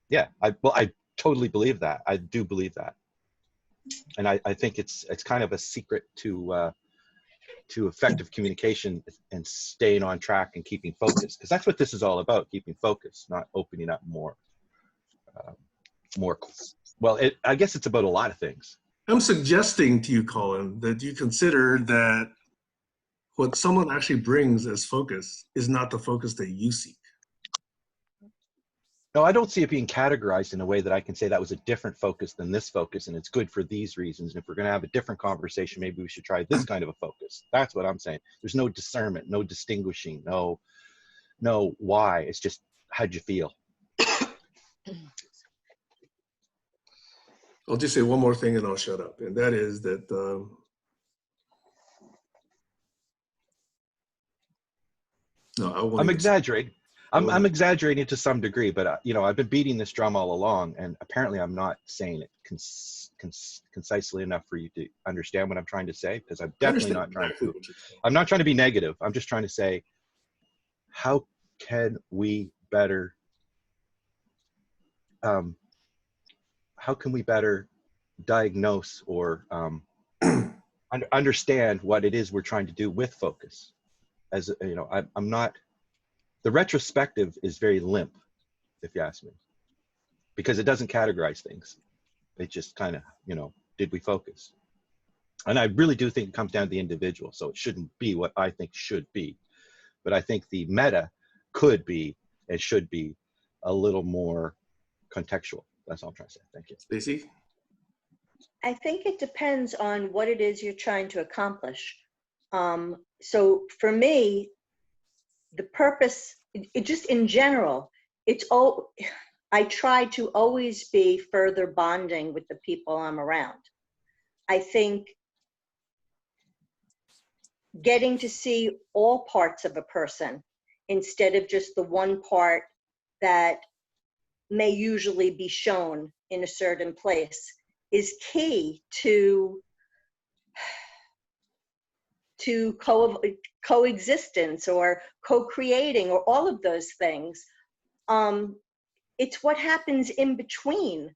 yeah, I totally believe that. I do believe that. And I think it's kind of a secret to effective communication and staying on track and keeping focus, because that's what this is all about, keeping focus, not opening up more. Well, I guess it's about a lot of things. I'm suggesting to you, Colin, that you consider that what someone actually brings as focus is not the focus that you seek. No, I don't see it being categorized in a way that I can say that was a different focus than this focus, and it's good for these reasons. And if we're going to have a different conversation, maybe we should try this kind of a focus. That's what I'm saying. There's no discernment, no distinguishing, no why. It's just, how'd you feel? I'll just say one more thing and I'll shut up. And that is that I'm exaggerating. I'm exaggerating to some degree, but you know, I've been beating this drum all along, and apparently I'm not saying it concisely enough for you to understand what I'm trying to say, because I'm definitely not trying to. I'm not trying to be negative. I'm just trying to say, how can we better? How can we better diagnose or understand what it is we're trying to do with focus? As you know, I'm not. The retrospective is very limp, if you ask me, because it doesn't categorize things. It just kind of, you know, did we focus? And I really do think it comes down to the individual. So it shouldn't be what I think should be. But I think the meta could be and should be a little more contextual. That's all I'm trying to say. Thank you. Stacey? I think it depends on what it is you're trying to accomplish. So for me, the purpose, it just in general, I try to always be further bonding with the people I'm around. I think getting to see all parts of a person instead of just the one part that may usually be shown in a certain place is key to coexistence or co-creating or all of those things. It's what happens in between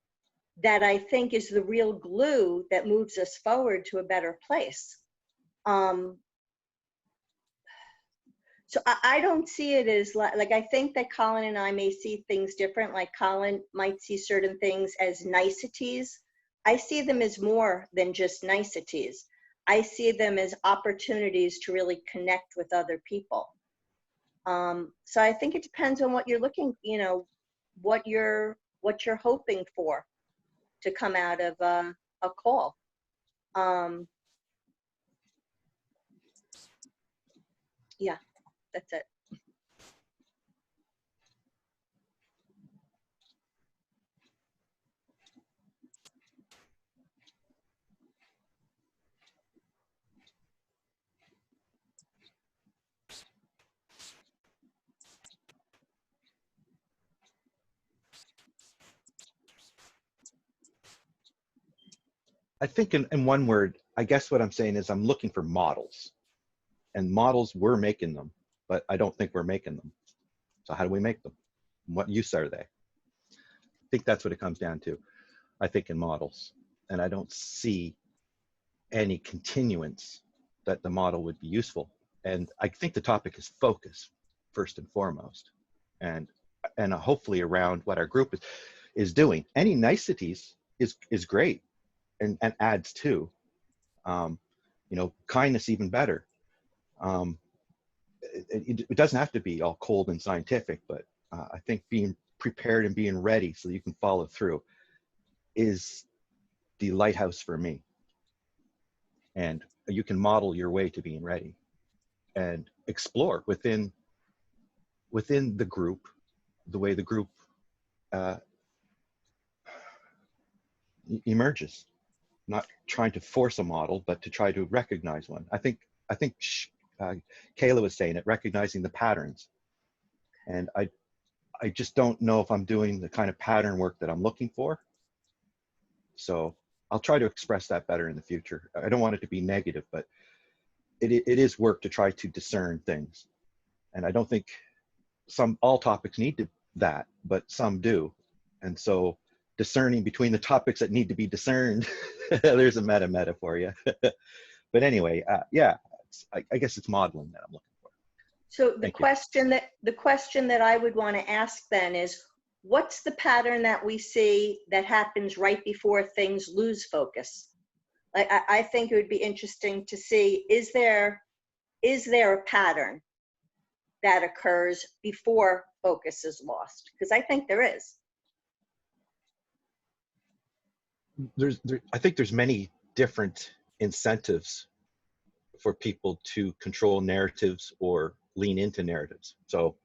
that I think is the real glue that moves us forward to a better place. So I don't see it as like, I think that Colin and I may see things different. Like Colin might see certain things as niceties. I see them as more than just niceties. I see them as opportunities to really connect with other people. So I think it depends on what you're looking, you know, what you're hoping for to come out of a call. Yeah, that's it. I think in one word, I guess what I'm saying is I'm looking for models, and models, we're making them, but I don't think we're making them. So how do we make them? What use are they? I think that's what it comes down to, I think, in models. And I don't see any continuance that the model would be useful. And I think the topic is focus, first and foremost, and hopefully around what our group is doing. Any niceties is great and adds to, kindness even better. It doesn't have to be all cold and scientific, but I think being prepared and being ready so you can follow through is the lighthouse for me. And you can model your way to being ready and explore within the group, the way the group emerges. Not trying to force a model, but to try to recognize one. I think Kayla was saying it, recognizing the patterns. And I just don't know if I'm doing the kind of pattern work that I'm looking for. So I'll try to express that better in the future. I don't want it to be negative, but it is work to try to discern things. And I don't think all topics need that, but some do. And so discerning between the topics that need to be discerned, there's a meta for you. But anyway, yeah, I guess it's modeling that I'm looking for. So the question that I would want to ask then is, what's the pattern that we see that happens right before things lose focus? Like, I think it would be interesting to see, is there a pattern that occurs before focus is lost? Because I think there is. I think there's many different incentives for people to control narratives or lean into narratives. So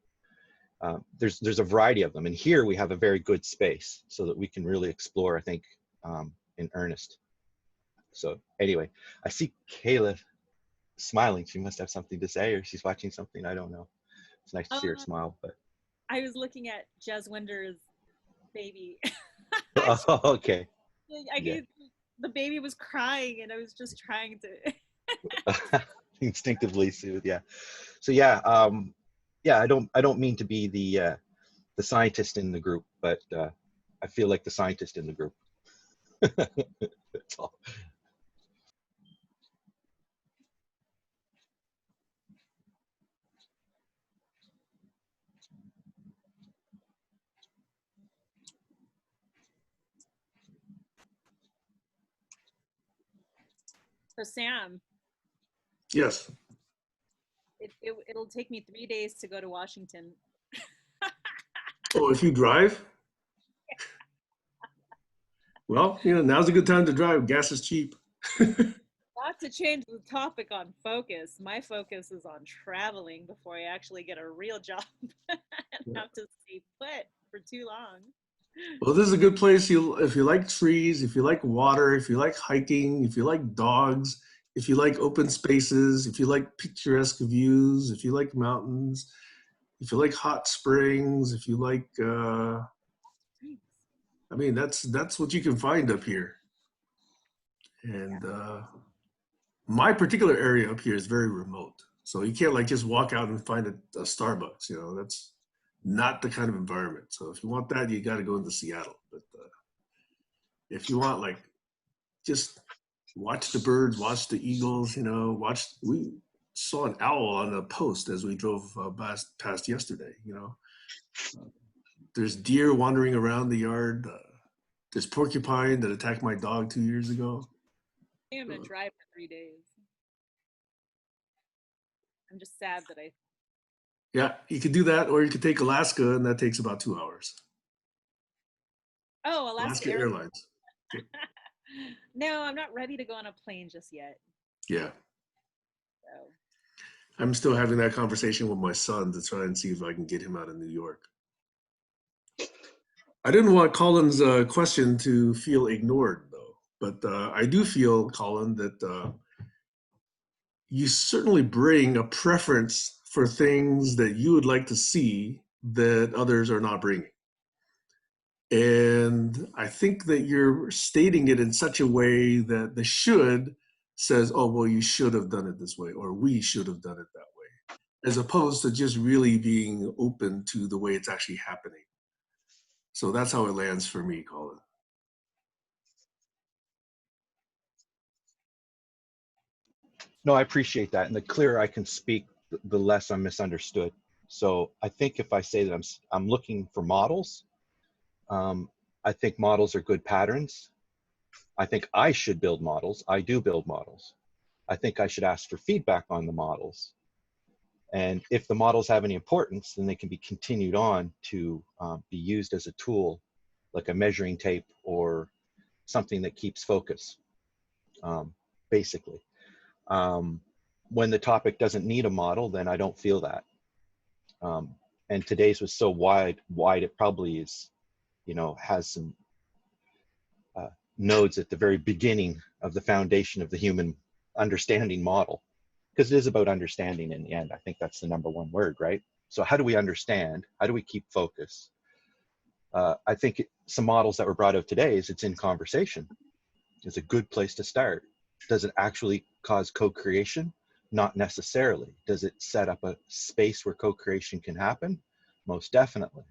there's a variety of them. And here we have a very good space so that we can really explore, I think, in earnest. So anyway, I see Kayla smiling. She must have something to say, or she's watching something. I don't know. It's nice to see her smile. But I was looking at Jez Winder's baby. oh, okay. The baby was crying, and I was just trying to instinctively soothe. Yeah. So yeah, I don't mean to be the scientist in the group, but I feel like the scientist in the group. That's all. So Sam. Yes. It'll take me 3 days to go to Washington. Oh, if you drive? Well, now's a good time to drive. Gas is cheap. Not to change the topic on focus. My focus is on traveling before I actually get a real job and have to stay put for too long. Well, this is a good place if you like trees, if you like water, if you like hiking, if you like dogs, if you like open spaces, if you like picturesque views, if you like mountains, if you like hot springs, if you like, I mean, that's what you can find up here. And my particular area up here is very remote. So you can't just walk out and find a Starbucks, that's not the kind of environment. So if you want that, you got to go into Seattle. But if you want just watch the birds, watch the eagles, we saw an owl on a post as we drove past yesterday, There's deer wandering around the yard. There's porcupine that attacked my dog 2 years ago. I'm gonna drive for 3 days. I'm just sad that Yeah, you could do that, or you could take Alaska, and that takes about 2 hours. Oh, Alaska Airlines. No, I'm not ready to go on a plane just yet. Yeah. So. I'm still having that conversation with my son to try and see if I can get him out of New York. I didn't want Colin's question to feel ignored, though. But I do feel, Colin, that you certainly bring a preference for things that you would like to see that others are not bringing. And I think that you're stating it in such a way that the should says, oh, well, you should have done it this way, or we should have done it that way, as opposed to just really being open to the way it's actually happening. So that's how it lands for me, Colin. No, I appreciate that. And the clearer I can speak, the less I'm misunderstood. So I think if I say that I'm looking for models, I think models are good patterns. I think I should build models. I do build models. I think I should ask for feedback on the models. And if the models have any importance, then they can be continued on to be used as a tool, like a measuring tape or something that keeps focus, basically. When the topic doesn't need a model, then I don't feel that. And today's was so wide, it probably is, you know, has some nodes at the very beginning of the foundation of the human understanding model, because it is about understanding in the end. I think that's the #1 word, right? So how do we understand? How do we keep focus? I think some models that were brought out today is it's in conversation. It's a good place to start. Does it actually cause co-creation? Not necessarily. Does it set up a space where co-creation can happen? Most definitely.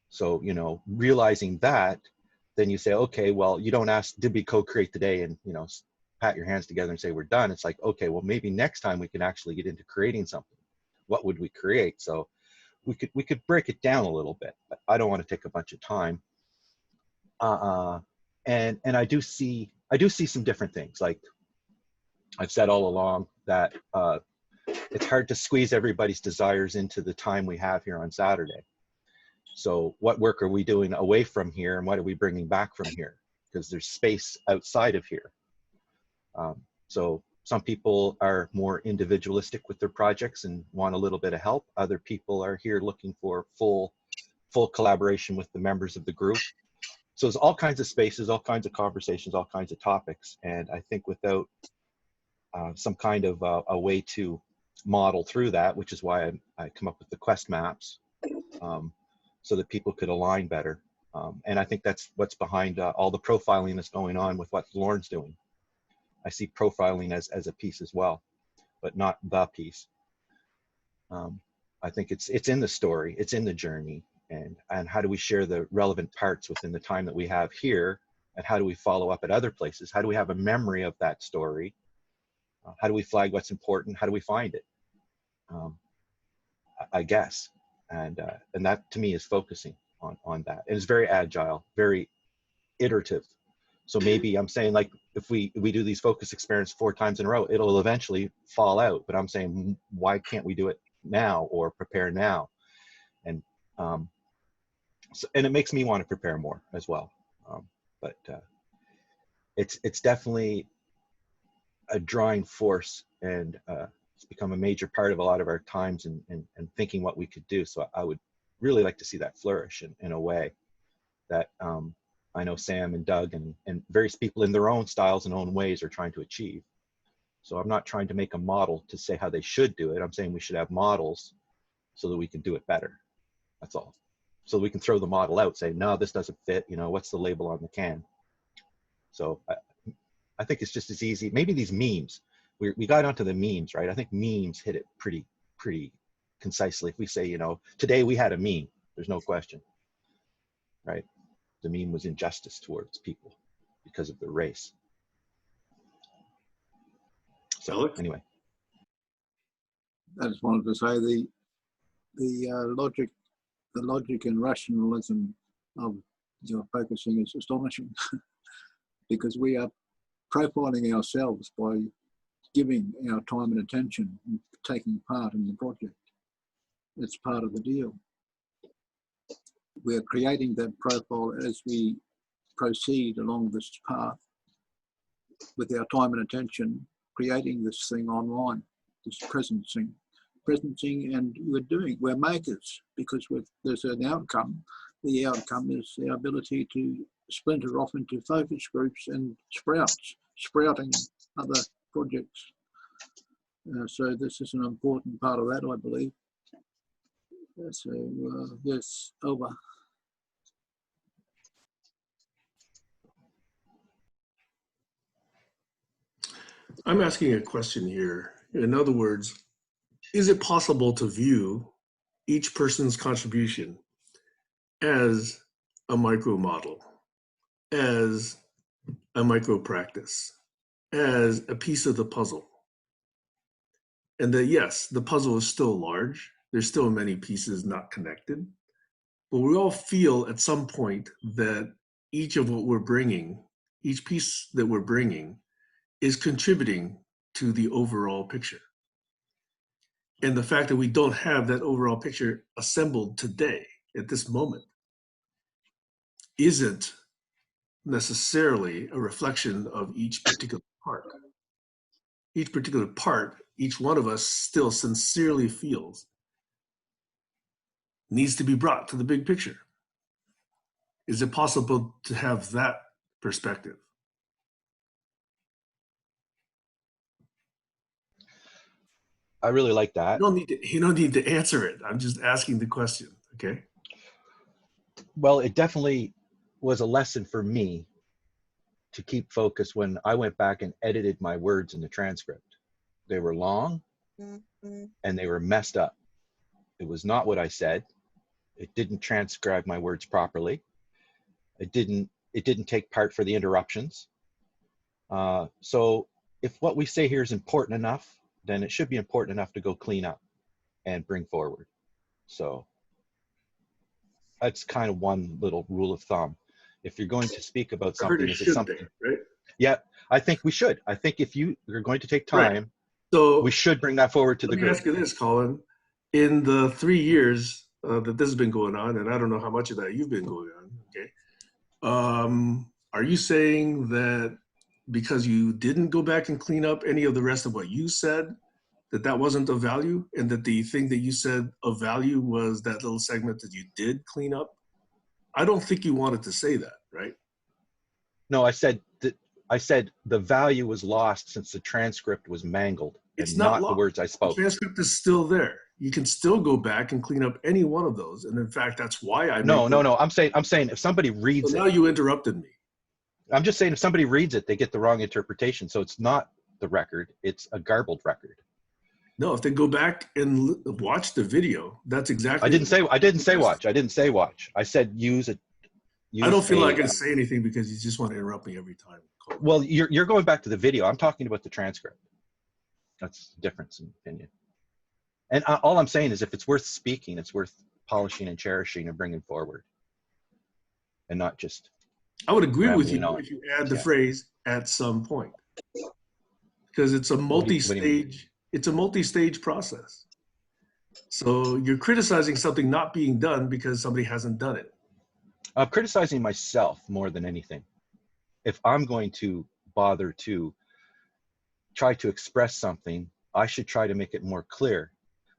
So, you know, realizing that, then you say, okay, well, you don't ask, did we co-create today, and, you know, pat your hands together and say we're done. It's like, okay, well, maybe next time we can actually get into creating something. What would we create? So we could break it down a little bit, but I don't want to take a bunch of time. And I do see some different things. Like I've said all along that it's hard to squeeze everybody's desires into the time we have here on Saturday. So what work are we doing away from here, and what are we bringing back from here? Because there's space outside of here. So some people are more individualistic with their projects and want a little bit of help. Other people are here looking for full collaboration with the members of the group. So there's all kinds of spaces, all kinds of conversations, all kinds of topics. And I think without some kind of a way to model through that, which is why I come up with the quest maps, so that people could align better. And I think that's what's behind all the profiling that's going on with what Lauren's doing. I see profiling as a piece as well, but not the piece. I think it's in the story, it's in the journey, and how do we share the relevant parts within the time that we have here, and how do we follow up at other places? How do we have a memory of that story? How do we flag what's important? How do we find it? I guess, and that to me is focusing on that. And it's very agile, very iterative. So maybe I'm saying, like, if we do these focus experiments 4 times in a row, it'll eventually fall out. But I'm saying, why can't we do it now or prepare now? And and it makes me want to prepare more as well. But it's definitely a drawing force, and it's become a major part of a lot of our times and thinking what we could do. So I would really like to see that flourish in a way that I know Sam and Doug and various people in their own styles and own ways are trying to achieve. So I'm not trying to make a model to say how they should do it. I'm saying we should have models so that we can do it better. That's all. So we can throw the model out, say, no, this doesn't fit. You know, what's the label on the can? So I think it's just as easy. Maybe these memes, we got onto the memes, right? I think memes hit it pretty concisely. If we say, you know, today we had a meme, there's no question, right? The meme was injustice towards people because of their race. So Alex? anyway. I just wanted to say the logic and rationalism of your focusing is astonishing because we are profiling ourselves by giving our time and attention and taking part in the project. It's part of the deal. We're creating that profile as we proceed along this path with our time and attention, creating this thing online, this presencing, and we're makers because there's an outcome. The outcome is our ability to splinter off into focus groups and sprouting other projects. So this is an important part of that, I believe. So yes, over. I'm asking a question here. In other words, is it possible to view each person's contribution as a micro model as a micro practice, as a piece of the puzzle. And that, yes, the puzzle is still large. There's still many pieces not connected. But we all feel at some point that each of what we're bringing, each piece that we're bringing, is contributing to the overall picture. And the fact that we don't have that overall picture assembled today, at this moment, isn't necessarily a reflection of each particular part. Each particular part, each one of us still sincerely feels needs to be brought to the big picture. Is it possible to have that perspective? I really like that. You don't need to answer it. I'm just asking the question, okay? Well, it definitely was a lesson for me to keep focused when I went back and edited my words in the transcript. They were long and they were messed up. It was not what I said. It didn't transcribe my words properly. It didn't take part for the interruptions. So if what we say here is important enough, then it should be important enough to go clean up and bring forward. So that's kind of one little rule of thumb. If you're going to speak about something, if it's something, right? Yeah, I think we should. I think if you're going to take time, right. So we should bring that forward to the group. Let me ask you this, Colin. In the 3 years that this has been going on, and I don't know how much of that you've been going on, okay? Are you saying that because you didn't go back and clean up any of the rest of what you said, that wasn't of value, and that the thing that you said of value was that little segment that you did clean up? I don't think you wanted to say that, right? No, I said the value was lost since the transcript was mangled. It's and not the lost. words I spoke. The transcript is still there. You can still go back and clean up any one of those. And in fact, that's why I No. I'm saying if somebody reads so it. Now you interrupted me. I'm just saying if somebody reads it, they get the wrong interpretation. So it's not the record. It's a garbled record. No, if they go back and watch the video, that's exactly. I didn't say watch. I didn't say watch. I said use it. I don't feel like I can say anything because you just want to interrupt me every time. Well, you're going back to the video. I'm talking about the transcript. That's the difference in opinion. And all I'm saying is if it's worth speaking, it's worth polishing and cherishing and bringing forward. And not just. I would agree with you on. if you add the phrase at some point. Because it's a multi-stage, it's a multi-stage process. So you're criticizing something not being done because somebody hasn't done it. I'm criticizing myself more than anything. If I'm going to bother to try to express something, I should try to make it more clear.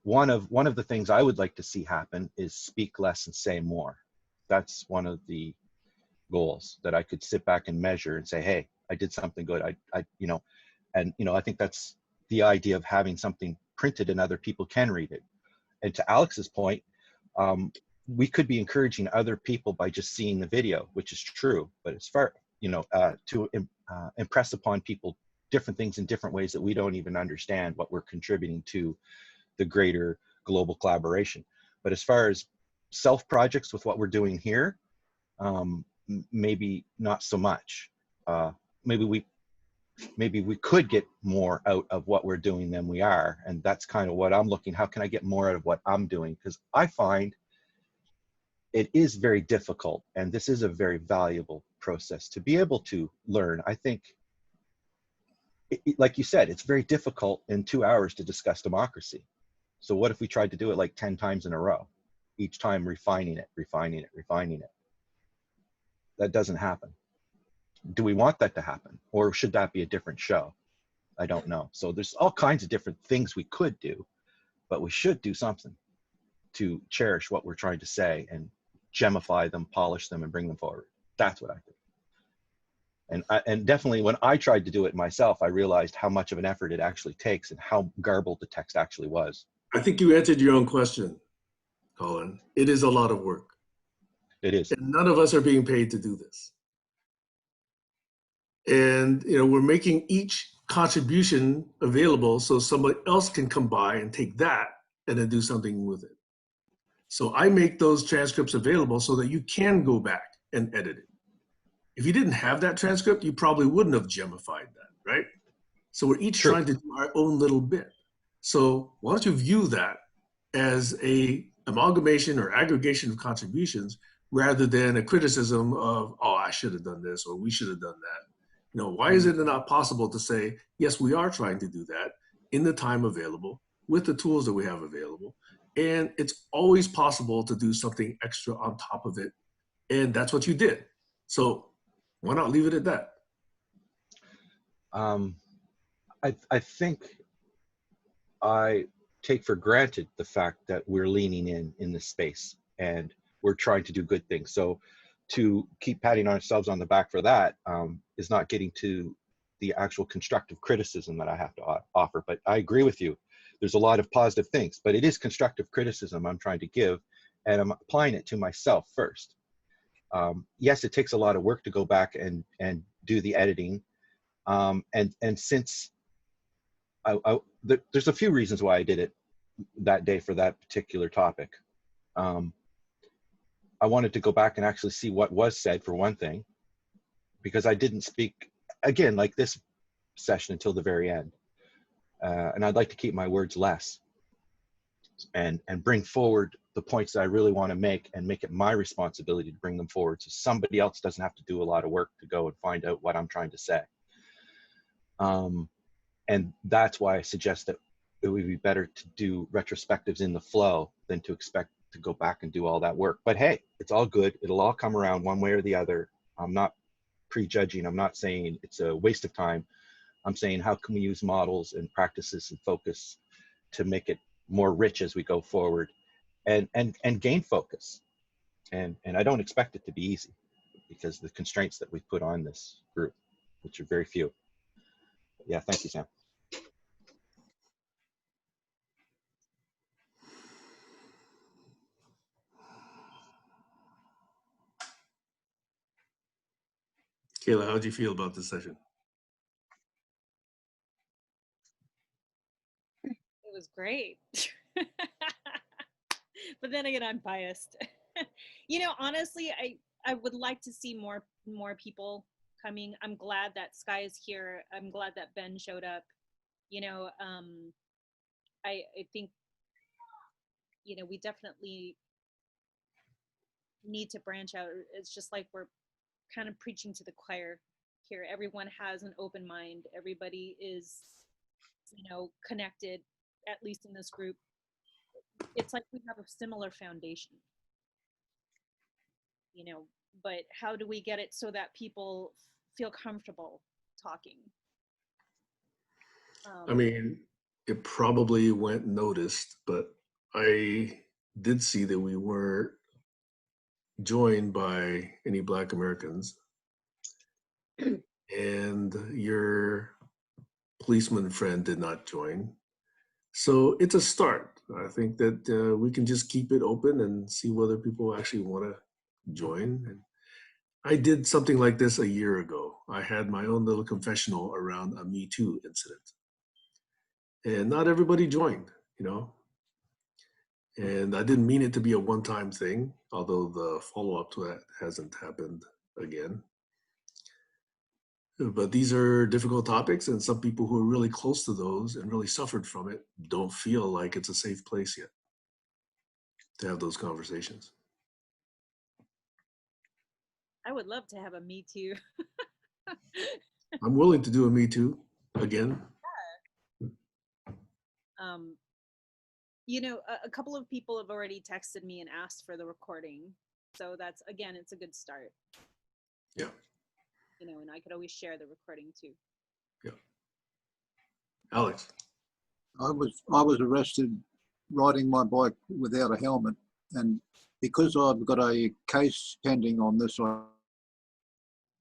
One of the things I would like to see happen is speak less and say more. That's one of the goals that I could sit back and measure and say, hey, I did something good. I think that's the idea of having something printed and other people can read it. And to Alex's point, we could be encouraging other people by just seeing the video, which is true, but it's far, to impress upon people different things in different ways that we don't even understand what we're contributing to the greater global collaboration. But as far as self projects with what we're doing here, maybe not so much. Maybe we could get more out of what we're doing than we are. And that's kind of what I'm looking, how can I get more out of what I'm doing? Because I find it is very difficult, and this is a very valuable process to be able to learn. I think, like you said, it's very difficult in 2 hours to discuss democracy. So what if we tried to do it like 10 times in a row, each time refining it? That doesn't happen. Do we want that to happen? Or should that be a different show? I don't know. So there's all kinds of different things we could do, but we should do something to cherish what we're trying to say and gemify them, polish them, and bring them forward. That's what I think. And definitely when I tried to do it myself, I realized how much of an effort it actually takes and how garbled the text actually was. I think you answered your own question, Colin. It is a lot of work. It is. And none of us are being paid to do this. And we're making each contribution available so somebody else can come by and take that and then do something with it. So I make those transcripts available so that you can go back and edit it. If you didn't have that transcript, you probably wouldn't have gemified that, right? So we're each trying to do our own little bit. So why don't you view that as a amalgamation or aggregation of contributions rather than a criticism of, oh, I should have done this or we should have done that. You know, why is it not possible to say, yes, we are trying to do that in the time available with the tools that we have available. And it's always possible to do something extra on top of it. And that's what you did. So why not leave it at that? I think I take for granted the fact that we're leaning in this space and we're trying to do good things. So to keep patting ourselves on the back for that is not getting to the actual constructive criticism that I have to offer. But I agree with you. There's a lot of positive things, but it is constructive criticism I'm trying to give, and I'm applying it to myself first. Yes, it takes a lot of work to go back and do the editing. And since there's a few reasons why I did it that day for that particular topic. I wanted to go back and actually see what was said, for one thing, because I didn't speak, again, like this session until the very end. And I'd like to keep my words less and bring forward the points that I really want to make and make it my responsibility to bring them forward so somebody else doesn't have to do a lot of work to go and find out what I'm trying to say. And that's why I suggest that it would be better to do retrospectives in the flow than to expect to go back and do all that work. But hey, it's all good. It'll all come around one way or the other. I'm not prejudging. I'm not saying it's a waste of time. I'm saying, how can we use models and practices and focus to make it more rich as we go forward and gain focus. And I don't expect it to be easy because the constraints that we've put on this group, which are very few. Yeah, thank you, Sam. Kayla, how do you feel about this session? It was great. But then again, I'm biased. You know, honestly, I would like to see more people coming. I'm glad that Sky is here. I'm glad that Ben showed up. You know, I think, you know, we definitely need to branch out. It's just like we're kind of preaching to the choir here. Everyone has an open mind. Everybody is, you know, connected, at least in this group. It's like we have a similar foundation, you know, but how do we get it so that people feel comfortable talking? I mean, it probably went noticed, but I did see that we weren't joined by any Black Americans. And your policeman friend did not join. So it's a start. I think that we can just keep it open and see whether people actually want to join. And I did something like this a year ago. I had my own little confessional around a Me Too incident. And not everybody joined, you know. And I didn't mean it to be a one-time thing, although the follow-up to that hasn't happened again. But these are difficult topics, and some people who are really close to those and really suffered from it don't feel like it's a safe place yet to have those conversations. I would love to have a Me Too. I'm willing to do a Me Too again. You know, a couple of people have already texted me and asked for the recording. So that's, again, it's a good start. Yeah. You know, and I could always share the recording too. Yeah. Alex. I was arrested riding my bike without a helmet, and because I've got a case pending on this, I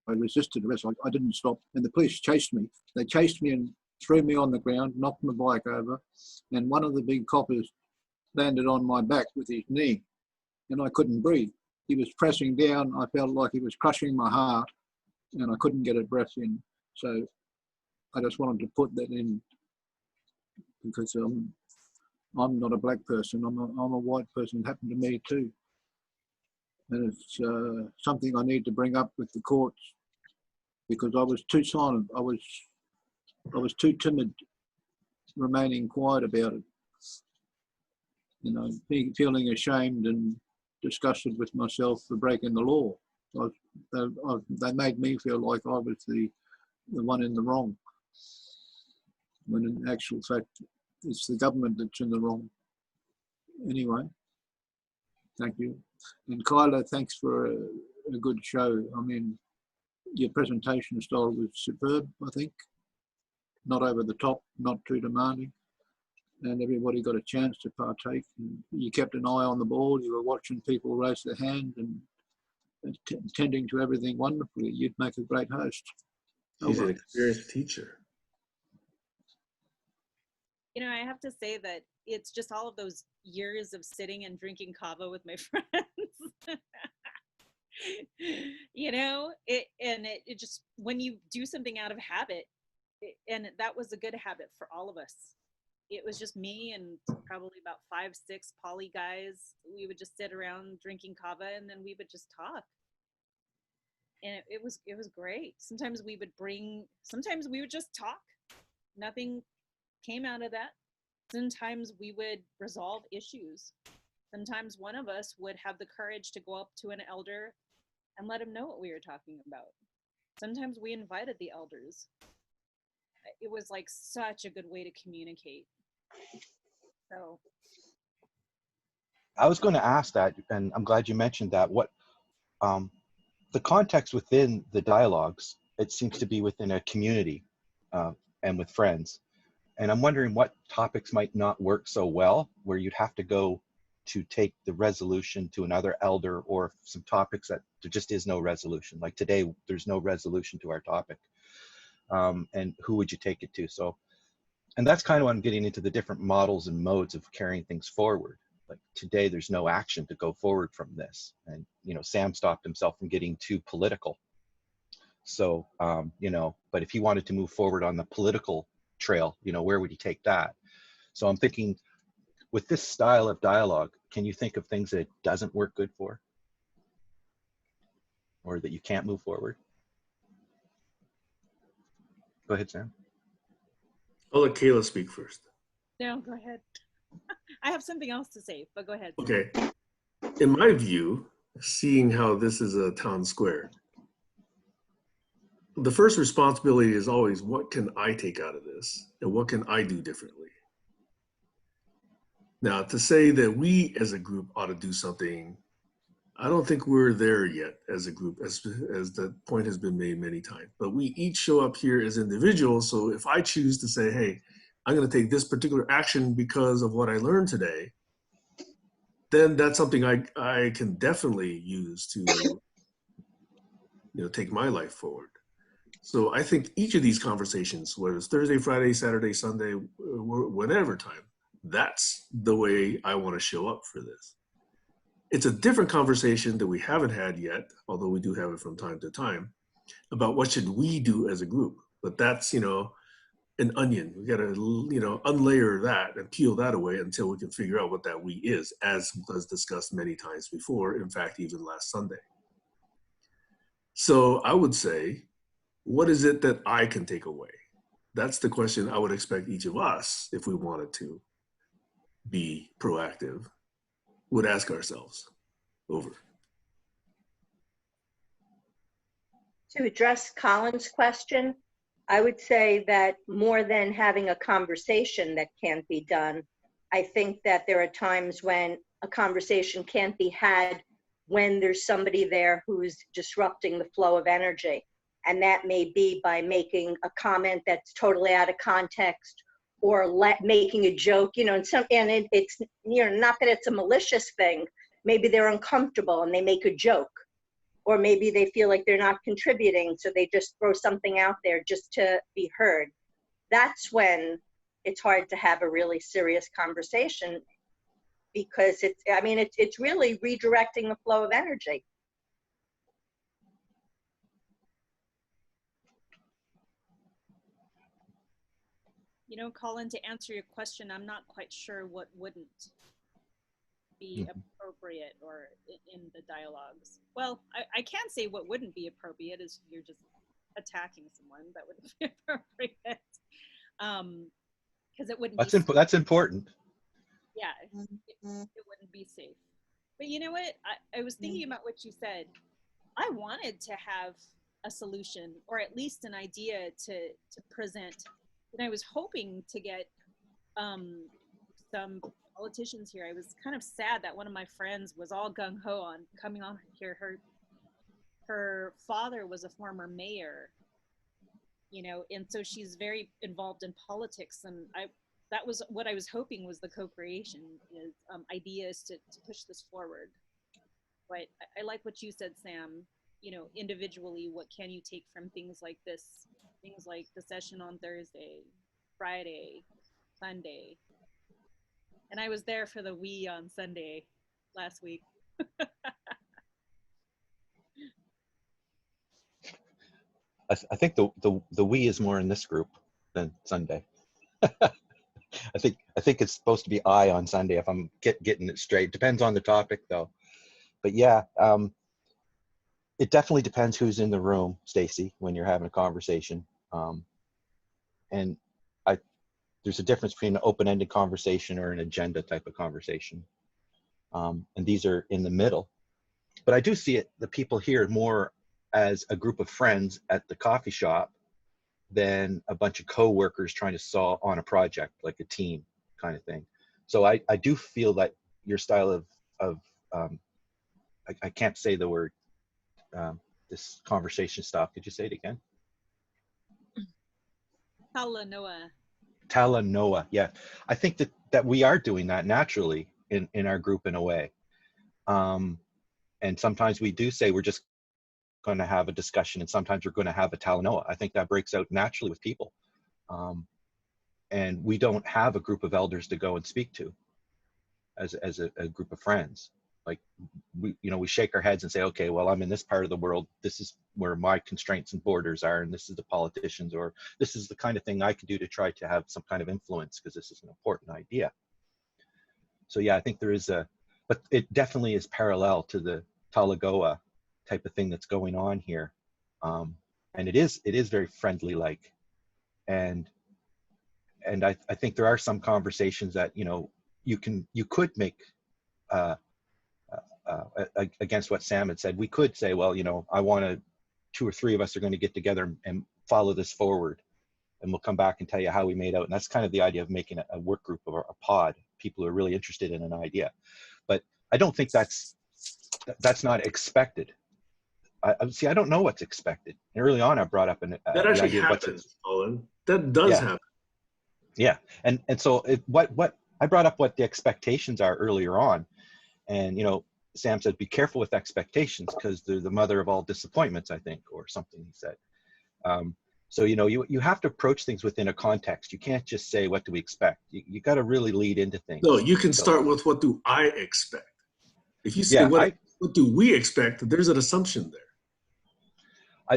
resisted arrest. I didn't stop, and the police chased me. They chased me and threw me on the ground, knocked my bike over, and one of the big coppers landed on my back with his knee, and I couldn't breathe. He was pressing down. I felt like he was crushing my heart, and I couldn't get a breath in. So I just wanted to put that in because I'm not a black person. I'm a white person. It happened to me too. and it's something I need to bring up with the courts because I was too silent. I was too timid, remaining quiet about it. You know, feeling ashamed and disgusted with myself for breaking the law. They made me feel like I was the one in the wrong, when in actual fact it's the government that's in the wrong. Anyway, thank you. And Kyla, thanks for a good show. I mean, your presentation style was superb, I think. Not over the top, not too demanding. And everybody got a chance to partake. And you kept an eye on the ball. You were watching people raise their hand and tending to everything wonderfully. You'd make a great host. She's an experienced teacher. You know, I have to say that it's just all of those years of sitting and drinking kava with my friends. You know, it just, when you do something out of habit, and that was a good habit for all of us. It was just me and probably about 5, 6 poly guys. We would just sit around drinking kava, and then we would just talk. And it was great. Sometimes we would just talk. Nothing came out of that. Sometimes we would resolve issues. Sometimes one of us would have the courage to go up to an elder and let him know what we were talking about. Sometimes we invited the elders. It was like such a good way to communicate. So I was going to ask that, and I'm glad you mentioned that. What the context within the dialogues, it seems to be within a community and with friends. And I'm wondering what topics might not work so well, where you'd have to go to take the resolution to another elder, or some topics that there just is no resolution. Like today, there's no resolution to our topic. And who would you take it to? So, and that's kind of what I'm getting into, the different models and modes of carrying things forward. Like today, there's no action to go forward from this. And, you know, Sam stopped himself from getting too political. So, you know, but if he wanted to move forward on the political trail, you know, where would he take that? So I'm thinking, with this style of dialogue, can you think of things that it doesn't work good for? Or that you can't move forward? Go ahead, Sam. I'll let Kayla speak first. no, go ahead. I have something else to say, but go ahead. Okay. In my view, seeing how this is a town square, the first responsibility is always, what can I take out of this? And what can I do differently? Now, to say that we as a group ought to do something, I don't think we're there yet as a group, as the point has been made many times. But we each show up here as individuals. So if I choose to say, hey, I'm going to take this particular action because of what I learned today, then that's something I can definitely use to, you know, take my life forward. So I think each of these conversations, whether it's Thursday, Friday, Saturday, Sunday, whatever time, that's the way I want to show up for this. It's a different conversation that we haven't had yet, although we do have it from time to time, about what should we do as a group. But that's, you know, an onion. We got to, you know, unlayer that and peel that away until we can figure out what that we is, as was discussed many times before, in fact, even last Sunday. So I would say, what is it that I can take away? That's the question I would expect each of us, if we wanted to be proactive, would ask ourselves. Over. To address Colin's question, I would say that more than having a conversation that can't be done, I think that there are times when a conversation can't be had when there's somebody there who's disrupting the flow of energy. And that may be by making a comment that's totally out of context, or making a joke, you know, and it's, you know, not that it's a malicious thing. Maybe they're uncomfortable and they make a joke, or maybe they feel like they're not contributing, so they just throw something out there just to be heard. That's when it's hard to have a really serious conversation, because it's really redirecting the flow of energy. You know, Colin, to answer your question, I'm not quite sure what wouldn't. be appropriate or in the dialogues. Well, I can't say what wouldn't be appropriate is you're just attacking someone. That wouldn't be appropriate. Because it wouldn't be safe. That's important. Yeah, it wouldn't be safe. But you know what? I was thinking about what you said. I wanted to have a solution or at least an idea to present. And I was hoping to get some politicians here. I was kind of sad that one of my friends was all gung-ho on coming on here. Her father was a former mayor, you know, and so she's very involved in politics. And that was what I was hoping was the co-creation, is ideas to push this forward. But I like what you said, Sam, you know, individually, what can you take from things like this? Things like the session on Thursday, Friday, Sunday. And I was there for the we on Sunday last week. I think the we is more in this group than Sunday. I think it's supposed to be I on Sunday if I'm getting it straight. Depends on the topic though. But yeah, it definitely depends who's in the room, Stacy, when you're having a conversation. And there's a difference between an open-ended conversation or an agenda type of conversation. And these are in the middle. But I do see the people here more as a group of friends at the coffee shop than a bunch of co-workers trying to solve on a project, like a team kind of thing. So I do feel that your style of I can't say the word, this conversation style. Could you say it again? Talanoa, yeah. I think that we are doing that naturally in our group in a way. And sometimes we do say we're just going to have a discussion, and sometimes we're going to have a talanoa. I think that breaks out naturally with people. And we don't have a group of elders to go and speak to as a group of friends. Like we shake our heads and say, okay, well, I'm in this part of the world. This is where my constraints and borders are, and this is the politicians, or this is the kind of thing I can do to try to have some kind of influence because this is an important idea. So yeah, I think there is but it definitely is parallel to the Talagoa type of thing that's going on here. And it is very friendly like, and I think there are some conversations that, you could make, against what Sam had said. We could say, well, I want 2 or 3 of us are going to get together and follow this forward, and we'll come back and tell you how we made out. And that's kind of the idea of making a work group or a pod. People who are really interested in an idea. But I don't think that's not expected. I don't know what's expected. And early on, I brought up that actually happens, Colin. That does happen. Yeah, and so what I brought up what the expectations are earlier on, and Sam said, be careful with expectations because they're the mother of all disappointments, I think, or something he said. So, you have to approach things within a context. You can't just say, what do we expect? You got to really lead into things. No, you can start with, what do I expect? If you say, what do we expect, there's an assumption there.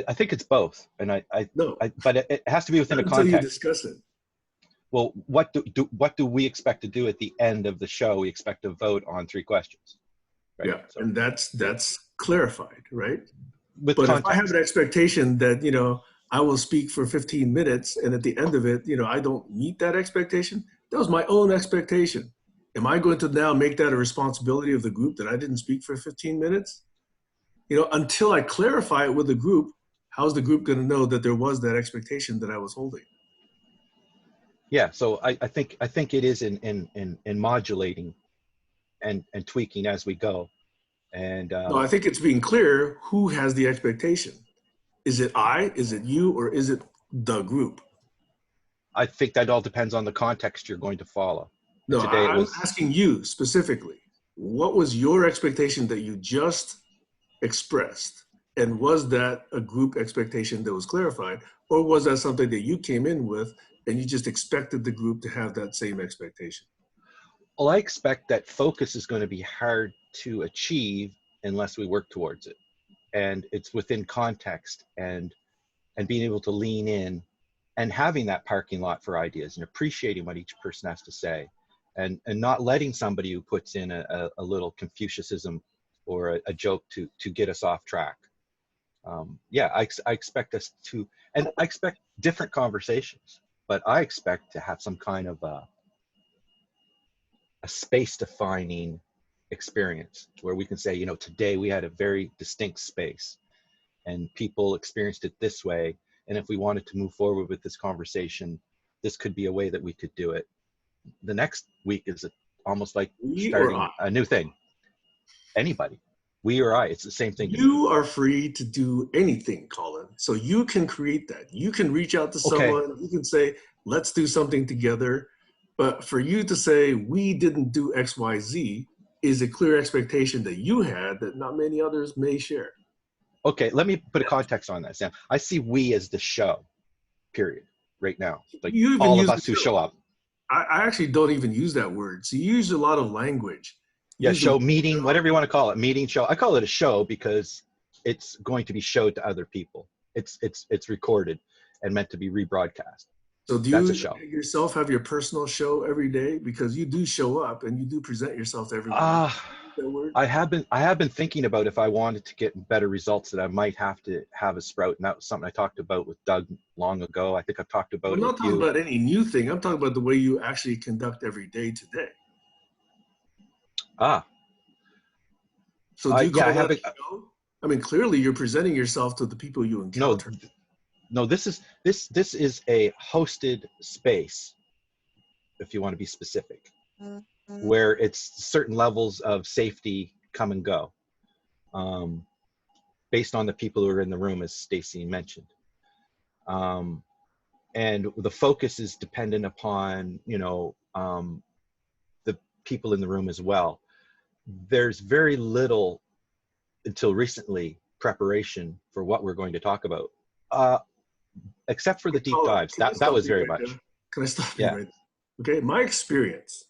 I think it's both. And but it has to be within a context. Until you discuss it. Well, what do we expect to do at the end of the show? We expect to vote on 3 questions. Right? Yeah, so, and that's clarified, right? But context. If I have an expectation that, I will speak for 15 minutes and at the end of it, I don't meet that expectation, that was my own expectation. Am I going to now make that a responsibility of the group that I didn't speak for 15 minutes? Until I clarify it with the group, how's the group going to know that there was that expectation that I was holding? Yeah, so I think it is in modulating and tweaking as we go. And no, I think it's being clear who has the expectation. Is it I, is it you, or is it the group? I think that all depends on the context you're going to follow. No, I'm asking you specifically. What was your expectation that you just expressed? And was that a group expectation that was clarified? Or was that something that you came in with and you just expected the group to have that same expectation? Well, I expect that focus is going to be hard to achieve unless we work towards it. And it's within context and being able to lean in and having that parking lot for ideas and appreciating what each person has to say and not letting somebody who puts in a little Confucianism or a joke to get us off track. Yeah, I expect us to, and I expect different conversations, but I expect to have some kind of a space defining experience where we can say, you know, today we had a very distinct space and people experienced it this way. And if we wanted to move forward with this conversation, this could be a way that we could do it. The next week is almost like starting a new thing. Anybody, we or I, it's the same thing. You are free to do anything, Colin. So you can create that. You can reach out to someone. You can say, let's do something together. But for you to say, we didn't do X, Y, Z, is a clear expectation that you had that not many others may share. Okay, let me put a context on that, Sam. I see we as the show, period, right now. Like all of us who show up. I actually don't even use that word. So you use a lot of language. Yeah, show, meeting, whatever you want to call it, meeting, show. I call it a show because it's going to be showed to other people. It's recorded and meant to be rebroadcast. So do you yourself have your personal show every day? Because you do show up and you do present yourself to everybody. I have been thinking about if I wanted to get better results that I might have to have a sprout. And that was something I talked about with Doug long ago. I think I've talked about it. I'm not talking about any new thing. I'm talking about the way you actually conduct every day today. So do you call that a show? I mean, clearly you're presenting yourself to the people you encounter. No, this is a hosted space, if you want to be specific, where it's certain levels of safety come and go, based on the people who are in the room, as Stacy mentioned. And the focus is dependent upon, you know, the people in the room as well. There's very little, until recently, preparation for what we're going to talk about. Except for the deep dives. That was very much. Can I stop you right there? Okay, my experience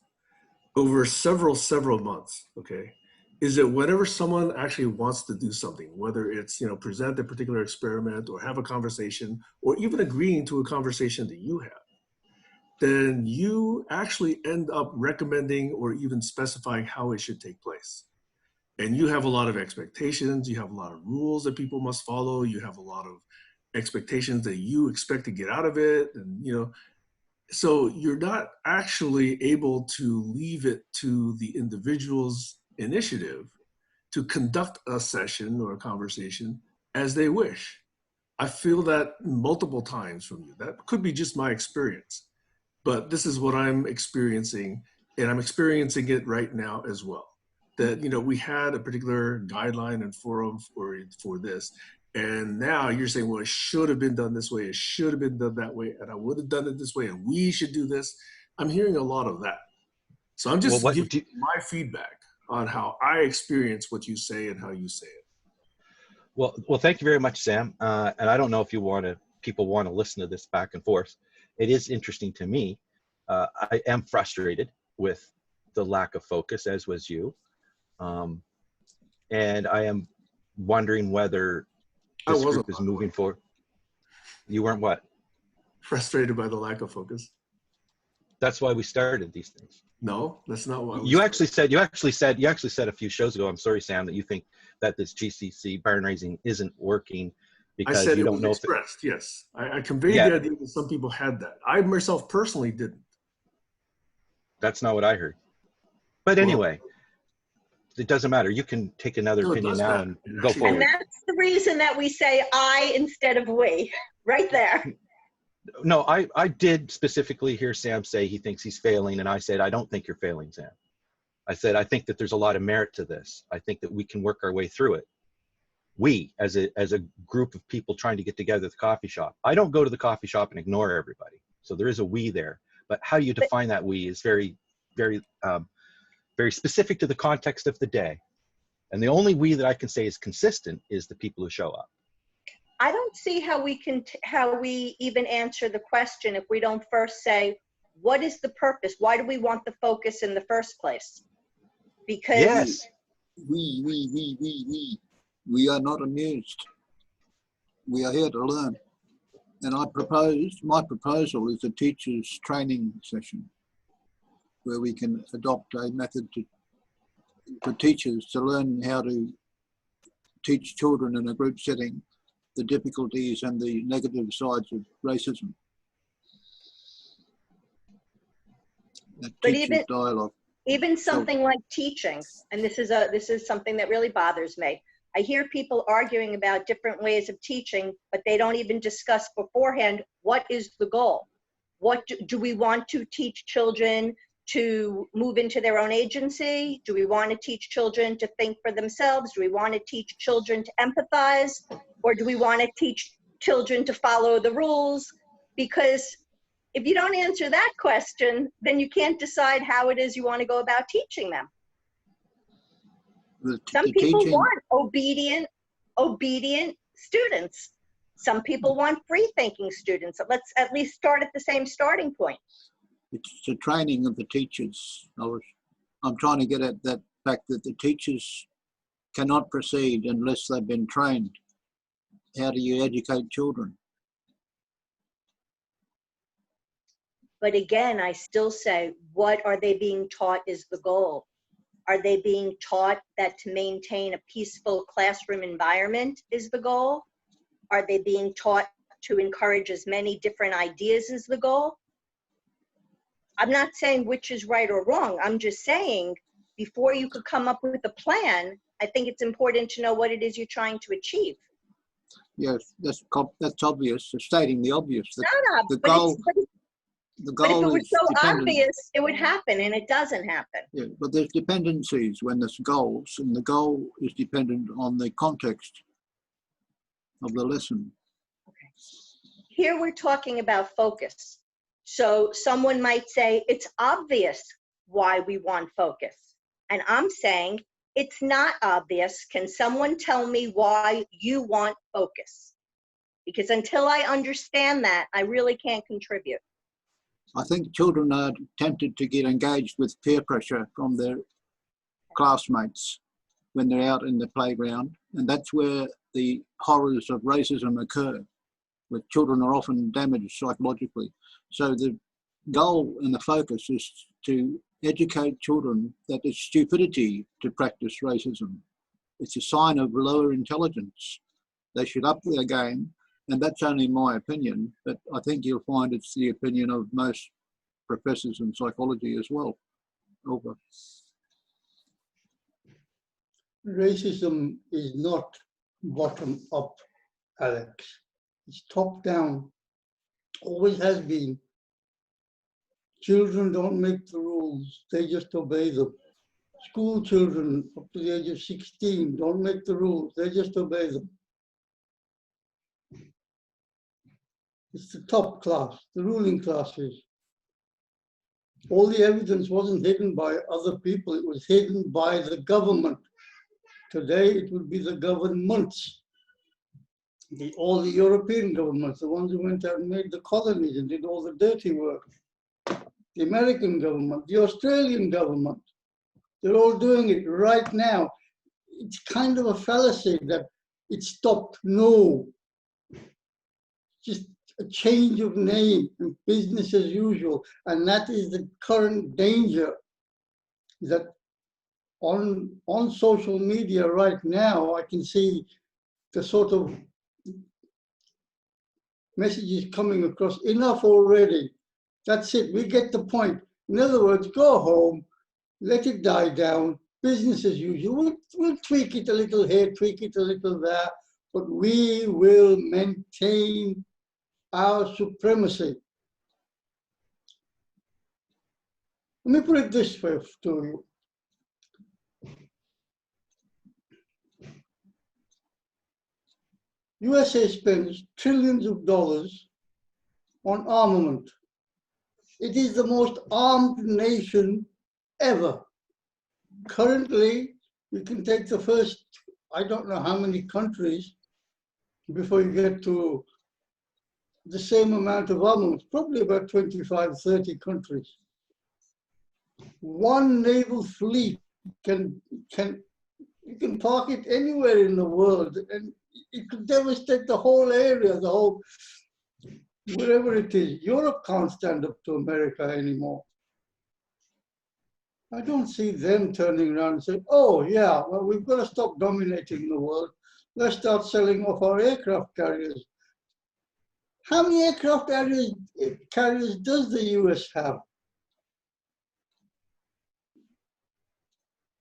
over several months, okay, is that whenever someone actually wants to do something, whether it's, you know, present a particular experiment or have a conversation or even agreeing to a conversation that you have, then you actually end up recommending or even specifying how it should take place. And you have a lot of expectations, you have a lot of rules that people must follow, you have a lot of expectations that you expect to get out of it, and you know, so you're not actually able to leave it to the individual's initiative to conduct a session or a conversation as they wish. I feel that multiple times from you. That could be just my experience, but this is what I'm experiencing, and I'm experiencing it right now as well. That, you know, we had a particular guideline and forum for this, and now you're saying, well, it should have been done this way, it should have been done that way, and I would have done it this way, and we should do this. I'm hearing a lot of that. So I'm just giving you my feedback on how I experience what you say and how you say it. Well, thank you very much, Sam. And I don't know if people want to listen to this back and forth. It is interesting to me. I am frustrated with the lack of focus, as was you. And I am wondering whether this group is moving forward. You weren't what? Frustrated by the lack of focus. That's why we started these things. No, that's not why. You actually said a few shows ago, I'm sorry, Sam, that you think that this GCC barn raising isn't working because you don't know. Expressed, yes. I conveyed the idea that some people had that. I myself personally didn't. That's not what I heard. But anyway, it doesn't matter. You can take another opinion now and go forward. And that's the reason that we say I instead of we, right there. No, I did specifically hear Sam say he thinks he's failing, and I said, I don't think you're failing, Sam. I said, I think that there's a lot of merit to this. I think that we can work our way through it. We, as a group of people trying to get together at the coffee shop. I don't go to the coffee shop and ignore everybody. So there is a we there. But how you define that we is very, very, very specific to the context of the day. And the only we that I can say is consistent is the people who show up. I don't see how we even answer the question if we don't first say, what is the purpose? Why do we want the focus in the first place? Because we are not amused. We are here to learn. And my proposal is a teacher's training session. where we can adopt a method for teachers to learn how to teach children in a group setting the difficulties and the negative sides of racism. That But teaches dialogue. Even something like teaching, and this is something that really bothers me. I hear people arguing about different ways of teaching, but they don't even discuss beforehand what is the goal. What do we want to teach children to move into their own agency? Do we want to teach children to think for themselves? Do we want to teach children to empathize? Or do we want to teach children to follow the rules? Because if you don't answer that question, then you can't decide how it is you want to go about teaching them. Some people want obedient students. Some people want free-thinking students. So let's at least start at the same starting point. It's the training of the teachers. I'm trying to get at that fact that the teachers cannot proceed unless they've been trained. How do you educate children? But again, I still say, what are they being taught is the goal. Are they being taught that to maintain a peaceful classroom environment is the goal? Are they being taught to encourage as many different ideas as the goal? I'm not saying which is right or wrong. I'm just saying, before you could come up with a plan, I think it's important to know what it is you're trying to achieve. Yes, that's obvious. Stating the obvious. The But if it were is so dependent. obvious, it would happen, and it doesn't happen. Yeah, but there's dependencies when there's goals, and the goal is dependent on the context of the lesson. Okay. Here we're talking about focus. So someone might say, it's obvious why we want focus. And I'm saying, it's not obvious. Can someone tell me why you want focus? Because until I understand that, I really can't contribute. I think children are tempted to get engaged with peer pressure from their classmates when they're out in the playground. And that's where the horrors of racism occur, where children are often damaged psychologically. So the goal and the focus is to educate children that it's stupidity to practice racism. It's a sign of lower intelligence. They should up their game. And that's only my opinion, but I think you'll find it's the opinion of most professors in psychology as well. Over. Racism is not bottom up, Alex. It's top down. Always has been. Children don't make the rules, they just obey them. School children up to the age of 16 don't make the rules, they just obey them. It's the top class, the ruling classes. All the evidence wasn't hidden by other people, it was hidden by the government. Today, it would be the governments. All the European governments, the ones who went out and made the colonies and did all the dirty work. The American government, the Australian government, they're all doing it right now. It's kind of a fallacy that it stopped. No. Just a change of name and business as usual. And that is the current danger, that on social media right now, I can see the sort of messages coming across. Enough already. That's it. We get the point. In other words, go home, let it die down, business as usual. We'll tweak it a little here, tweak it a little there, but we will maintain our supremacy. Let me put it this way to you. USA spends trillions of dollars on armament. It is the most armed nation ever. Currently, you can take the first, I don't know how many countries before you get to the same amount of armaments, probably about 25, 30 countries. One naval fleet you can park it anywhere in the world and it could devastate the whole area, the whole, wherever it is. Europe can't stand up to America anymore. I don't see them turning around and saying, oh yeah, well, we've got to stop dominating the world. Let's start selling off our aircraft carriers. How many aircraft carriers does the US have?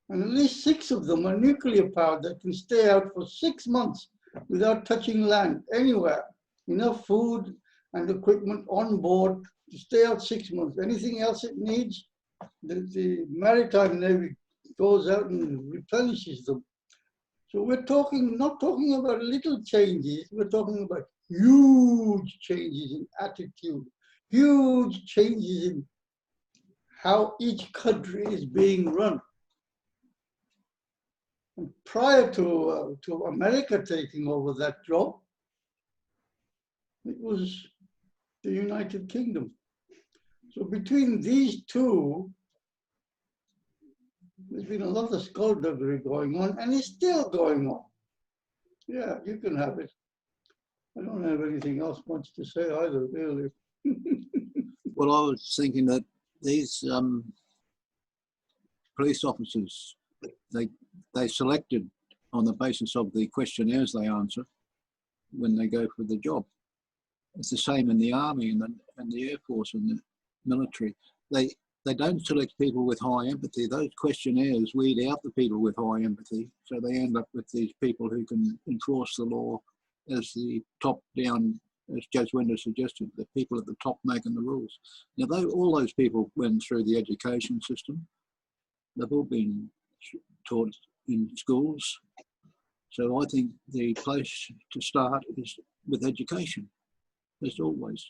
And at least 6 of them are nuclear powered that can stay out for 6 months without touching land anywhere. Enough food and equipment on board to stay out 6 months. Anything else it needs, the Maritime Navy goes out and replenishes them. So we're not talking about little changes, we're talking about huge changes in attitude, huge changes in how each country is being run. And prior to America taking over that job, it was the United Kingdom. So between these two, there's been a lot of skullduggery going on, and it's still going on. Yeah, you can have it. I don't have anything else much to say either, really. Well, I was thinking that these police officers, they selected on the basis of the questionnaires they answer when they go for the job. It's the same in the army and the air force and the military. They don't select people with high empathy. Those questionnaires weed out the people with high empathy, so they end up with these people who can enforce the law as the top down, as Judge Wender suggested, the people at the top making the rules. Now, all those people went through the education system. They've all been taught in schools. So I think the place to start is with education. There's always,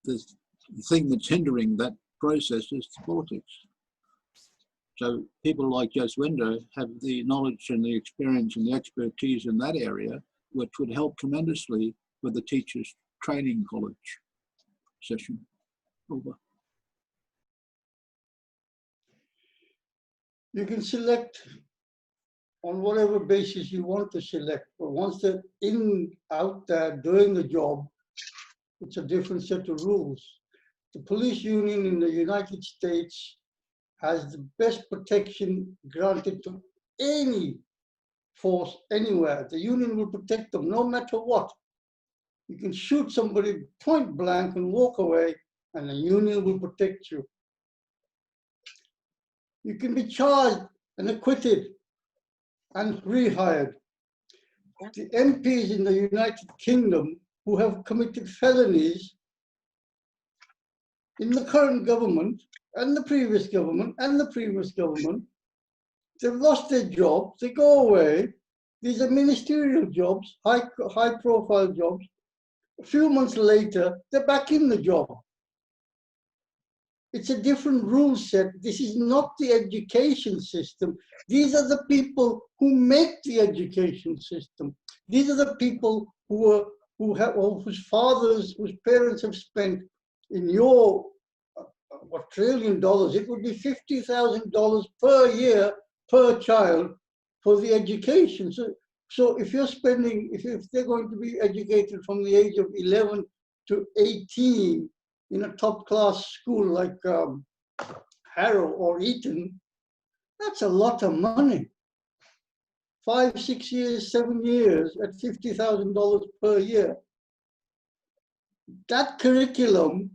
the thing that's hindering that process is politics. So people like Judge Wender have the knowledge and the experience and the expertise in that area, which would help tremendously with the teachers' training college session. Over. You can select on whatever basis you want to select, but once they're out there doing the job, it's a different set of rules. The police union in the United States has the best protection granted to any force anywhere. The union will protect them no matter what. You can shoot somebody point blank and walk away, and the union will protect you. You can be charged and acquitted and rehired. The MPs in the United Kingdom who have committed felonies in the current government and the previous government and the previous government, they've lost their jobs, they go away. These are ministerial jobs, high profile jobs. A few months later, they're back in the job. It's a different rule set. This is not the education system. These are the people who make the education system. These are the people whose fathers, whose parents have spent in your $1 trillion. It would be $50,000 per year per child for the education. So if you're spending, if they're going to be educated from the age of 11 to 18 in a top class school like Harrow or Eton, that's a lot of money. 5, 6 years, 7 years at $50,000 per year. That curriculum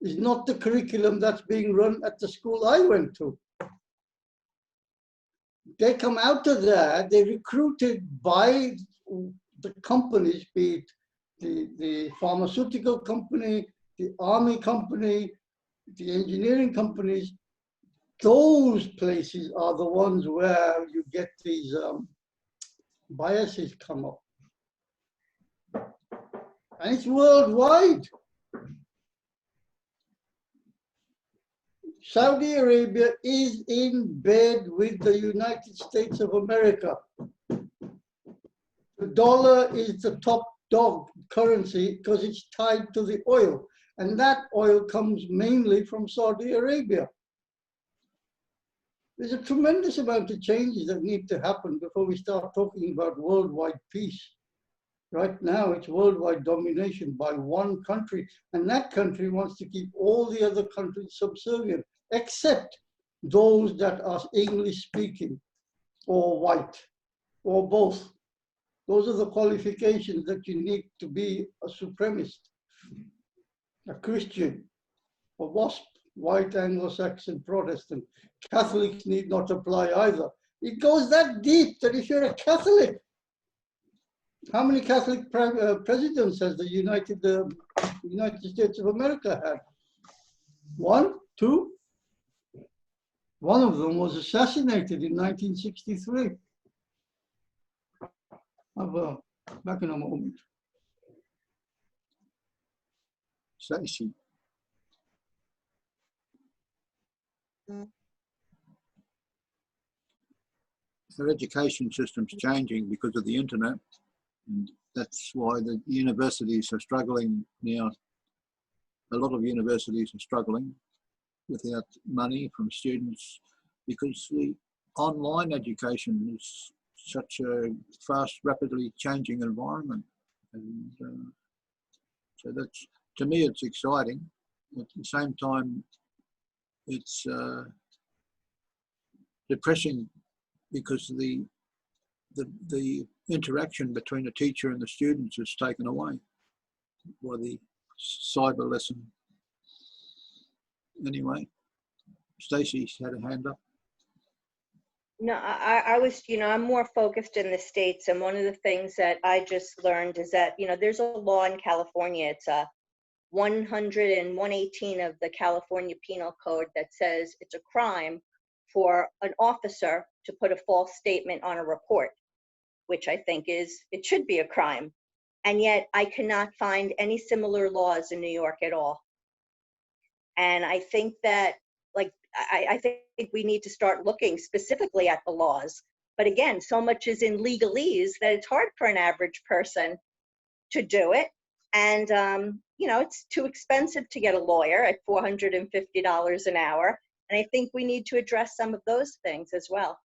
is not the curriculum that's being run at the school I went to. They come out of there, they're recruited by the companies, be it the pharmaceutical company, the army company, the engineering companies. Those places are the ones where you get these biases come up. And it's worldwide. Saudi Arabia is in bed with the United States of America. The dollar is the top dog currency because it's tied to the oil. And that oil comes mainly from Saudi Arabia. There's a tremendous amount of changes that need to happen before we start talking about worldwide peace. Right now, it's worldwide domination by one country, and that country wants to keep all the other countries subservient, except those that are English speaking or white or both. Those are the qualifications that you need to be a supremacist, a Christian, a WASP, white Anglo-Saxon Protestant. Catholics need not apply either. It goes that deep that if you're a Catholic, how many Catholic presidents has the United States of America had? One, two? One of them was assassinated in 1963. Back in a moment. Stacey. Their education system's changing because of the internet, and that's why the universities are struggling now. A lot of universities are struggling without money from students because the online education is such a fast, rapidly changing environment. And so that's, to me, it's exciting. At the same time, it's depressing because the interaction between the teacher and the students is taken away by the cyber lesson. Anyway, Stacey's had a hand up. No, I was, I'm more focused in the States. And one of the things that I just learned is that, there's a law in California. It's a 100 and 118 of the California Penal Code that says it's a crime for an officer to put a false statement on a report, which I think it should be a crime. And yet I cannot find any similar laws in New York at all. And I think that, I think we need to start looking specifically at the laws. But again, so much is in legalese that it's hard for an average person to do it. And, it's too expensive to get a lawyer at $450 an hour. And I think we need to address some of those things as well.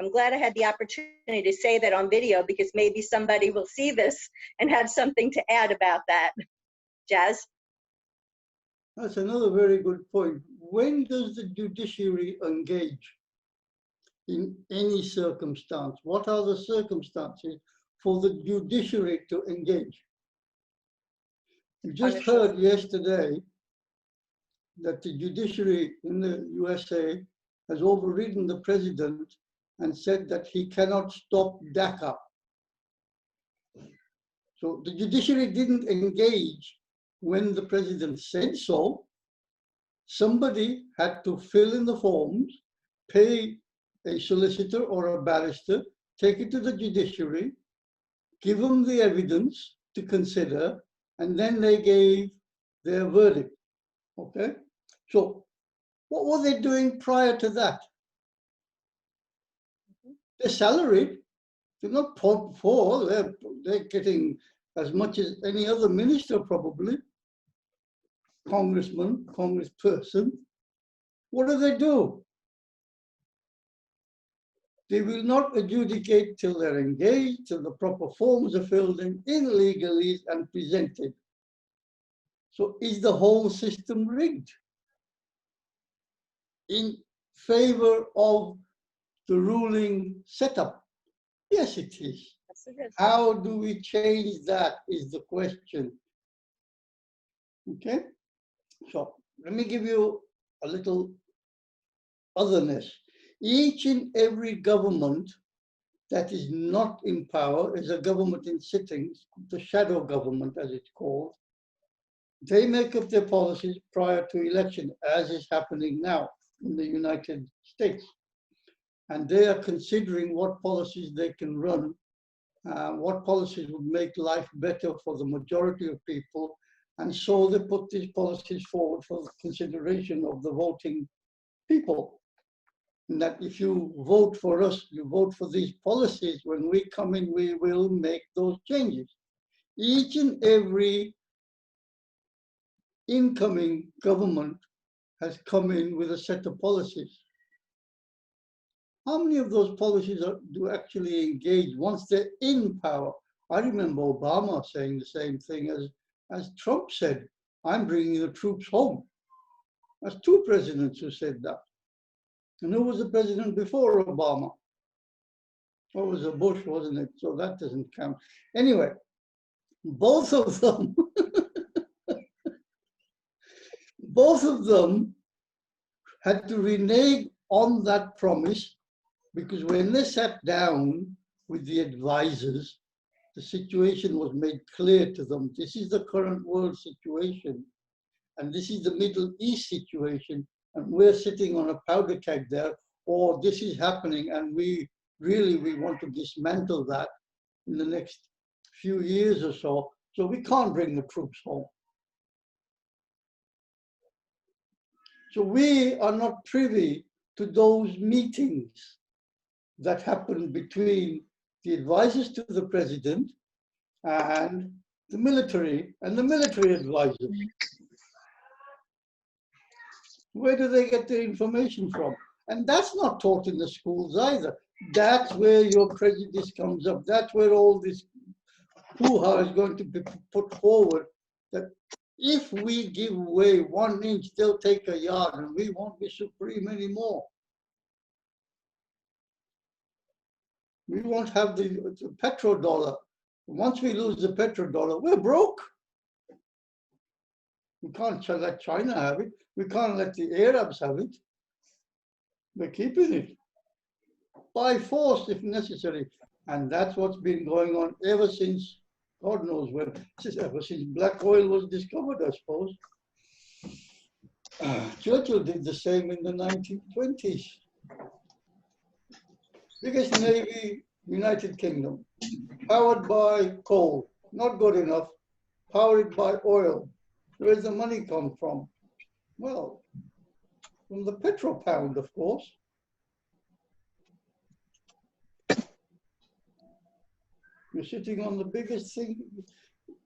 I'm glad I had the opportunity to say that on video because maybe somebody will see this and have something to add about that. Jazz? That's another very good point. When does the judiciary engage in any circumstance? What are the circumstances for the judiciary to engage? We just heard yesterday that the judiciary in the USA has overridden the president and said that he cannot stop DACA. So the judiciary didn't engage when the president said so. Somebody had to fill in the forms, pay a solicitor or a barrister, take it to the judiciary, give them the evidence to consider, and then they gave their verdict. Okay? So what were they doing prior to that? They're salaried. They're not poor. They're getting as much as any other minister probably. Congressman, congressperson. What do? They will not adjudicate till they're engaged, till the proper forms are filled in legalese and presented. So is the whole system rigged in favor of the ruling setup? Yes, it is. Yes, it is. How do we change that is the question. Okay, so let me give you a little otherness. Each and every government that is not in power is a government in sittings, the shadow government as it's called. They make up their policies prior to election, as is happening now in the United States. And they are considering what policies they can run, what policies would make life better for the majority of people. And so they put these policies forward for the consideration of the voting people. And that if you vote for us, you vote for these policies, when we come in, we will make those changes. Each and every incoming government has come in with a set of policies. How many of those policies do actually engage once they're in power? I remember Obama saying the same thing as Trump said, I'm bringing the troops home. That's two presidents who said that. And who was the president before Obama? Well, it was a Bush, wasn't it? So that doesn't count. Anyway, both of them, both of them had to renege on that promise, because when they sat down with the advisors, the situation was made clear to them. This is the current world situation, and this is the Middle East situation, and we're sitting on a powder keg there, or this is happening, and we want to dismantle that in the next few years or so. So we can't bring the troops home. So we are not privy to those meetings that happen between the advisors to the president and the military and the military advisors. Where do they get their information from? And that's not taught in the schools either. That's where your prejudice comes up. That's where all this hoo-ha is going to be put forward, that if we give away 1 inch, they'll take a yard, and we won't be supreme anymore. We won't have the petrodollar. Once we lose the petrodollar, we're broke. We can't let China have it. We can't let the Arabs have it. We're keeping it by force if necessary. And that's what's been going on ever since, God knows when, ever since black oil was discovered, I suppose. Churchill did the same in the 1920s. Biggest navy, United Kingdom, powered by coal, not good enough, powered by oil. Where's the money come from? Well, from the petropound, of course. You're sitting on the biggest thing.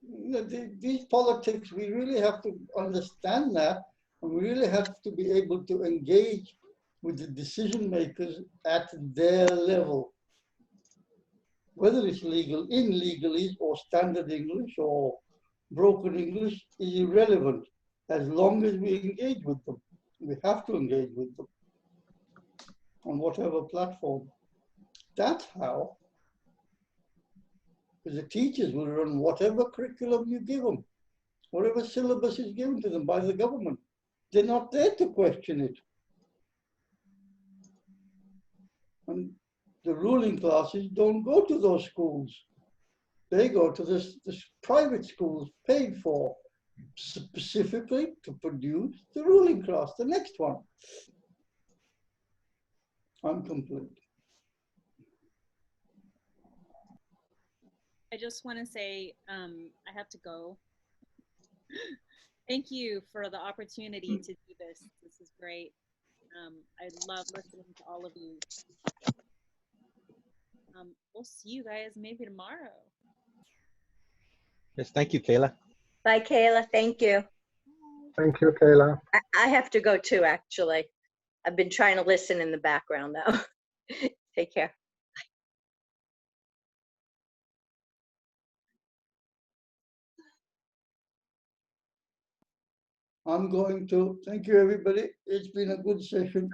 You know, these politics, we really have to understand that, and we really have to be able to engage with the decision makers at their level. Whether it's legal in legalese or standard English or broken English is irrelevant as long as we engage with them. We have to engage with them on whatever platform. That's how. Because the teachers will run whatever curriculum you give them, whatever syllabus is given to them by the government. They're not there to question it. And the ruling classes don't go to those schools. They go to this private schools paid for specifically to produce the ruling class, the next one. I'm complete. I just want to say I have to go. Thank you for the opportunity to do this. This is great. I love listening to all of you. We'll see you guys maybe tomorrow. Yes, thank you, Kayla. Bye, Kayla. Thank you. Thank you, Kayla. I have to go too, actually. I've been trying to listen in the background though. Take care. I'm going to. Thank you, everybody. It's been a good session.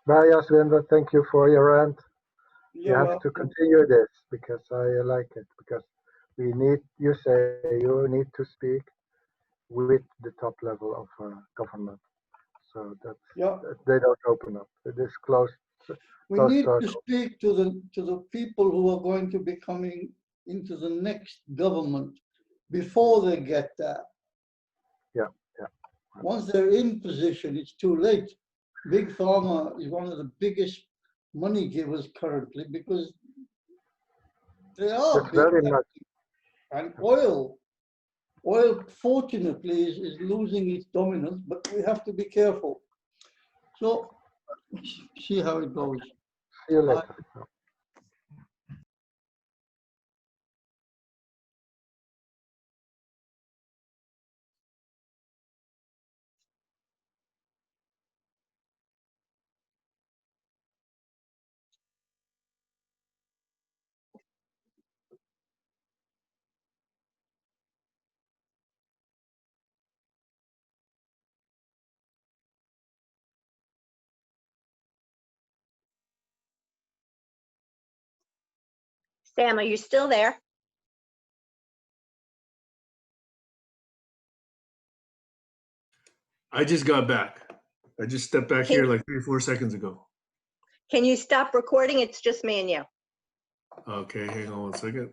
Bye, Yasvinder. Thank you for your rant. You You're have to welcome. continue this because I like it, because we need, you say, you need to speak with the top level of government, so that Yeah. they don't open up. It is closed. We Close need to circle. speak to the people who are going to be coming into the next government before they get there. Yeah, yeah. Once they're in position, it's too late. Big Pharma is one of the biggest money givers currently because they are That's big. very much. And oil, fortunately, is losing its dominance, but we have to be careful. So, see how it goes. See you later. Sam, are you still there? I just got back. I just stepped back here like 3 or 4 seconds ago. Can you stop recording? It's just me and you. Okay, hang on one second.